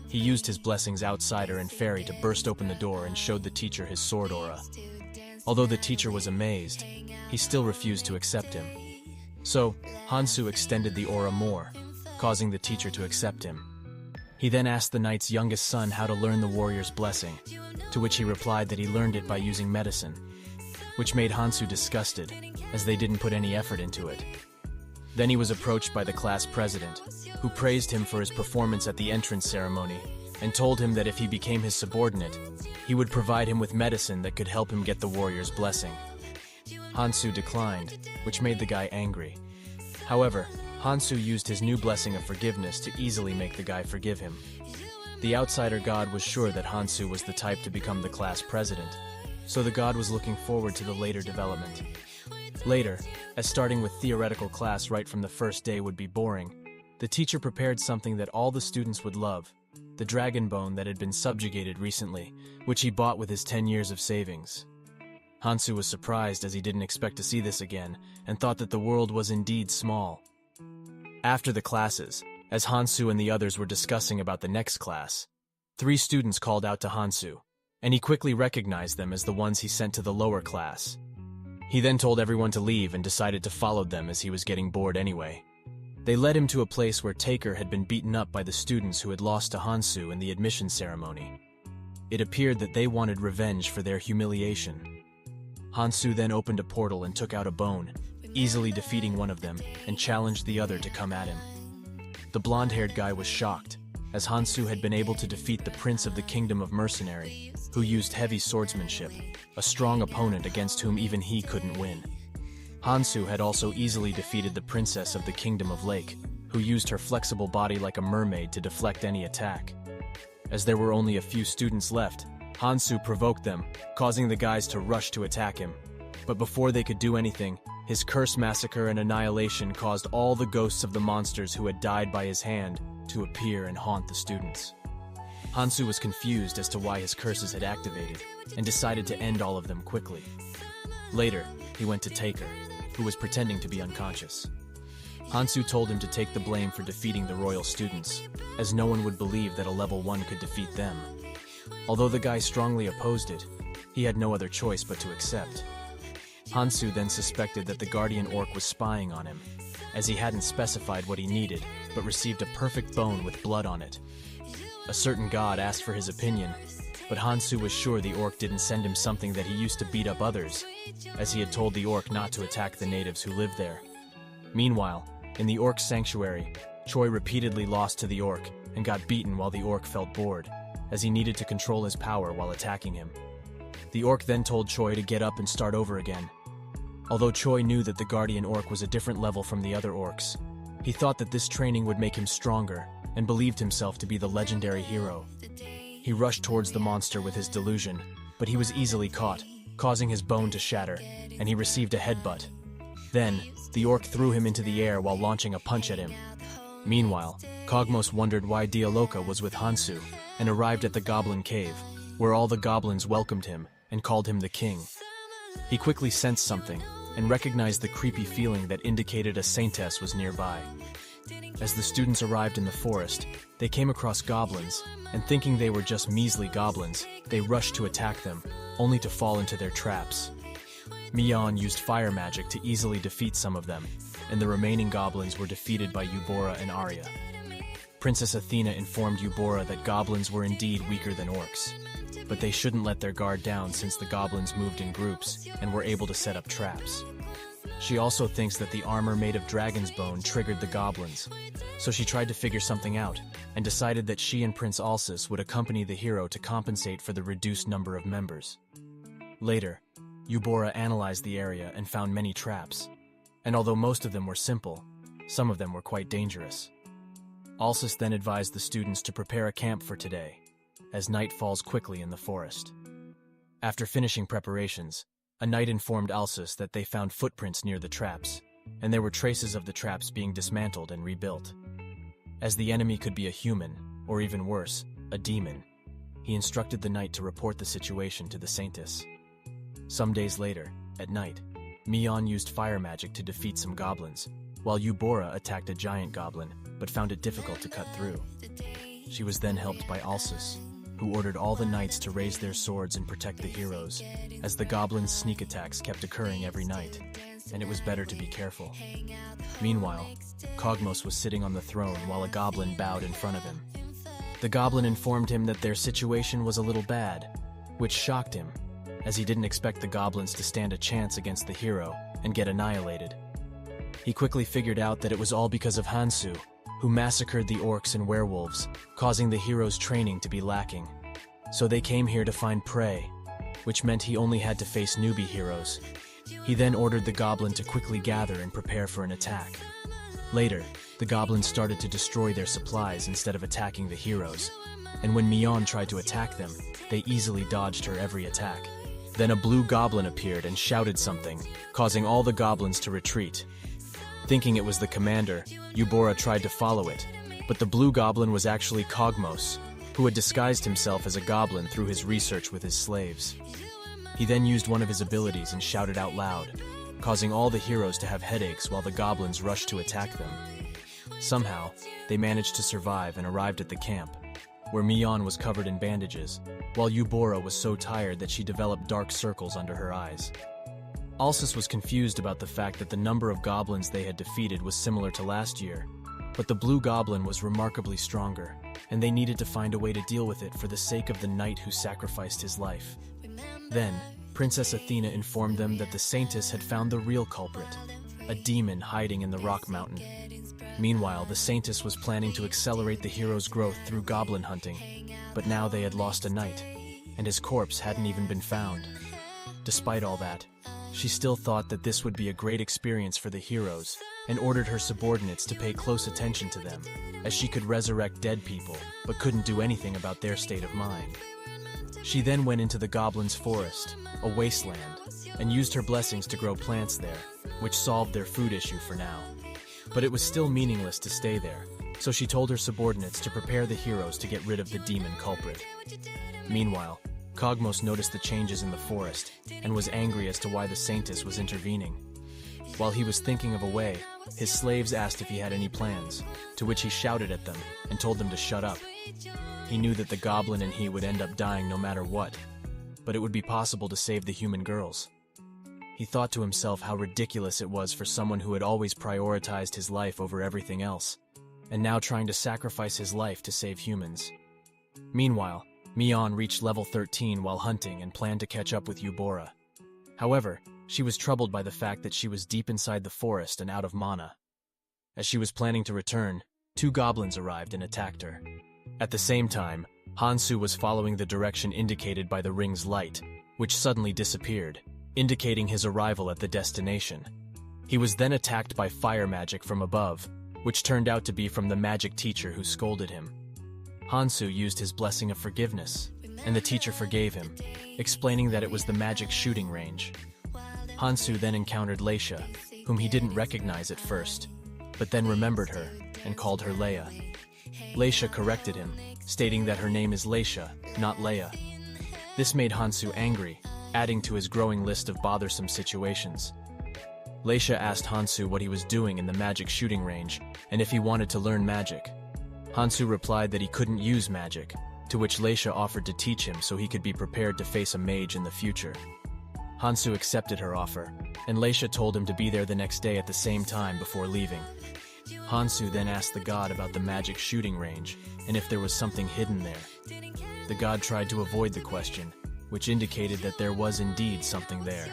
he used his blessing's outsider and fairy to burst open the door and showed the teacher his sword aura. Although the teacher was amazed, he still refused to accept him. So, Hansu extended the aura more, causing the teacher to accept him. He then asked the knight's youngest son how to learn the warrior's blessing, to which he replied that he learned it by using medicine, which made Hansu disgusted, as they didn't put any effort into it. Then he was approached by the class president, who praised him for his performance at the entrance ceremony, and told him that if he became his subordinate, he would provide him with medicine that could help him get the warrior's blessing. Hansu declined, which made the guy angry. However, Hansu used his new blessing of forgiveness to easily make the guy forgive him. The outsider god was sure that Hansu was the type to become the class president, so the god was looking forward to the later development. Later, as starting with theoretical class right from the first day would be boring, the teacher prepared something that all the students would love, the dragon bone that had been subjugated recently, which he bought with his 10 years of savings. Hansu was surprised as he didn't expect to see this again, and thought that the world was indeed small. After the classes, as Hansu and the others were discussing about the next class, 3 students called out to Hansu, and he quickly recognized them as the ones he sent to the lower class. He then told everyone to leave and decided to follow them as he was getting bored anyway. They led him to a place where Taker had been beaten up by the students who had lost to Hansu in the admission ceremony. It appeared that they wanted revenge for their humiliation. Hansu then opened a portal and took out a bone, easily defeating one of them, and challenged the other to come at him. The blonde-haired guy was shocked, as Hansu had been able to defeat the Prince of the Kingdom of Mercenary, who used heavy swordsmanship, a strong opponent against whom even he couldn't win. Hansu had also easily defeated the Princess of the Kingdom of Lake, who used her flexible body like a mermaid to deflect any attack. As there were only a few students left, Hansu provoked them, causing the guys to rush to attack him. But before they could do anything, his curse massacre and annihilation caused all the ghosts of the monsters who had died by his hand to appear and haunt the students. Hansu was confused as to why his curses had activated, and decided to end all of them quickly. Later, he went to Taker, who was pretending to be unconscious. Hansu told him to take the blame for defeating the royal students, as no one would believe that a level 1 could defeat them. Although the guy strongly opposed it, he had no other choice but to accept. Hansu then suspected that the Guardian Orc was spying on him, as he hadn't specified what he needed, but received a perfect bone with blood on it. A certain god asked for his opinion, but Hansu was sure the orc didn't send him something that he used to beat up others, as he had told the orc not to attack the natives who lived there. Meanwhile, in the orc's sanctuary, Choi repeatedly lost to the orc and got beaten while the orc felt bored, as he needed to control his power while attacking him. The orc then told Choi to get up and start over again. Although Choi knew that the guardian orc was a different level from the other orcs, he thought that this training would make him stronger and believed himself to be the legendary hero. He rushed towards the monster with his delusion, but he was easily caught, causing his bone to shatter, and he received a headbutt. Then, the orc threw him into the air while launching a punch at him. Meanwhile, Kogmos wondered why Dialoka was with Hansu and arrived at the goblin cave, where all the goblins welcomed him and called him the king. He quickly sensed something and recognized the creepy feeling that indicated a saintess was nearby. As the students arrived in the forest, they came across goblins, and thinking they were just measly goblins, they rushed to attack them, only to fall into their traps. Mion used fire magic to easily defeat some of them, and the remaining goblins were defeated by Eubora and Arya. Princess Athena informed Eubora that goblins were indeed weaker than orcs, but they shouldn't let their guard down since the goblins moved in groups and were able to set up traps. She also thinks that the armor made of dragon's bone triggered the goblins, so she tried to figure something out and decided that she and Prince Alsus would accompany the hero to compensate for the reduced number of members. Later, Eubora analyzed the area and found many traps, and although most of them were simple, some of them were quite dangerous. Alsus then advised the students to prepare a camp for today, as night falls quickly in the forest. After finishing preparations, a knight informed Alsus that they found footprints near the traps, and there were traces of the traps being dismantled and rebuilt. As the enemy could be a human, or even worse, a demon, he instructed the knight to report the situation to the saintess. Some days later, at night, Mion used fire magic to defeat some goblins, while Eubora attacked a giant goblin, but found it difficult to cut through. She was then helped by Alsus, who ordered all the knights to raise their swords and protect the heroes, as the goblins' sneak attacks kept occurring every night, and it was better to be careful. Meanwhile, Kogmos was sitting on the throne while a goblin bowed in front of him. The goblin informed him that their situation was a little bad, which shocked him, as he didn't expect the goblins to stand a chance against the hero and get annihilated. He quickly figured out that it was all because of Hansu, who massacred the orcs and werewolves, causing the hero's training to be lacking. So they came here to find prey, which meant he only had to face newbie heroes. He then ordered the goblin to quickly gather and prepare for an attack. Later, the goblins started to destroy their supplies instead of attacking the heroes, and when Mion tried to attack them, they easily dodged her every attack. Then a blue goblin appeared and shouted something, causing all the goblins to retreat. Thinking it was the commander, Eubora tried to follow it, but the blue goblin was actually Kogmos, who had disguised himself as a goblin through his research with his slaves. He then used one of his abilities and shouted out loud, causing all the heroes to have headaches while the goblins rushed to attack them. Somehow, they managed to survive and arrived at the camp, where Mion was covered in bandages, while Eubora was so tired that she developed dark circles under her eyes. Alsus was confused about the fact that the number of goblins they had defeated was similar to last year, but the blue goblin was remarkably stronger, and they needed to find a way to deal with it for the sake of the knight who sacrificed his life. Then, Princess Athena informed them that the saintess had found the real culprit, a demon hiding in the rock mountain. Meanwhile, the saintess was planning to accelerate the hero's growth through goblin hunting, but now they had lost a knight, and his corpse hadn't even been found. Despite all that, she still thought that this would be a great experience for the heroes, and ordered her subordinates to pay close attention to them, as she could resurrect dead people, but couldn't do anything about their state of mind. She then went into the goblins' forest, a wasteland, and used her blessings to grow plants there, which solved their food issue for now. But it was still meaningless to stay there, so she told her subordinates to prepare the heroes to get rid of the demon culprit. Meanwhile, Kogmos noticed the changes in the forest, and was angry as to why the saintess was intervening. While he was thinking of a way, his slaves asked if he had any plans, to which he shouted at them and told them to shut up. He knew that the goblin and he would end up dying no matter what, but it would be possible to save the human girls. He thought to himself how ridiculous it was for someone who had always prioritized his life over everything else, and now trying to sacrifice his life to save humans. Meanwhile, Mion reached level 13 while hunting and planned to catch up with Eubora. However, she was troubled by the fact that she was deep inside the forest and out of mana. As she was planning to return, 2 goblins arrived and attacked her. At the same time, Hansu was following the direction indicated by the ring's light, which suddenly disappeared, indicating his arrival at the destination. He was then attacked by fire magic from above, which turned out to be from the magic teacher who scolded him. Hansu used his blessing of forgiveness, and the teacher forgave him, explaining that it was the magic shooting range. Hansu then encountered Leisha, whom he didn't recognize at first, but then remembered her and called her Leia. Leisha corrected him, stating that her name is Leisha, not Leia. This made Hansu angry, adding to his growing list of bothersome situations. Leisha asked Hansu what he was doing in the magic shooting range and if he wanted to learn magic. Hansu replied that he couldn't use magic, to which Leisha offered to teach him so he could be prepared to face a mage in the future. Hansu accepted her offer, and Leisha told him to be there the next day at the same time before leaving. Hansu then asked the god about the magic shooting range and if there was something hidden there. The god tried to avoid the question, which indicated that there was indeed something there.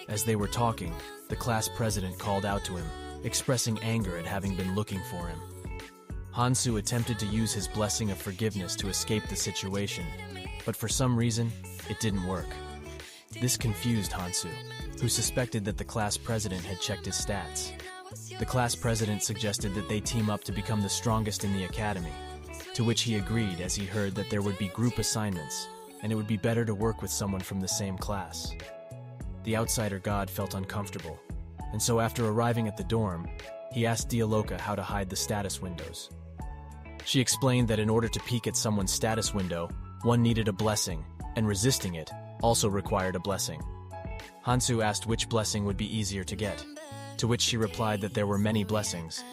As they were talking, the class president called out to him, expressing anger at having been looking for him. Hansu attempted to use his blessing of forgiveness to escape the situation, but for some reason, it didn't work. This confused Hansu, who suspected that the class president had checked his stats. The class president suggested that they team up to become the strongest in the academy, to which he agreed as he heard that there would be group assignments, and it would be better to work with someone from the same class. The outsider god felt uncomfortable, and so after arriving at the dorm, he asked Dialoka how to hide the status windows. She explained that in order to peek at someone's status window, one needed a blessing, and resisting it also required a blessing. Hansu asked which blessing would be easier to get, to which she replied that there were many blessings,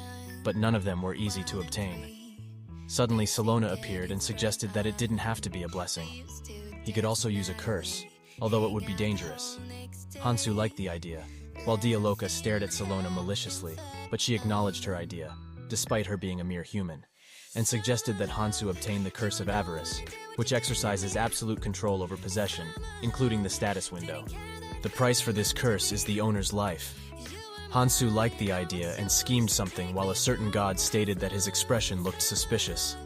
but none of them were easy to obtain. Suddenly Salona appeared and suggested that it didn't have to be a blessing. He could also use a curse, although it would be dangerous. Hansu liked the idea, while Dialoka stared at Salona maliciously, but she acknowledged her idea, despite her being a mere human, and suggested that Hansu obtain the Curse of Avarice, which exercises absolute control over possession, including the status window. The price for this curse is the owner's life. Hansu liked the idea and schemed something while a certain god stated that his expression looked suspicious.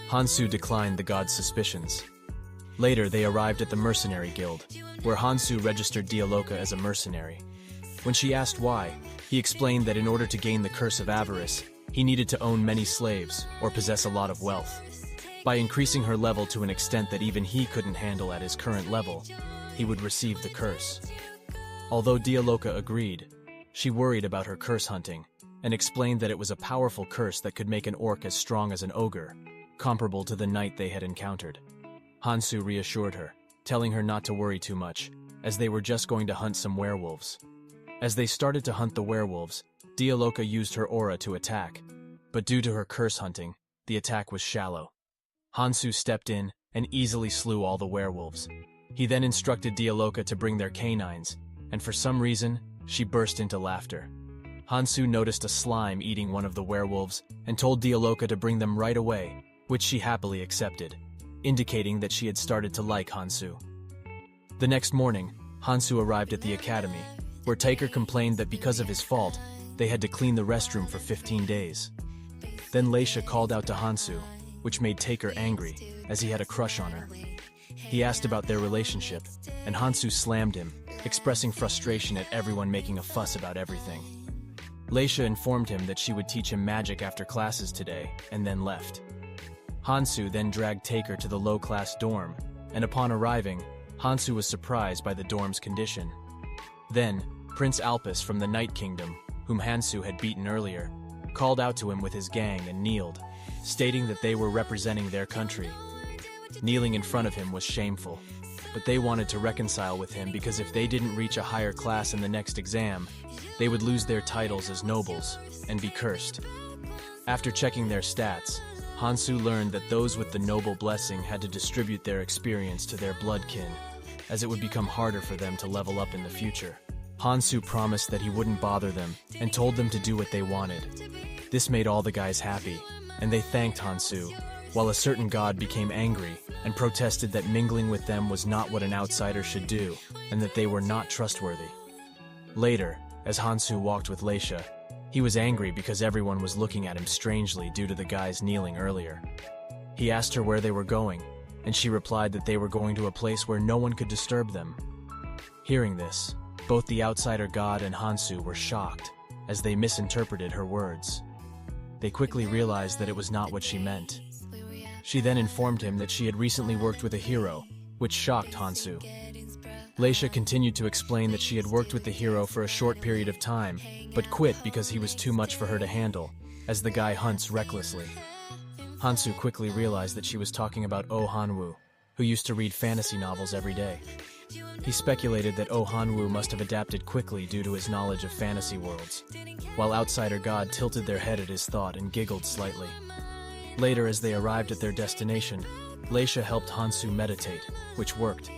Hansu declined the god's suspicions. Later, they arrived at the Mercenary Guild, where Hansu registered Dialoka as a mercenary. When she asked why, he explained that in order to gain the Curse of Avarice, he needed to own many slaves or possess a lot of wealth. By increasing her level to an extent that even he couldn't handle at his current level, he would receive the curse. Although Dialoka agreed, she worried about her curse hunting and explained that it was a powerful curse that could make an orc as strong as an ogre, comparable to the knight they had encountered. Hansu reassured her, telling her not to worry too much, as they were just going to hunt some werewolves. As they started to hunt the werewolves, Dialoka used her aura to attack, but due to her curse hunting, the attack was shallow. Hansu stepped in and easily slew all the werewolves. He then instructed Dialoka to bring their canines, and for some reason, she burst into laughter. Hansu noticed a slime eating one of the werewolves and told Dialoka to bring them right away, which she happily accepted, indicating that she had started to like Hansu. The next morning, Hansu arrived at the academy, where Taker complained that because of his fault, they had to clean the restroom for 15 days. Then Leisha called out to Hansu, which made Taker angry, as he had a crush on her. He asked about their relationship, and Hansu slammed him, expressing frustration at everyone making a fuss about everything. Leisha informed him that she would teach him magic after classes today, and then left. Hansu then dragged Taker to the low-class dorm, and upon arriving, Hansu was surprised by the dorm's condition. Then, Prince Alpus from the Night Kingdom, whom Hansu had beaten earlier, called out to him with his gang and kneeled, stating that they were representing their country. Kneeling in front of him was shameful, but they wanted to reconcile with him because if they didn't reach a higher class in the next exam, they would lose their titles as nobles and be cursed. After checking their stats, Hansu learned that those with the noble blessing had to distribute their experience to their bloodkin, as it would become harder for them to level up in the future. Hansu promised that he wouldn't bother them and told them to do what they wanted. This made all the guys happy, and they thanked Hansu, while a certain god became angry and protested that mingling with them was not what an outsider should do, and that they were not trustworthy. Later, as Hansu walked with Leisha, he was angry because everyone was looking at him strangely due to the guys kneeling earlier. He asked her where they were going, and she replied that they were going to a place where no one could disturb them. Hearing this, both the outsider god and Hansu were shocked, as they misinterpreted her words. They quickly realized that it was not what she meant. She then informed him that she had recently worked with a hero, which shocked Hansu. Leisha continued to explain that she had worked with the hero for a short period of time, but quit because he was too much for her to handle, as the guy hunts recklessly. Hansu quickly realized that she was talking about Oh Hanwoo, who used to read fantasy novels every day. He speculated that Oh Hanwoo must have adapted quickly due to his knowledge of fantasy worlds, while outsider god tilted their head at his thought and giggled slightly. Later, as they arrived at their destination, Leisha helped Hansu meditate, which worked,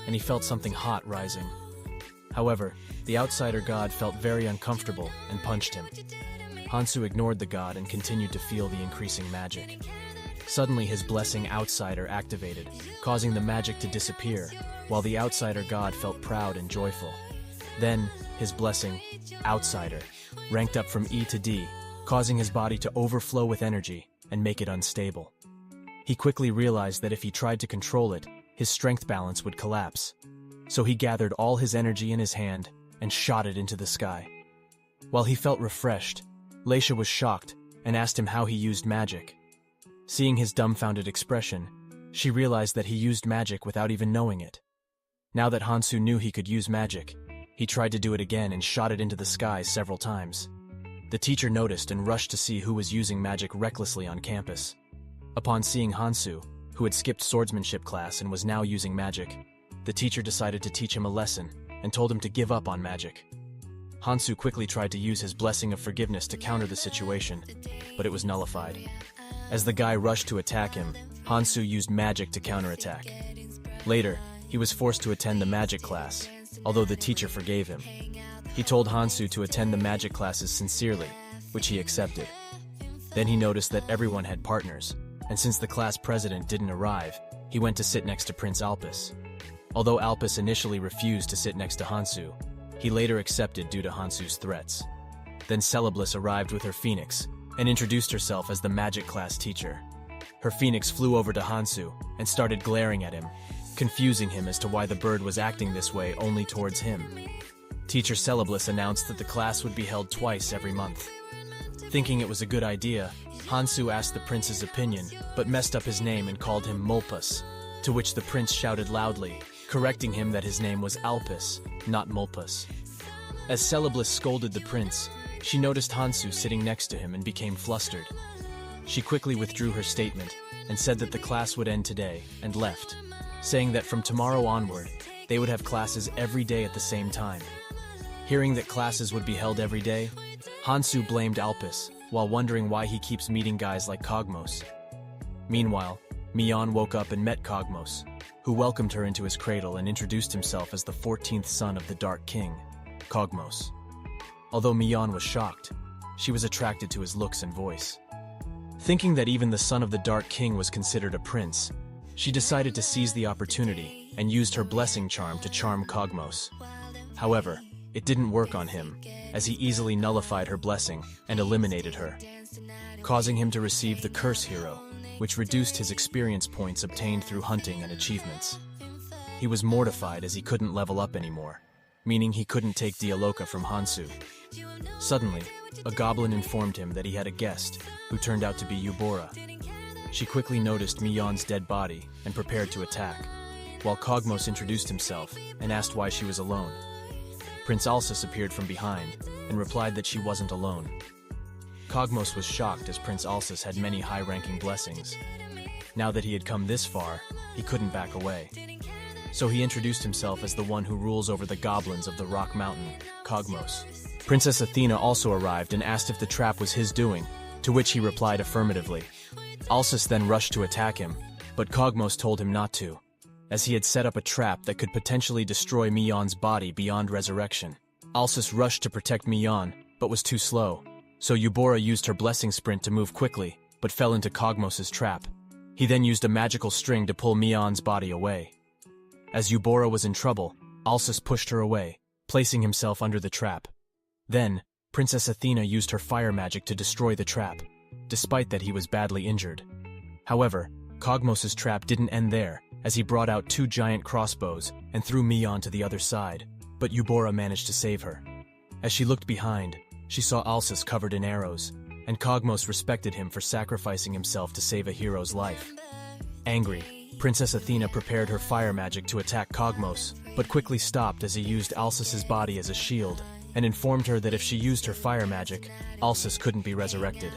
and he felt something hot rising. However, the outsider god felt very uncomfortable and punched him. Hansu ignored the god and continued to feel the increasing magic. Suddenly, his blessing outsider activated, causing the magic to disappear, while the outsider god felt proud and joyful. Then, his blessing, outsider, ranked up from E to D, causing his body to overflow with energy and make it unstable. He quickly realized that if he tried to control it, his strength balance would collapse. So he gathered all his energy in his hand and shot it into the sky. While he felt refreshed, Leisha was shocked and asked him how he used magic. Seeing his dumbfounded expression, she realized that he used magic without even knowing it. Now that Hansu knew he could use magic, he tried to do it again and shot it into the sky several times. The teacher noticed and rushed to see who was using magic recklessly on campus. Upon seeing Hansu, who had skipped swordsmanship class and was now using magic, the teacher decided to teach him a lesson and told him to give up on magic. Hansu quickly tried to use his blessing of forgiveness to counter the situation, but it was nullified. As the guy rushed to attack him, Hansu used magic to counterattack. Later, he was forced to attend the magic class, although the teacher forgave him. He told Hansu to attend the magic classes sincerely, which he accepted. Then he noticed that everyone had partners, and since the class president didn't arrive, he went to sit next to Prince Alpus. Although Alpus initially refused to sit next to Hansu, he later accepted due to Hansu's threats. Then Celeblis arrived with her phoenix and introduced herself as the magic class teacher. Her phoenix flew over to Hansu and started glaring at him, confusing him as to why the bird was acting this way only towards him. Teacher Celeblis announced that the class would be held twice every month. Thinking it was a good idea, Hansu asked the prince's opinion, but messed up his name and called him Mulpus, to which the prince shouted loudly, correcting him that his name was Alpus, not Mulpus. As Celeblis scolded the prince, she noticed Hansu sitting next to him and became flustered. She quickly withdrew her statement and said that the class would end today, and left, saying that from tomorrow onward, they would have classes every day at the same time. Hearing that classes would be held every day, Hansu blamed Alpus, while wondering why he keeps meeting guys like Cogmos. Meanwhile, Mion woke up and met Cogmos, who welcomed her into his cradle and introduced himself as the 14th son of the Dark King, Cogmos. Although Mion was shocked, she was attracted to his looks and voice. Thinking that even the son of the Dark King was considered a prince, she decided to seize the opportunity and used her blessing charm to charm Cogmos. However, it didn't work on him, as he easily nullified her blessing and eliminated her, causing him to receive the Curse Hero, which reduced his experience points obtained through hunting and achievements. He was mortified as he couldn't level up anymore, meaning he couldn't take Dialoka from Hansu. Suddenly, a goblin informed him that he had a guest, who turned out to be Eubora. She quickly noticed Mion's dead body and prepared to attack, while Cogmos introduced himself and asked why she was alone. Prince Alsus appeared from behind and replied that she wasn't alone. Cogmos was shocked as Prince Alsus had many high-ranking blessings. Now that he had come this far, he couldn't back away. So he introduced himself as the one who rules over the goblins of the Rock Mountain, Cogmos. Princess Athena also arrived and asked if the trap was his doing, to which he replied affirmatively. Alsus then rushed to attack him, but Cogmos told him not to, as he had set up a trap that could potentially destroy Mion's body beyond resurrection. Alsus rushed to protect Mion, but was too slow, so Eubora used her blessing sprint to move quickly, but fell into Cogmos' trap. He then used a magical string to pull Mion's body away. As Eubora was in trouble, Alsus pushed her away, placing himself under the trap. Then, Princess Athena used her fire magic to destroy the trap, despite that he was badly injured. However, Cogmos' trap didn't end there, as he brought out 2 giant crossbows and threw Mion to the other side, but Eubora managed to save her. As she looked behind, she saw Alsus covered in arrows, and Cogmos respected him for sacrificing himself to save a hero's life. Angry, Princess Athena prepared her fire magic to attack Cogmos, but quickly stopped as he used Alsus's body as a shield, and informed her that if she used her fire magic, Alsus couldn't be resurrected.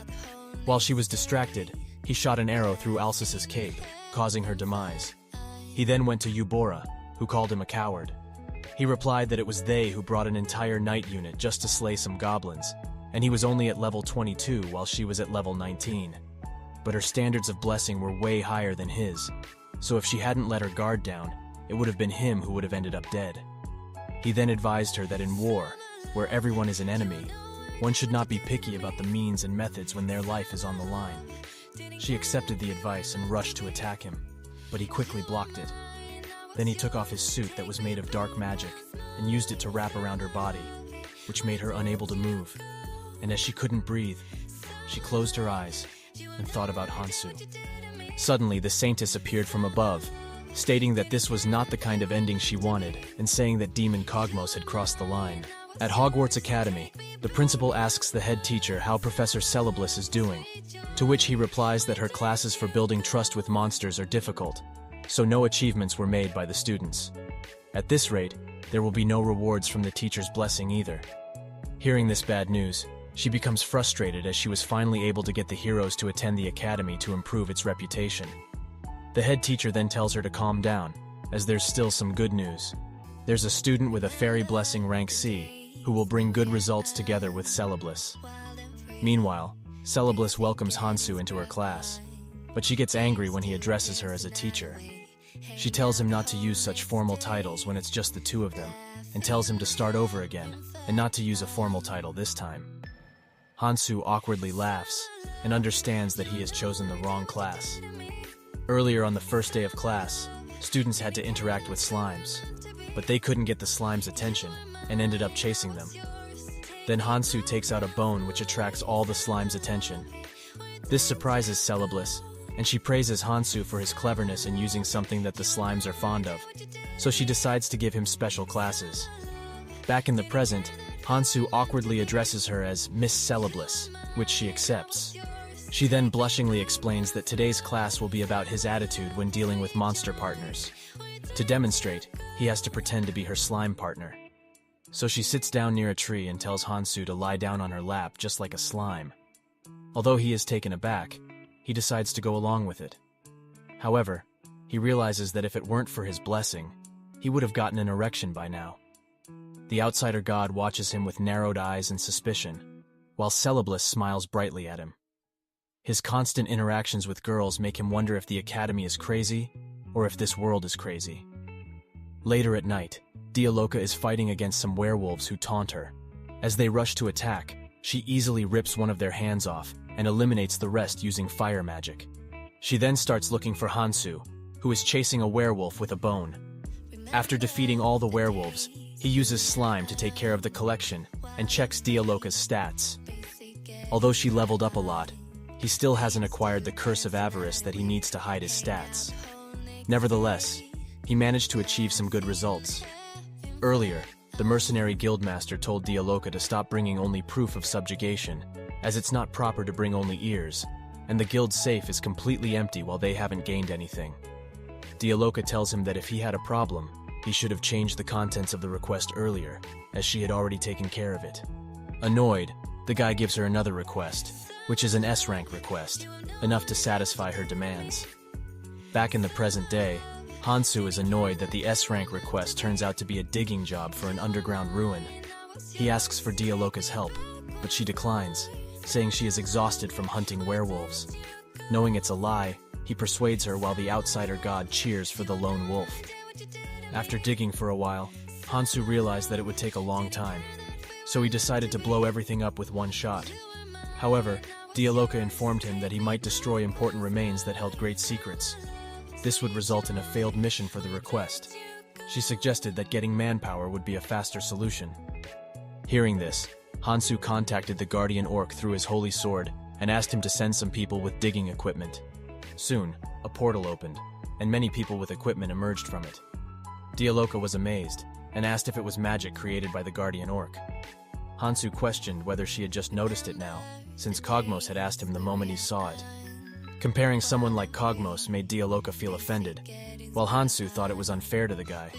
While she was distracted, he shot an arrow through Alsus's cape, causing her demise. He then went to Eubora, who called him a coward. He replied that it was they who brought an entire knight unit just to slay some goblins, and he was only at level 22 while she was at level 19. But her standards of blessing were way higher than his, so if she hadn't let her guard down, it would have been him who would have ended up dead. He then advised her that in war, where everyone is an enemy, one should not be picky about the means and methods when their life is on the line. She accepted the advice and rushed to attack him, but he quickly blocked it. Then he took off his suit that was made of dark magic and used it to wrap around her body, which made her unable to move. And as she couldn't breathe, she closed her eyes and thought about Hansu. Suddenly, the Saintess appeared from above, stating that this was not the kind of ending she wanted and saying that Demon Cogmos had crossed the line. At Hogwarts Academy, the principal asks the head teacher how Professor Celebliss is doing, to which he replies that her classes for building trust with monsters are difficult, so no achievements were made by the students. At this rate, there will be no rewards from the teacher's blessing either. Hearing this bad news, she becomes frustrated as she was finally able to get the heroes to attend the academy to improve its reputation. The head teacher then tells her to calm down, as there's still some good news. There's a student with a fairy blessing rank C, who will bring good results together with Celebliss. Meanwhile, Celebliss welcomes Hansu into her class, but she gets angry when he addresses her as a teacher. She tells him not to use such formal titles when it's just the two of them, and tells him to start over again, and not to use a formal title this time. Hansu awkwardly laughs, and understands that he has chosen the wrong class. Earlier on the first day of class, students had to interact with slimes, but they couldn't get the slimes' attention, and ended up chasing them. Then Hansu takes out a bone which attracts all the slimes' attention. This surprises Celebliss, and she praises Hansu for his cleverness in using something that the slimes are fond of, so she decides to give him special classes. Back in the present, Hansu awkwardly addresses her as Miss Celebliss, which she accepts. She then blushingly explains that today's class will be about his attitude when dealing with monster partners. To demonstrate, he has to pretend to be her slime partner. So she sits down near a tree and tells Hansu to lie down on her lap just like a slime. Although he is taken aback, he decides to go along with it. However, he realizes that if it weren't for his blessing, he would have gotten an erection by now. The outsider god watches him with narrowed eyes and suspicion, while Celebliss smiles brightly at him. His constant interactions with girls make him wonder if the academy is crazy, or if this world is crazy. Later at night, Dialoka is fighting against some werewolves who taunt her. As they rush to attack, she easily rips one of their hands off and eliminates the rest using fire magic. She then starts looking for Hansu, who is chasing a werewolf with a bone. After defeating all the werewolves, he uses slime to take care of the collection and checks Dialoka's stats. Although she leveled up a lot, he still hasn't acquired the curse of avarice that he needs to hide his stats. Nevertheless, he managed to achieve some good results. Earlier, the mercenary guildmaster told Dialoka to stop bringing only proof of subjugation, as it's not proper to bring only ears, and the guild safe is completely empty while they haven't gained anything. Dialoka tells him that if he had a problem, he should have changed the contents of the request earlier, as she had already taken care of it. Annoyed, the guy gives her another request, which is an S-rank request, enough to satisfy her demands. Back in the present day, Hansu is annoyed that the S-rank request turns out to be a digging job for an underground ruin. He asks for Dialoka's help, but she declines, saying she is exhausted from hunting werewolves. Knowing it's a lie, he persuades her while the outsider god cheers for the lone wolf. After digging for a while, Hansu realized that it would take a long time, so he decided to blow everything up with one shot. However, Dialoka informed him that he might destroy important remains that held great secrets. This would result in a failed mission for the request. She suggested that getting manpower would be a faster solution. Hearing this, Hansu contacted the guardian orc through his holy sword and asked him to send some people with digging equipment. Soon, a portal opened, and many people with equipment emerged from it. Dialoka was amazed and asked if it was magic created by the guardian orc. Hansu questioned whether she had just noticed it now, since Cogmos had asked him the moment he saw it. Comparing someone like Cogmos made Dialoka feel offended, while Hansu thought it was unfair to the guy.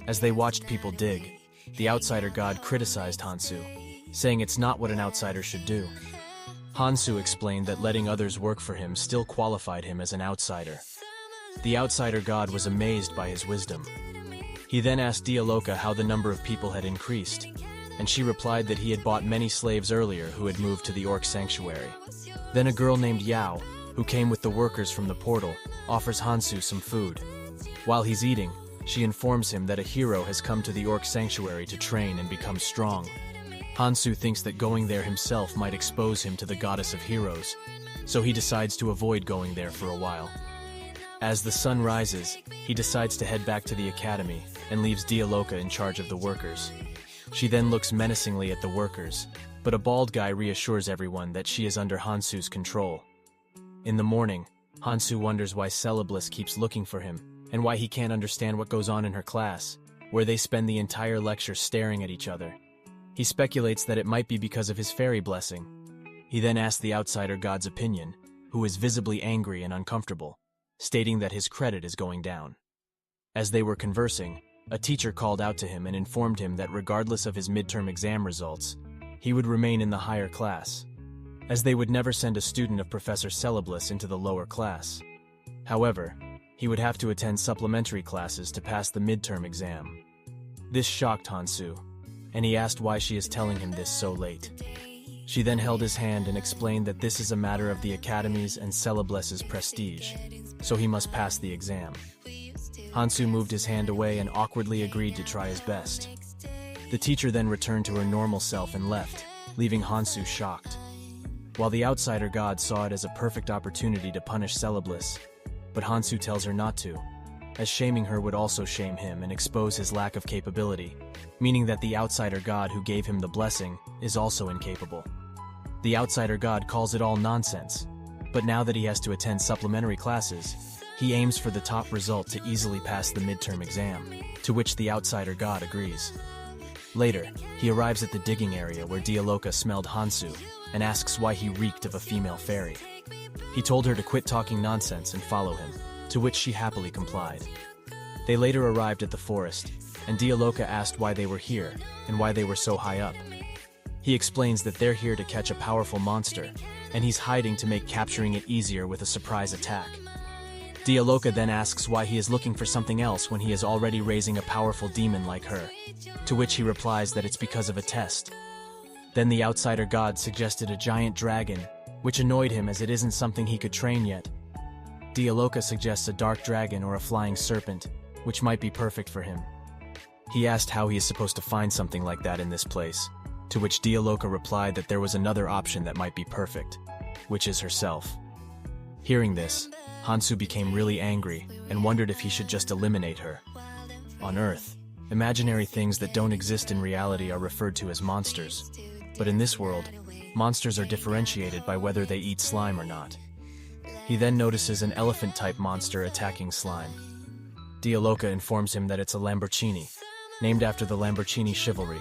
As they watched people dig, the outsider god criticized Hansu, saying it's not what an outsider should do. Hansu explained that letting others work for him still qualified him as an outsider. The outsider god was amazed by his wisdom. He then asked Dialoka how the number of people had increased, and she replied that he had bought many slaves earlier who had moved to the orc sanctuary. Then a girl named Yao, who came with the workers from the portal, offers Hansu some food. While he's eating, she informs him that a hero has come to the orc sanctuary to train and become strong. Hansu thinks that going there himself might expose him to the goddess of heroes, so he decides to avoid going there for a while. As the sun rises, he decides to head back to the academy and leaves Dialoka in charge of the workers. She then looks menacingly at the workers, but a bald guy reassures everyone that she is under Hansu's control. In the morning, Hansu wonders why Celebliss keeps looking for him and why he can't understand what goes on in her class, where they spend the entire lecture staring at each other. He speculates that it might be because of his fairy blessing. He then asks the outsider god's opinion, who is visibly angry and uncomfortable, stating that his credit is going down. As they were conversing, a teacher called out to him and informed him that regardless of his midterm exam results, he would remain in the higher class, as they would never send a student of Professor Celebliss into the lower class. However, he would have to attend supplementary classes to pass the midterm exam. This shocked Hansu, and he asked why she is telling him this so late. She then held his hand and explained that this is a matter of the Academy's and Celebliss's prestige, so he must pass the exam. Hansu moved his hand away and awkwardly agreed to try his best. The teacher then returned to her normal self and left, leaving Hansu shocked. While the outsider god saw it as a perfect opportunity to punish Celebliss, but Hansu tells her not to, as shaming her would also shame him and expose his lack of capability, meaning that the outsider god who gave him the blessing is also incapable. The outsider god calls it all nonsense, but now that he has to attend supplementary classes, he aims for the top result to easily pass the midterm exam, to which the outsider god agrees. Later, he arrives at the digging area where Dialoka smelled Hansu and asks why he reeked of a female fairy. He told her to quit talking nonsense and follow him, to which she happily complied. They later arrived at the forest, and Dialoka asked why they were here and why they were so high up. He explains that they're here to catch a powerful monster, and he's hiding to make capturing it easier with a surprise attack. Dialoka then asks why he is looking for something else when he is already raising a powerful demon like her, to which he replies that it's because of a test. Then the outsider god suggested a giant dragon, which annoyed him as it isn't something he could train yet. Dialoka suggests a dark dragon or a flying serpent, which might be perfect for him. He asked how he is supposed to find something like that in this place, to which Dialoka replied that there was another option that might be perfect, which is herself. Hearing this, Hansu became really angry and wondered if he should just eliminate her. On Earth, imaginary things that don't exist in reality are referred to as monsters, but in this world, monsters are differentiated by whether they eat slime or not. He then notices an elephant-type monster attacking slime. Dialoka informs him that it's a Lamborghini, named after the Lamborghini chivalry,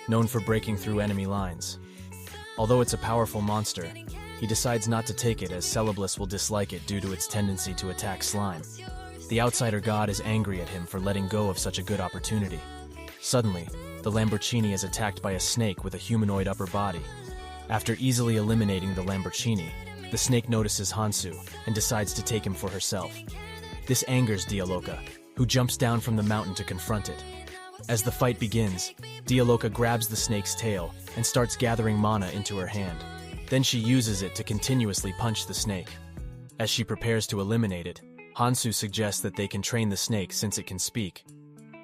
known for breaking through enemy lines. Although it's a powerful monster, he decides not to take it as Celebliss will dislike it due to its tendency to attack slime. The outsider god is angry at him for letting go of such a good opportunity. Suddenly, the Lamborghini is attacked by a snake with a humanoid upper body. After easily eliminating the Lamborghini, the snake notices Hansu and decides to take him for herself. This angers Dialoka, who jumps down from the mountain to confront it. As the fight begins, Dialoka grabs the snake's tail and starts gathering mana into her hand. Then she uses it to continuously punch the snake. As she prepares to eliminate it, Hansu suggests that they can train the snake since it can speak.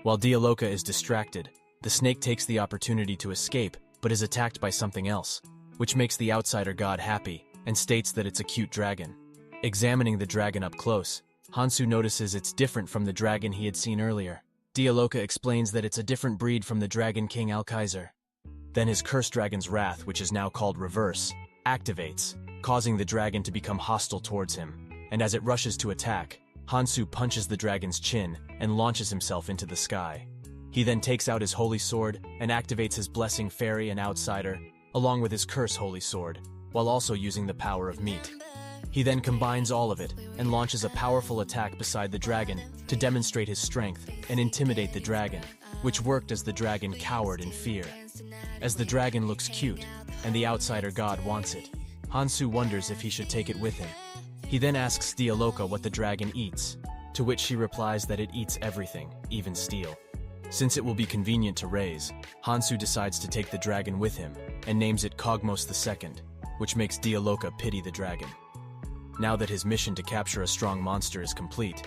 While Dialoka is distracted, the snake takes the opportunity to escape but is attacked by something else, which makes the outsider god happy and states that it's a cute dragon. Examining the dragon up close, Hansu notices it's different from the dragon he had seen earlier. Dialoka explains that it's a different breed from the Dragon King Alkaiser. Then his cursed dragon's wrath, which is now called Reverse, activates, causing the dragon to become hostile towards him. And as it rushes to attack, Hansu punches the dragon's chin and launches himself into the sky. He then takes out his holy sword and activates his blessing fairy and outsider, along with his curse holy sword, while also using the power of meat. He then combines all of it and launches a powerful attack beside the dragon to demonstrate his strength and intimidate the dragon, which worked as the dragon cowered in fear. As the dragon looks cute, and the outsider god wants it, Hansu wonders if he should take it with him. He then asks Dialoka what the dragon eats, to which she replies that it eats everything, even steel. Since it will be convenient to raise, Hansu decides to take the dragon with him and names it Kogmos II, which makes Dialoka pity the dragon. Now that his mission to capture a strong monster is complete,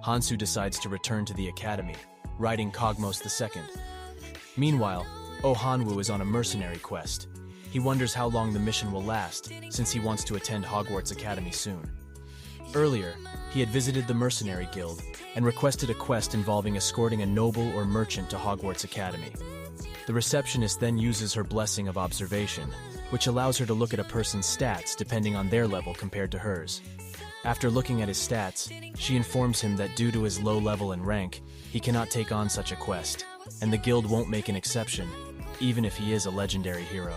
Hansu decides to return to the academy, riding Kogmos II. Meanwhile, Oh Hanwoo is on a mercenary quest. He wonders how long the mission will last, since he wants to attend Hogwarts Academy soon. Earlier, he had visited the Mercenary Guild and requested a quest involving escorting a noble or merchant to Hogwarts Academy. The receptionist then uses her blessing of observation, which allows her to look at a person's stats depending on their level compared to hers. After looking at his stats, she informs him that due to his low level and rank, he cannot take on such a quest, and the guild won't make an exception, even if he is a legendary hero.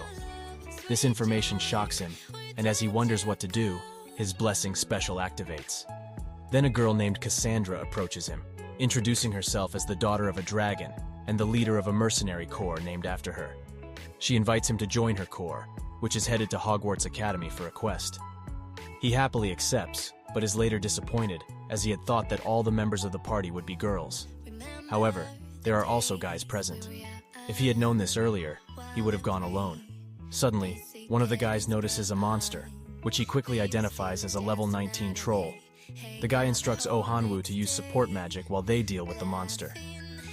This information shocks him, and as he wonders what to do, his blessing special activates. Then a girl named Cassandra approaches him, introducing herself as the daughter of a dragon and the leader of a mercenary corps named after her. She invites him to join her corps, which is headed to Hogwarts Academy for a quest. He happily accepts, but is later disappointed, as he had thought that all the members of the party would be girls. However, there are also guys present. If he had known this earlier, he would have gone alone. Suddenly, one of the guys notices a monster, which he quickly identifies as a level 19 troll. The guy instructs Oh Hanwoo to use support magic while they deal with the monster.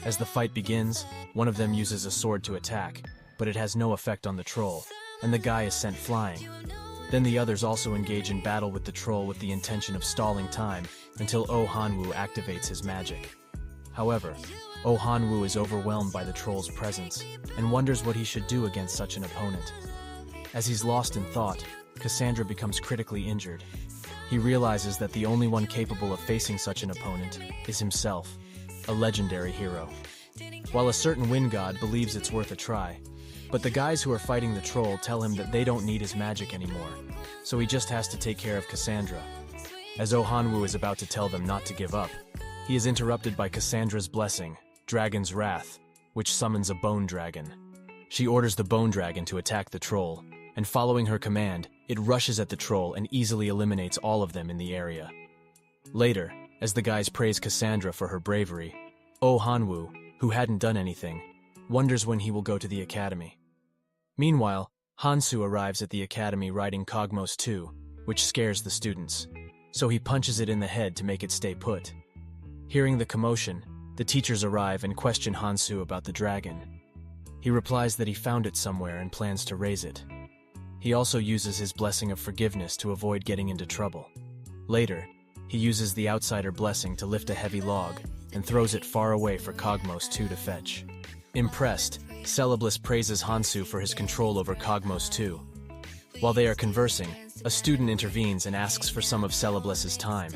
As the fight begins, one of them uses a sword to attack, but it has no effect on the troll, and the guy is sent flying. Then the others also engage in battle with the troll with the intention of stalling time until Oh Hanwoo activates his magic. However, Oh Hanwoo is overwhelmed by the troll's presence and wonders what he should do against such an opponent. As he's lost in thought, Cassandra becomes critically injured. He realizes that the only one capable of facing such an opponent is himself, a legendary hero. While a certain wind god believes it's worth a try, but the guys who are fighting the troll tell him that they don't need his magic anymore, so he just has to take care of Cassandra. As Oh Hanwoo is about to tell them not to give up, he is interrupted by Cassandra's blessing, Dragon's Wrath, which summons a bone dragon. She orders the bone dragon to attack the troll, and following her command, it rushes at the troll and easily eliminates all of them in the area. Later, as the guys praise Cassandra for her bravery, Oh Hanwoo, who hadn't done anything, wonders when he will go to the academy. Meanwhile, Hansu arrives at the academy riding Kogmos II, which scares the students, so he punches it in the head to make it stay put. Hearing the commotion, the teachers arrive and question Hansu about the dragon. He replies that he found it somewhere and plans to raise it. He also uses his blessing of forgiveness to avoid getting into trouble. Later, he uses the outsider blessing to lift a heavy log and throws it far away for Kogmos II to fetch. Impressed, Celeblus praises Hansu for his control over Kogmos II. While they are conversing, a student intervenes and asks for some of Celeblus's time.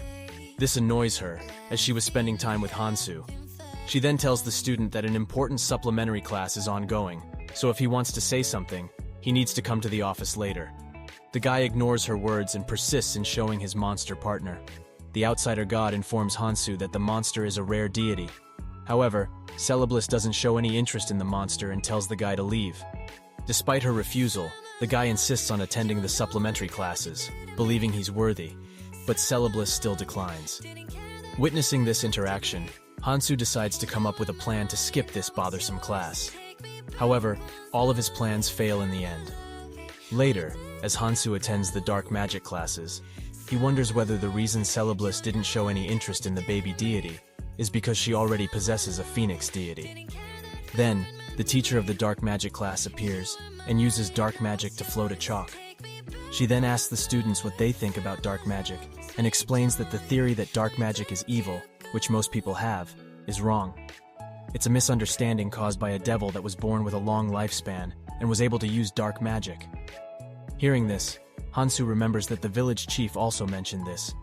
This annoys her, as she was spending time with Hansu. She then tells the student that an important supplementary class is ongoing, so if he wants to say something, he needs to come to the office later. The guy ignores her words and persists in showing his monster partner. The outsider god informs Hansu that the monster is a rare deity. However, Celeblus doesn't show any interest in the monster and tells the guy to leave. Despite her refusal, the guy insists on attending the supplementary classes, believing he's worthy, but Celeblus still declines. Witnessing this interaction, Hansu decides to come up with a plan to skip this bothersome class. However, all of his plans fail in the end. Later, as Hansu attends the dark magic classes, he wonders whether the reason Celeblus didn't show any interest in the baby deity is because she already possesses a phoenix deity. Then, the teacher of the dark magic class appears and uses dark magic to float a chalk. She then asks the students what they think about dark magic, and explains that the theory that dark magic is evil, which most people have, is wrong. It's a misunderstanding caused by a devil that was born with a long lifespan and was able to use dark magic. Hearing this, Hansu remembers that the village chief also mentioned this,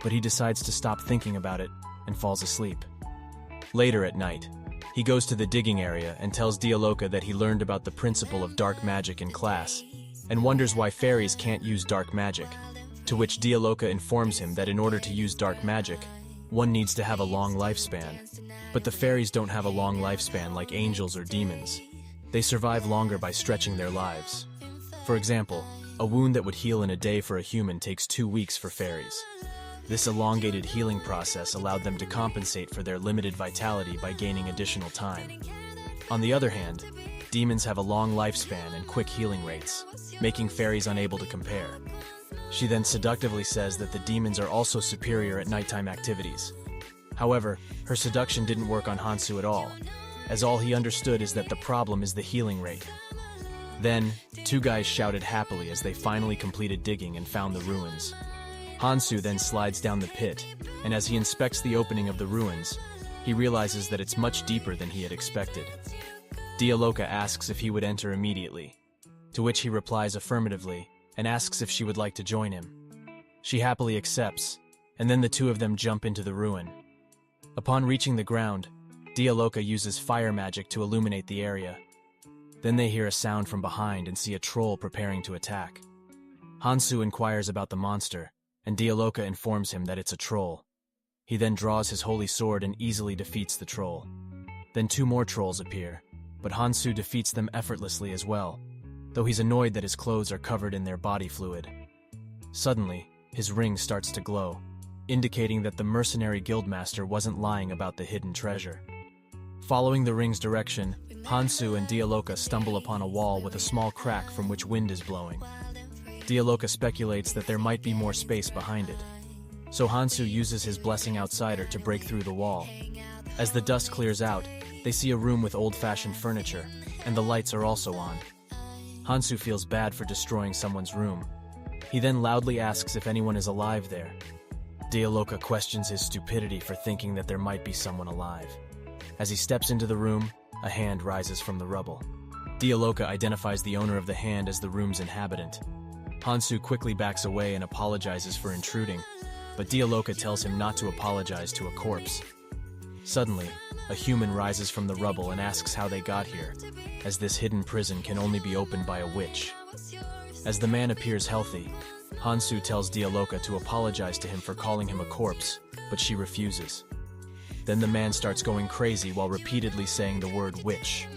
but he decides to stop thinking about it and falls asleep. Later at night, he goes to the digging area and tells Dialoka that he learned about the principle of dark magic in class, and wonders why fairies can't use dark magic, to which Dialoka informs him that in order to use dark magic, one needs to have a long lifespan. But the fairies don't have a long lifespan like angels or demons. They survive longer by stretching their lives. For example, a wound that would heal in a day for a human takes 2 weeks for fairies. This elongated healing process allowed them to compensate for their limited vitality by gaining additional time. On the other hand, demons have a long lifespan and quick healing rates, making fairies unable to compare. She then seductively says that the demons are also superior at nighttime activities. However, her seduction didn't work on Hansu at all, as all he understood is that the problem is the healing rate. Then, 2 guys shouted happily as they finally completed digging and found the ruins. Hansu then slides down the pit, and as he inspects the opening of the ruins, he realizes that it's much deeper than he had expected. Dialoka asks if he would enter immediately, to which he replies affirmatively and asks if she would like to join him. She happily accepts, and then the 2 of them jump into the ruin. Upon reaching the ground, Dialoka uses fire magic to illuminate the area. Then they hear a sound from behind and see a troll preparing to attack. Hansu inquires about the monster, and Dialoka informs him that it's a troll. He then draws his holy sword and easily defeats the troll. Then 2 more trolls appear, but Hansu defeats them effortlessly as well, though he's annoyed that his clothes are covered in their body fluid. Suddenly, his ring starts to glow, indicating that the mercenary guildmaster wasn't lying about the hidden treasure. Following the ring's direction, Hansu and Dialoka stumble upon a wall with a small crack from which wind is blowing. Dialoka speculates that there might be more space behind it, so Hansu uses his Blessing Outsider to break through the wall. As the dust clears out, they see a room with old-fashioned furniture, and the lights are also on. Hansu feels bad for destroying someone's room. He then loudly asks if anyone is alive there. Dialoka questions his stupidity for thinking that there might be someone alive. As he steps into the room, a hand rises from the rubble. Dialoka identifies the owner of the hand as the room's inhabitant. Hansu quickly backs away and apologizes for intruding, but Dialoka tells him not to apologize to a corpse. Suddenly, a human rises from the rubble and asks how they got here, as this hidden prison can only be opened by a witch. As the man appears healthy, Hansu tells Dialoka to apologize to him for calling him a corpse, but she refuses. Then the man starts going crazy while repeatedly saying the word witch.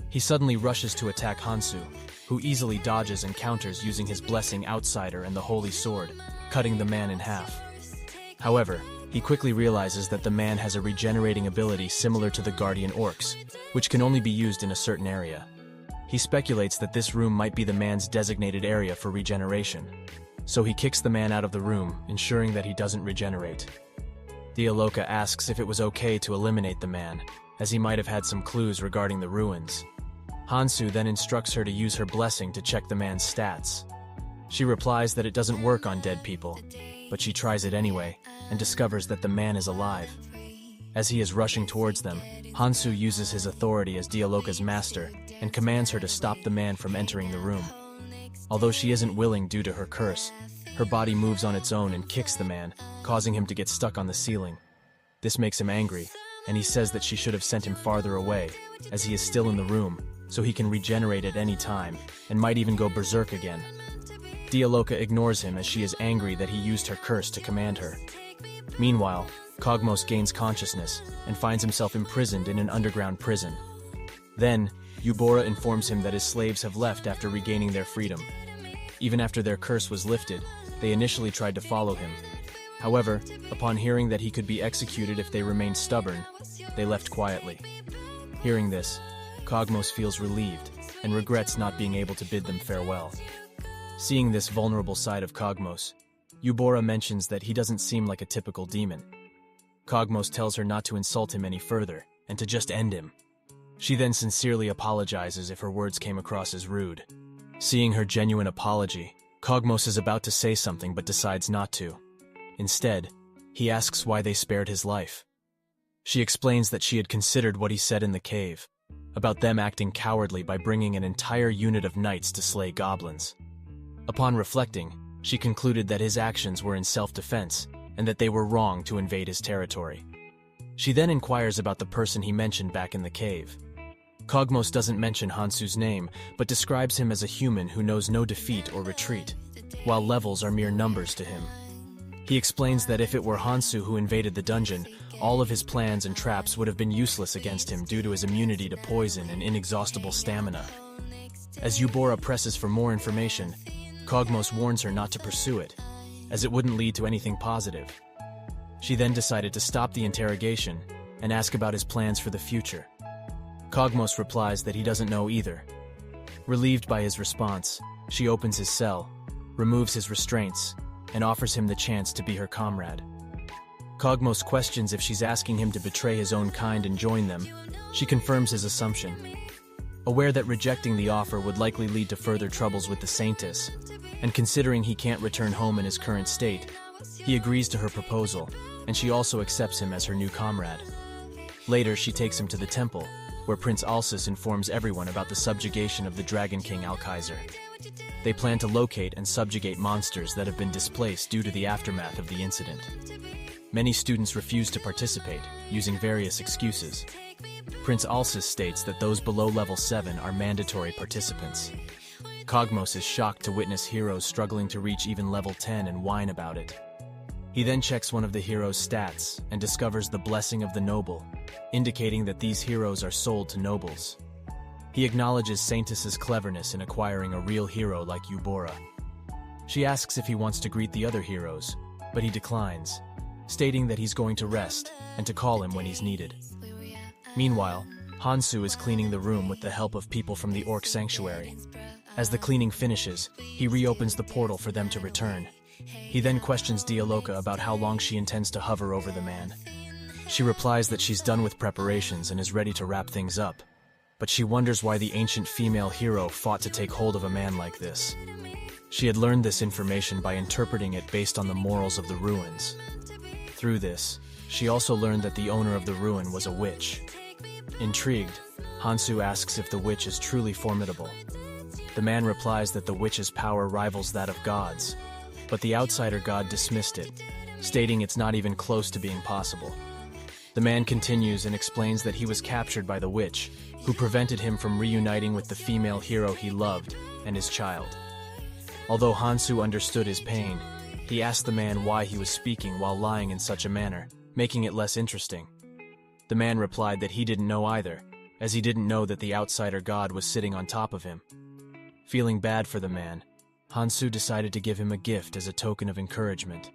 He suddenly rushes to attack Hansu, who easily dodges and counters using his Blessing Outsider and the Holy Sword, cutting the man in half. However, he quickly realizes that the man has a regenerating ability similar to the Guardian Orcs, which can only be used in a certain area. He speculates that this room might be the man's designated area for regeneration, so he kicks the man out of the room, ensuring that he doesn't regenerate. Dialoka asks if it was okay to eliminate the man, as he might have had some clues regarding the ruins. Hansu then instructs her to use her blessing to check the man's stats. She replies that it doesn't work on dead people, but she tries it anyway, and discovers that the man is alive. As he is rushing towards them, Hansu uses his authority as Dialoka's master and commands her to stop the man from entering the room. Although she isn't willing due to her curse, her body moves on its own and kicks the man, causing him to get stuck on the ceiling. This makes him angry, and he says that she should have sent him farther away, as he is still in the room, so he can regenerate at any time, and might even go berserk again. Dialoka ignores him as she is angry that he used her curse to command her. Meanwhile, Cogmos gains consciousness and finds himself imprisoned in an underground prison. Then, Eubora informs him that his slaves have left after regaining their freedom. Even after their curse was lifted, they initially tried to follow him. However, upon hearing that he could be executed if they remained stubborn, they left quietly. Hearing this, Cogmos feels relieved and regrets not being able to bid them farewell. Seeing this vulnerable side of Cogmos, Eubora mentions that he doesn't seem like a typical demon. Cogmos tells her not to insult him any further and to just end him. She then sincerely apologizes if her words came across as rude. Seeing her genuine apology, Kogmos is about to say something but decides not to. Instead, he asks why they spared his life. She explains that she had considered what he said in the cave, about them acting cowardly by bringing an entire unit of knights to slay goblins. Upon reflecting, she concluded that his actions were in self-defense and that they were wrong to invade his territory. She then inquires about the person he mentioned back in the cave. Kogmos doesn't mention Hansu's name, but describes him as a human who knows no defeat or retreat, while levels are mere numbers to him. He explains that if it were Hansu who invaded the dungeon, all of his plans and traps would have been useless against him due to his immunity to poison and inexhaustible stamina. As Yubora presses for more information, Kogmos warns her not to pursue it, as it wouldn't lead to anything positive. She then decided to stop the interrogation and ask about his plans for the future. Kogmos replies that he doesn't know either. Relieved by his response, she opens his cell, removes his restraints, and offers him the chance to be her comrade. Kogmos questions if she's asking him to betray his own kind and join them. She confirms his assumption. Aware that rejecting the offer would likely lead to further troubles with the Saintess, and considering he can't return home in his current state, he agrees to her proposal, and she also accepts him as her new comrade. Later, she takes him to the temple, where Prince Alsus informs everyone about the subjugation of the Dragon King Alkaiser. They plan to locate and subjugate monsters that have been displaced due to the aftermath of the incident. Many students refuse to participate, using various excuses. Prince Alsus states that those below level 7 are mandatory participants. Kogmos is shocked to witness heroes struggling to reach even level 10 and whine about it. He then checks one of the heroes' stats and discovers the Blessing of the Noble, indicating that these heroes are sold to nobles. He acknowledges Saintess's cleverness in acquiring a real hero like Yubora. She asks if he wants to greet the other heroes, but he declines, stating that he's going to rest and to call him when he's needed. Meanwhile, Hansu is cleaning the room with the help of people from the Orc Sanctuary. As the cleaning finishes, he reopens the portal for them to return. He then questions Dialoka about how long she intends to hover over the man. She replies that she's done with preparations and is ready to wrap things up, but she wonders why the ancient female hero fought to take hold of a man like this. She had learned this information by interpreting it based on the morals of the ruins. Through this, she also learned that the owner of the ruin was a witch. Intrigued, Hansu asks if the witch is truly formidable. The man replies that the witch's power rivals that of gods, but the outsider god dismissed it, stating it's not even close to being possible. The man continues and explains that he was captured by the witch, who prevented him from reuniting with the female hero he loved and his child. Although Hansu understood his pain, he asked the man why he was speaking while lying in such a manner, making it less interesting. The man replied that he didn't know either, as he didn't know that the outsider god was sitting on top of him. Feeling bad for the man, Hansu decided to give him a gift as a token of encouragement.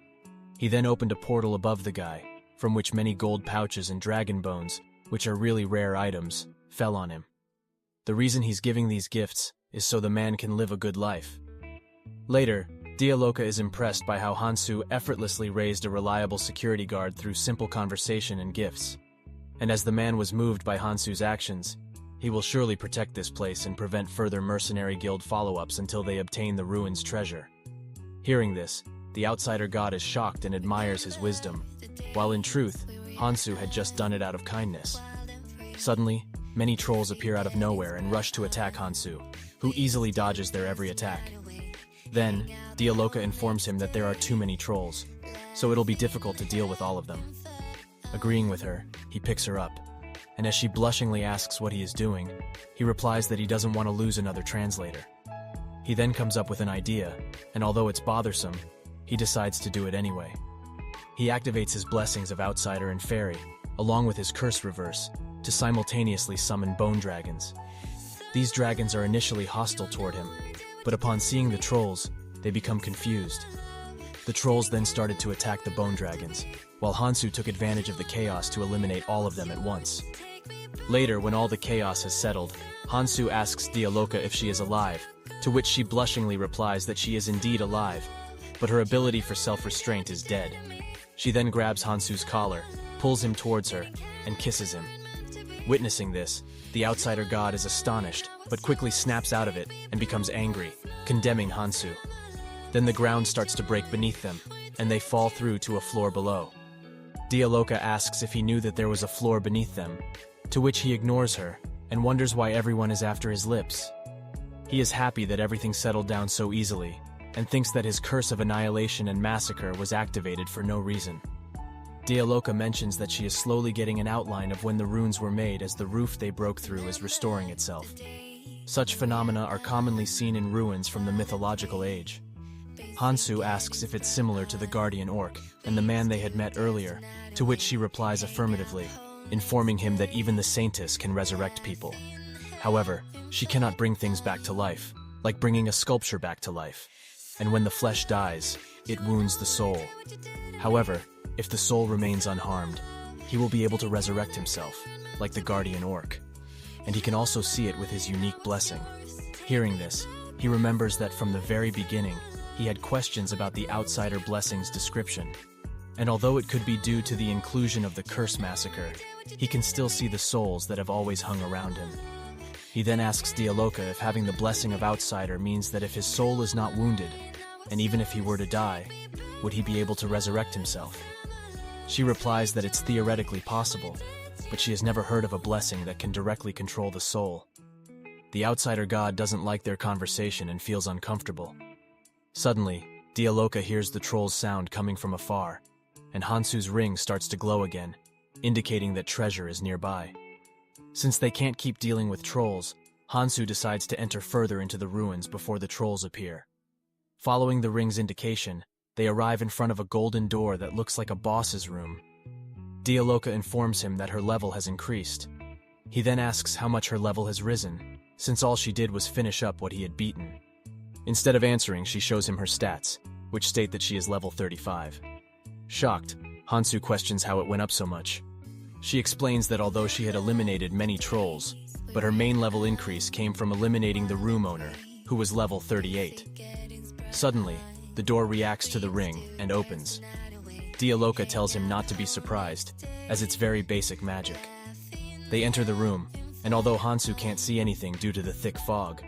He then opened a portal above the guy, from which many gold pouches and dragon bones, which are really rare items, fell on him. The reason he's giving these gifts is so the man can live a good life. Later, Dialoka is impressed by how Hansu effortlessly raised a reliable security guard through simple conversation and gifts. And as the man was moved by Hansu's actions, he will surely protect this place and prevent further mercenary guild follow-ups until they obtain the ruins' treasure. Hearing this, the outsider god is shocked and admires his wisdom, while in truth, Hansu had just done it out of kindness. Suddenly, many trolls appear out of nowhere and rush to attack Hansu, who easily dodges their every attack. Then, Dialoka informs him that there are too many trolls, so it'll be difficult to deal with all of them. Agreeing with her, he picks her up, and as she blushingly asks what he is doing, he replies that he doesn't want to lose another translator. He then comes up with an idea, and although it's bothersome, he decides to do it anyway. He activates his blessings of Outsider and Fairy, along with his Curse Reverse, to simultaneously summon bone dragons. These dragons are initially hostile toward him, but upon seeing the trolls, they become confused. The trolls then started to attack the bone dragons, while Hansu took advantage of the chaos to eliminate all of them at once. Later, when all the chaos has settled, Hansu asks Dialoka if she is alive, to which she blushingly replies that she is indeed alive, but her ability for self-restraint is dead. She then grabs Hansu's collar, pulls him towards her, and kisses him. Witnessing this, the outsider god is astonished, but quickly snaps out of it and becomes angry, condemning Hansu. Then the ground starts to break beneath them, and they fall through to a floor below. Dialoka asks if he knew that there was a floor beneath them, to which he ignores her and wonders why everyone is after his lips. He is happy that everything settled down so easily, and thinks that his curse of annihilation and massacre was activated for no reason. Dialoka mentions that she is slowly getting an outline of when the runes were made, as the roof they broke through is restoring itself. Such phenomena are commonly seen in ruins from the mythological age. Hansu asks if it's similar to the guardian orc and the man they had met earlier, to which she replies affirmatively, informing him that even the saintess can resurrect people. However, she cannot bring things back to life, like bringing a sculpture back to life. And when the flesh dies, it wounds the soul. However, if the soul remains unharmed, he will be able to resurrect himself, like the guardian orc. And he can also see it with his unique blessing. Hearing this, he remembers that from the very beginning, he had questions about the outsider blessing's description. And although it could be due to the inclusion of the curse massacre, he can still see the souls that have always hung around him. He then asks Dialoka if having the blessing of outsider means that if his soul is not wounded, and even if he were to die, would he be able to resurrect himself? She replies that it's theoretically possible, but she has never heard of a blessing that can directly control the soul. The outsider god doesn't like their conversation and feels uncomfortable. Suddenly, Dialoka hears the troll's sound coming from afar, and Hansu's ring starts to glow again, indicating that treasure is nearby. Since they can't keep dealing with trolls, Hansu decides to enter further into the ruins before the trolls appear. Following the ring's indication, they arrive in front of a golden door that looks like a boss's room. Dialoka informs him that her level has increased. He then asks how much her level has risen, since all she did was finish up what he had beaten. Instead of answering, she shows him her stats, which state that she is level 35. Shocked, Hansu questions how it went up so much. She explains that although she had eliminated many trolls, but her main level increase came from eliminating the room owner, who was level 38. Suddenly, the door reacts to the ring and opens. Dialoka tells him not to be surprised, as it's very basic magic. They enter the room, and although Hansu can't see anything due to the thick fog,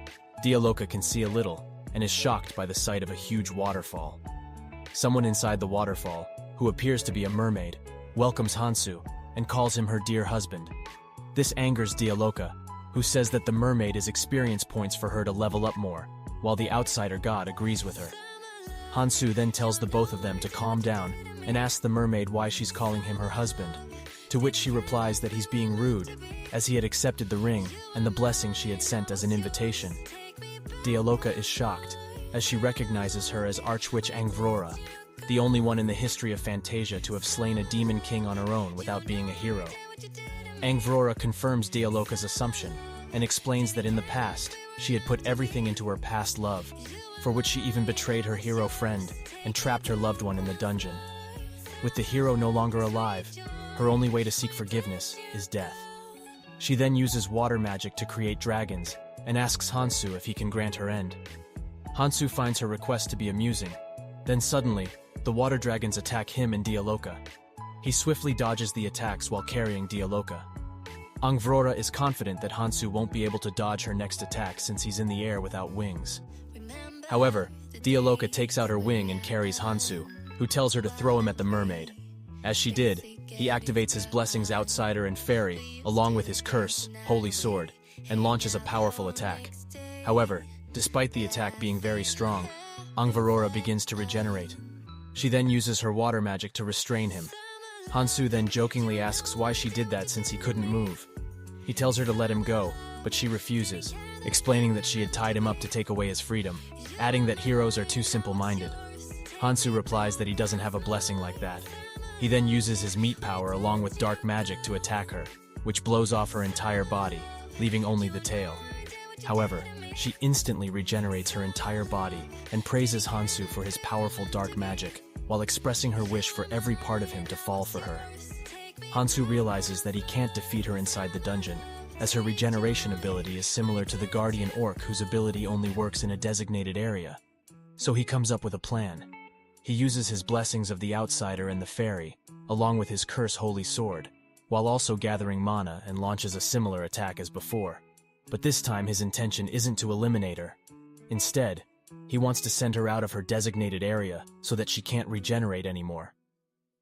Dialoka can see a little, and is shocked by the sight of a huge waterfall. Someone inside the waterfall, who appears to be a mermaid, welcomes Hansu and calls him her dear husband. This angers Dialoka, who says that the mermaid is experience points for her to level up more, while the outsider god agrees with her. Hansu then tells the both of them to calm down and asks the mermaid why she's calling him her husband, to which she replies that he's being rude, as he had accepted the ring and the blessing she had sent as an invitation. Dialoka is shocked, as she recognizes her as Archwitch Angvrora, the only one in the history of Fantasia to have slain a demon king on her own without being a hero. Angvrora confirms Dialoka's assumption and explains that in the past, she had put everything into her past love, for which she even betrayed her hero friend and trapped her loved one in the dungeon. With the hero no longer alive, her only way to seek forgiveness is death. She then uses water magic to create dragons and asks Hansu if he can grant her end. Hansu finds her request to be amusing. Then suddenly, the water dragons attack him and Dialoka. He swiftly dodges the attacks while carrying Dialoka. Angvrora is confident that Hansu won't be able to dodge her next attack since he's in the air without wings. However, Dialoka takes out her wing and carries Hansu, who tells her to throw him at the mermaid. As she did, he activates his blessings Outsider and Fairy, along with his curse, Holy Sword, and launches a powerful attack. However, despite the attack being very strong, Angvrora begins to regenerate. She then uses her water magic to restrain him. Hansu then jokingly asks why she did that since he couldn't move. He tells her to let him go, but she refuses, explaining that she had tied him up to take away his freedom, adding that heroes are too simple-minded. Hansu replies that he doesn't have a blessing like that. He then uses his meat power along with dark magic to attack her, which blows off her entire body, leaving only the tail. However, she instantly regenerates her entire body and praises Hansu for his powerful dark magic, while expressing her wish for every part of him to fall for her. Hansu realizes that he can't defeat her inside the dungeon, as her regeneration ability is similar to the Guardian Orc whose ability only works in a designated area. So he comes up with a plan. He uses his blessings of the Outsider and the Fairy, along with his curse Holy Sword, while also gathering mana and launches a similar attack as before. But this time his intention isn't to eliminate her. Instead, He wants to send her out of her designated area so that she can't regenerate anymore.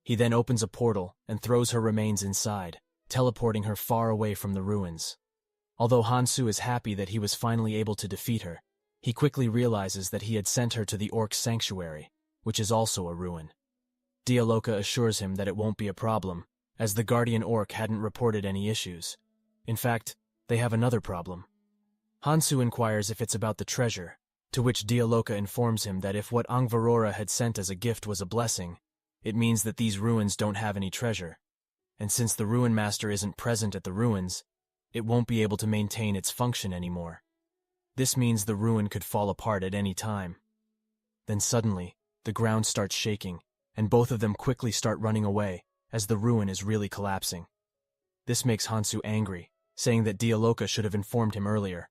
He then opens a portal and throws her remains inside, teleporting her far away from the ruins. Although Hansu is happy that he was finally able to defeat her, he quickly realizes that he had sent her to the Orc Sanctuary, which is also a ruin. Dialoka assures him that it won't be a problem, as the Guardian Orc hadn't reported any issues. In fact, they have another problem. Hansu inquires if it's about the treasure, to which Dialoka informs him that if what Angvarora had sent as a gift was a blessing, it means that these ruins don't have any treasure. And since the Ruin Master isn't present at the ruins, it won't be able to maintain its function anymore. This means the ruin could fall apart at any time. Then suddenly, the ground starts shaking, and both of them quickly start running away, as the ruin is really collapsing. This makes Hansu angry, saying that Dialoka should have informed him earlier,